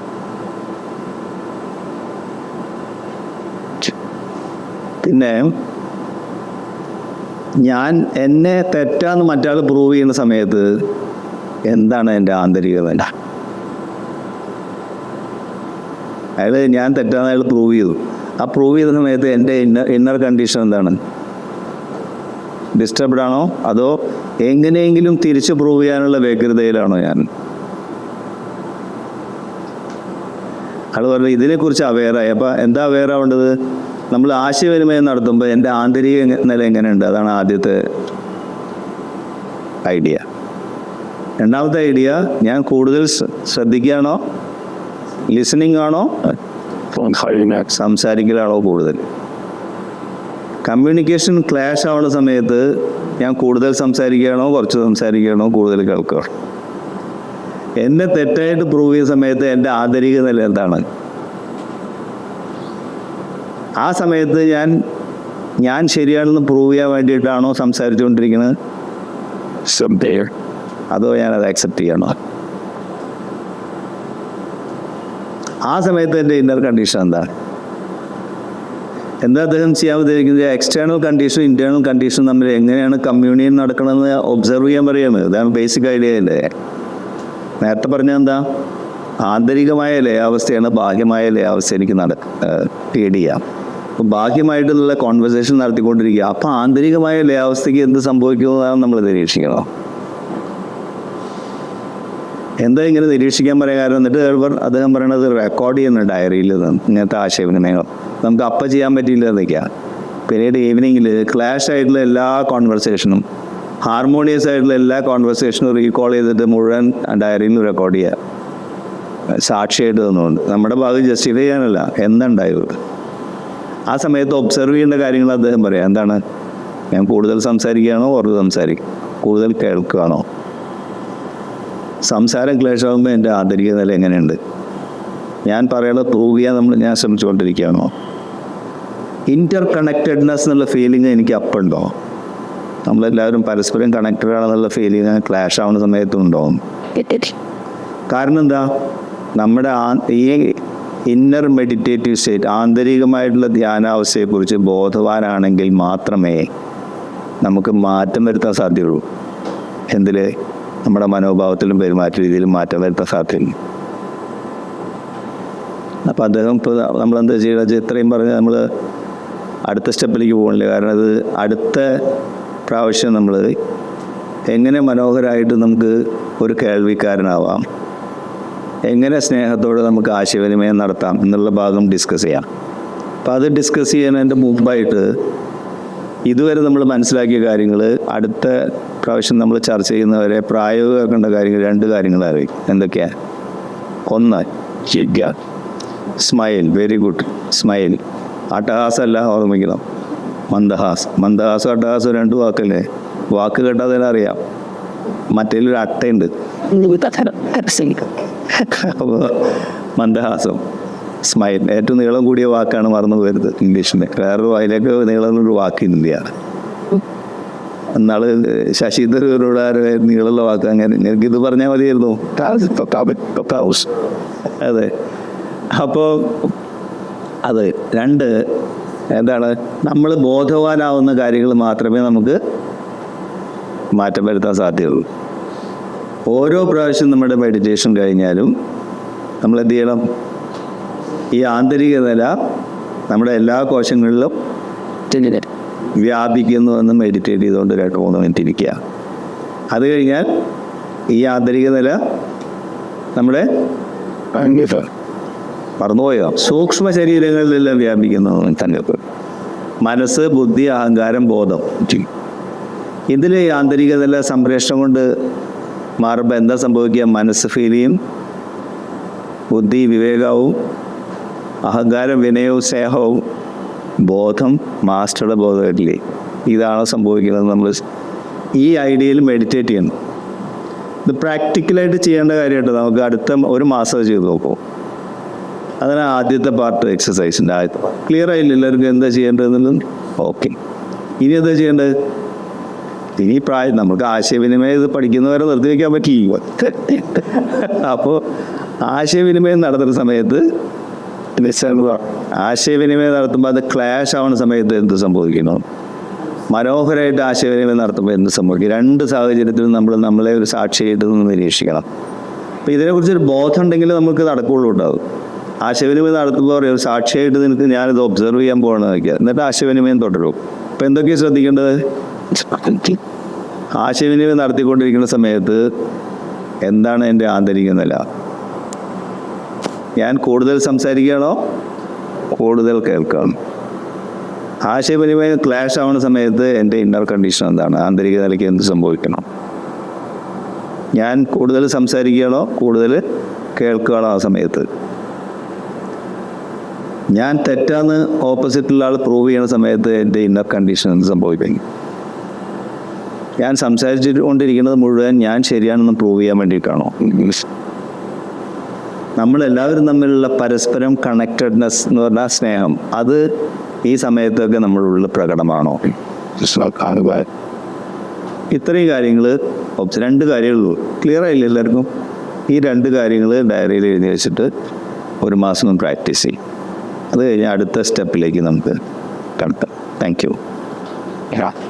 പിന്നെ ഞാൻ എന്നെ തെറ്റാന്ന് മറ്റാൾ പ്രൂവ് ചെയ്യുന്ന സമയത്ത് എന്താണ് എൻ്റെ ആന്തരികത? അയാൾ ഞാൻ തെറ്റാന്ന് അയാൾ പ്രൂവ് ചെയ്തു. ആ പ്രൂവ് ചെയ്ത സമയത്ത് എൻ്റെ ഇന്നർ കണ്ടീഷൻ എന്താണ്? ഡിസ്റ്റർബ്ഡ് ആണോ അതോ എങ്ങനെയെങ്കിലും തിരിച്ച് പ്രൂവ് ചെയ്യാനുള്ള വ്യഗ്രതയിലാണോ ഞാൻ? അത് പറഞ്ഞു ഇതിനെക്കുറിച്ച് അവെയറായി. അപ്പം എന്താ അവെയർ ആവേണ്ടത്? നമ്മൾ ആശയവിനിമയം നടത്തുമ്പോൾ എൻ്റെ ആന്തരിക നില എങ്ങനെയുണ്ട്? അതാണ് ആദ്യത്തെ ഐഡിയ. രണ്ടാമത്തെ ഐഡിയ, ഞാൻ കൂടുതൽ ശ്രദ്ധിക്കുകയാണോ, ലിസണിങ് ആണോ, സംസാരിക്കലാണോ കൂടുതൽ? കമ്മ്യൂണിക്കേഷൻ ക്ലാഷ് ആവുന്ന സമയത്ത് ഞാൻ കൂടുതൽ സംസാരിക്കുകയാണോ, കുറച്ച് സംസാരിക്കുകയാണോ, കൂടുതൽ കേൾക്കുകയാണോ? എന്നെ തെറ്റായിട്ട് പ്രൂവ് ചെയ്യുന്ന സമയത്ത് എൻ്റെ ആന്തരിക നില എന്താണ്? ആ സമയത്ത് ഞാൻ ശരിയാണെന്ന് പ്രൂവ് ചെയ്യാൻ വേണ്ടിയിട്ടാണോ സംസാരിച്ചുകൊണ്ടിരിക്കുന്നത്, അതോ ഞാനത് അക്സെപ്റ്റ് ചെയ്യണോ? ആ സമയത്ത് എൻ്റെ ഇന്നർ കണ്ടീഷൻ എന്താ അദ്ദേഹം ചെയ്യാൻ ഉദ്ദേശിക്കുന്നത്? എക്സ്റ്റേണൽ കണ്ടീഷനും ഇൻറ്റേർണൽ കണ്ടീഷനും തമ്മിൽ എങ്ങനെയാണ് കമ്മ്യൂണിയൻ നടക്കണമെന്ന് ഒബ്സർവ് ചെയ്യാൻ പറയുന്നത്. ഇതാണ് ബേസിക് ഐഡിയ. നേരത്തെ പറഞ്ഞത് എന്താ? ആന്തരികമായ ലയാവസ്ഥയാണ് ബാഹ്യമായ ലയാവസ്ഥ എനിക്ക് ഫീഡ് ചെയ്യാം. അപ്പം ബാഹ്യമായിട്ടുള്ള കോൺവെർസേഷൻ നടത്തിക്കൊണ്ടിരിക്കുക. അപ്പം ആന്തരികമായ ലയാവസ്ഥയ്ക്ക് എന്ത് സംഭവിക്കുന്നതാണ് നമ്മൾ നിരീക്ഷിക്കണം. എന്താ ഇങ്ങനെ നിരീക്ഷിക്കാൻ പറയാൻ കാരണം? എന്നിട്ട് അദ്ദേഹം പറയണത് റെക്കോർഡ് ചെയ്യുന്ന ഡയറിയിൽ ഇങ്ങനത്തെ ആശയവിനിമയങ്ങൾ നമുക്ക് അപ്പം ചെയ്യാൻ പറ്റിയില്ല എന്നൊക്കെയാ. പിന്നീട് ഈവനിങ്ങിൽ ക്ലാഷ് ആയിട്ടുള്ള എല്ലാ കോൺവെർസേഷനും, ഹാർമോണിയസ് ആയിട്ടുള്ള എല്ലാ കോൺവെർസേഷനും റീകോൾ ചെയ്തിട്ട് മുഴുവൻ ഡയറിയിൽ റെക്കോർഡ് ചെയ്യുക. സാക്ഷിയായിട്ട് തന്നുകൊണ്ട് നമ്മുടെ ഭാഗം ജസ്റ്റിഫൈ ചെയ്യാനല്ല, എന്തുണ്ടായത്. ആ സമയത്ത് ഒബ്സർവ് ചെയ്യേണ്ട കാര്യങ്ങൾ അദ്ദേഹം പറയാം. എന്താണ്? ഞാൻ കൂടുതൽ സംസാരിക്കുകയാണോ, കുറച്ച് കൂടുതൽ കേൾക്കുകയാണോ? സംസാരം ക്ലേശമാകുമ്പോൾ എൻ്റെ ആന്തരിക നില എങ്ങനെയുണ്ട്? ഞാൻ പറയുന്നത് പ്രൂവ് ചെയ്യാൻ ഞാൻ ശ്രമിച്ചുകൊണ്ടിരിക്കുകയാണോ? ഇൻ്റർ കണക്റ്റഡ്നെസ് എന്നുള്ള ഫീലിംഗ് എനിക്ക് അപ്പുണ്ടോ? നമ്മളെല്ലാവരും പരസ്പരം കണക്റ്റഡ് ആണെന്നുള്ള ഫീലിംഗ് ക്ലാഷ് ആവുന്ന സമയത്തുണ്ടോ? കാരണം എന്താ? നമ്മുടെ ഈ ഇന്നർ മെഡിറ്റേറ്റീവ് സ്റ്റേറ്റ്, ആന്തരികമായിട്ടുള്ള ധ്യാനാവസ്ഥയെക്കുറിച്ച് ബോധവാനാണെങ്കിൽ മാത്രമേ നമുക്ക് മാറ്റം വരുത്താൻ സാധ്യതയുള്ളൂ. എന്തിൽ? നമ്മുടെ മനോഭാവത്തിലും പെരുമാറ്റ രീതിയിലും മാറ്റം വരുത്താൻ സാധ്യതയില്ല. അപ്പം അദ്ദേഹം ഇപ്പോൾ നമ്മളെന്താ ചെയ്യുക? ഇത്രയും പറഞ്ഞ് നമ്മൾ അടുത്ത സ്റ്റെപ്പിലേക്ക് പോകണില്ല. കാരണം അത് അടുത്ത പ്രാവശ്യം നമ്മൾ എങ്ങനെ മനോഹരമായിട്ട് നമുക്ക് ഒരു കേൾവിക്കാരനാവാം, എങ്ങനെ സ്നേഹത്തോടെ നമുക്ക് ആശയവിനിമയം നടത്താം എന്നുള്ള ഭാഗം ഡിസ്കസ് ചെയ്യാം. അപ്പം അത് ഡിസ്കസ് ചെയ്യുന്നതിൻ്റെ മുമ്പായിട്ട് ഇതുവരെ നമ്മൾ മനസ്സിലാക്കിയ കാര്യങ്ങൾ അടുത്ത പ്രാവശ്യം നമ്മൾ ചർച്ച ചെയ്യുന്നവരെ പ്രായോഗികമാക്കേണ്ട കാര്യങ്ങൾ 2 കാര്യങ്ങൾ അറിയും. എന്തൊക്കെയാണ്? ഒന്ന്, സ്മൈൽ. Very good. സ്മൈൽ. അട്ടഹാസമല്ല, ഓർമ്മിക്കണം. മന്ദഹാസം അട്ടഹാസം 2 വാക്കല്ലേ? വാക്ക് കേട്ടാൽ തന്നെ അറിയാം. മറ്റേലൊരു അട്ടയുണ്ട്. അപ്പോൾ മന്ദഹാസം, സ്മൈൽ. ഏറ്റവും നീളം കൂടിയ വാക്കാണ്, മറന്നു പോകരുത്. ഇംഗ്ലീഷിൻ്റെ വേറൊരു അതിലേക്ക് നീളമുള്ളൊരു വാക്കില്ല. എന്നാൾ ശശി തരൂരോട് നീളമുള്ള വാക്ക് അങ്ങനെ എനിക്കിത് പറഞ്ഞാൽ മതിയായിരുന്നു. അതെ. അപ്പോൾ അത് 2 എന്താണ്? നമ്മൾ ബോധവാനാവുന്ന കാര്യങ്ങൾ മാത്രമേ നമുക്ക് മാറ്റം വരുത്താൻ സാധ്യതയുള്ളൂ. ഓരോ പ്രാവശ്യം നമ്മുടെ മെഡിറ്റേഷൻ കഴിഞ്ഞാലും നമ്മൾ എന്ത് ചെയ്യണം? ഈ ആന്തരിക നില നമ്മുടെ എല്ലാ കോശങ്ങളിലും വ്യാപിക്കുന്നു എന്ന് മെഡിറ്റേറ്റ് ചെയ്തുകൊണ്ട് 2-3 മിനിറ്റ് ഇരിക്കുക. അത് കഴിഞ്ഞാൽ ഈ ആന്തരിക നില നമ്മുടെ മറന്നുപോയോ? സൂക്ഷ്മ ശരീരങ്ങളിലെല്ലാം വ്യാപിക്കുന്നതാണ് തങ്ങൾക്ക്. മനസ്സ്, ബുദ്ധി, അഹങ്കാരം, ബോധം. ഇതിൽ ആന്തരിക നില സംപ്രേഷണം കൊണ്ട് മാറുമ്പോൾ എന്താ സംഭവിക്കുക? മനസ്സ് ഫീൽ ചെയ്യും, ബുദ്ധി വിവേകവും, അഹങ്കാരം വിനയവും സ്നേഹവും, ബോധം മാസ്റ്ററുടെ ബോധമില്ലേ. ഇതാണ് സംഭവിക്കുന്നത്. നമ്മൾ ഈ ഐഡിയയിൽ മെഡിറ്റേറ്റ് ചെയ്യണം. ഇത് പ്രാക്ടിക്കലായിട്ട് ചെയ്യേണ്ട കാര്യമായിട്ട് നമുക്ക് അടുത്ത ഒരു മാസം ചെയ്ത് നോക്കും. അതിന് ആദ്യത്തെ പാർട്ട് എക്സസൈസിൻ്റെ ആദ്യത്തെ ക്ലിയർ ആയില്ല എല്ലാവർക്കും എന്താ ചെയ്യേണ്ടതെന്നുള്ളത്? ഓക്കെ, ഇനി എന്താ ചെയ്യേണ്ടത്? ഇനി നമുക്ക് ആശയവിനിമയം ഇത് പഠിക്കുന്നവരെ നിർത്തി വയ്ക്കാൻ പറ്റില്ല. അപ്പോൾ ആശയവിനിമയം നടത്തുന്ന സമയത്ത് ആശയവിനിമയം നടത്തുമ്പോൾ അത് ക്ലാഷ് ആവുന്ന സമയത്ത് എന്ത് സംഭവിക്കുന്നു? മനോഹരമായിട്ട് ആശയവിനിമയം നടത്തുമ്പോൾ എന്ത് സംഭവിക്കും? രണ്ട് സാഹചര്യത്തിലും നമ്മളെ ഒരു സാക്ഷിയായിട്ട് നിരീക്ഷിക്കണം. അപ്പോൾ ഇതിനെക്കുറിച്ചൊരു ബോധം ഉണ്ടെങ്കിൽ നമുക്ക് നടക്കുകയുള്ളൂ ഉണ്ടാവും. ആശയവിനിമയം നടത്തുമ്പോൾ പറയും സാക്ഷിയായിട്ട് നിനക്ക് ഞാനിത് ഒബ്സർവ് ചെയ്യാൻ പോകണമെന്ന് വയ്ക്കുക, എന്നിട്ട് ആശയവിനിമയം തുടരും. അപ്പോൾ എന്തൊക്കെയാണ് ശ്രദ്ധിക്കേണ്ടത്? ആശയവിനിമയം നടത്തിക്കൊണ്ടിരിക്കുന്ന സമയത്ത് എന്താണ് എൻ്റെ ആന്തരിക നില? ഞാൻ കൂടുതൽ സംസാരിക്കുകയാണോ കൂടുതൽ കേൾക്കണം? ആശയവിനിമയം ക്ലാഷ് ആവുന്ന സമയത്ത് എൻ്റെ ഇന്നർ കണ്ടീഷൻ എന്താണ്? ആന്തരിക നിലയ്ക്ക് എന്ത് സംഭവിക്കണം? ഞാൻ കൂടുതൽ സംസാരിക്കുകയാണോ കൂടുതൽ കേൾക്കുകയാണോ ആ സമയത്ത്? ഞാൻ തെറ്റാന്ന് ഓപ്പോസിറ്റുള്ള ആൾ പ്രൂവ് ചെയ്യുന്ന സമയത്ത് എൻ്റെ ഇന്നർ കണ്ടീഷൻ എന്ത് സംഭവിക്കും? ഞാൻ സംസാരിച്ചുകൊണ്ടിരിക്കുന്നത് മുഴുവൻ ഞാൻ ശരിയാണെന്ന് പ്രൂവ് ചെയ്യാൻ വേണ്ടിയിട്ടാണോ? നമ്മളെല്ലാവരും തമ്മിലുള്ള പരസ്പരം കണക്റ്റഡ്നെസ് എന്ന് പറഞ്ഞാൽ സ്നേഹം, അത് ഈ സമയത്തൊക്കെ നമ്മളുള്ള പ്രകടമാണോ? ഇത്രയും കാര്യങ്ങൾ, രണ്ട് കാര്യങ്ങളുള്ളൂ. ക്ലിയർ ആയില്ല എല്ലാവർക്കും? ഈ രണ്ട് കാര്യങ്ങൾ ഡയറിയിൽ എഴുതി വെച്ചിട്ട് ഒരു മാസം പ്രാക്ടീസ് ചെയ്യും. അത് കഴിഞ്ഞാൽ അടുത്ത സ്റ്റെപ്പിലേക്ക് നമുക്ക് കടത്താം. Thank you.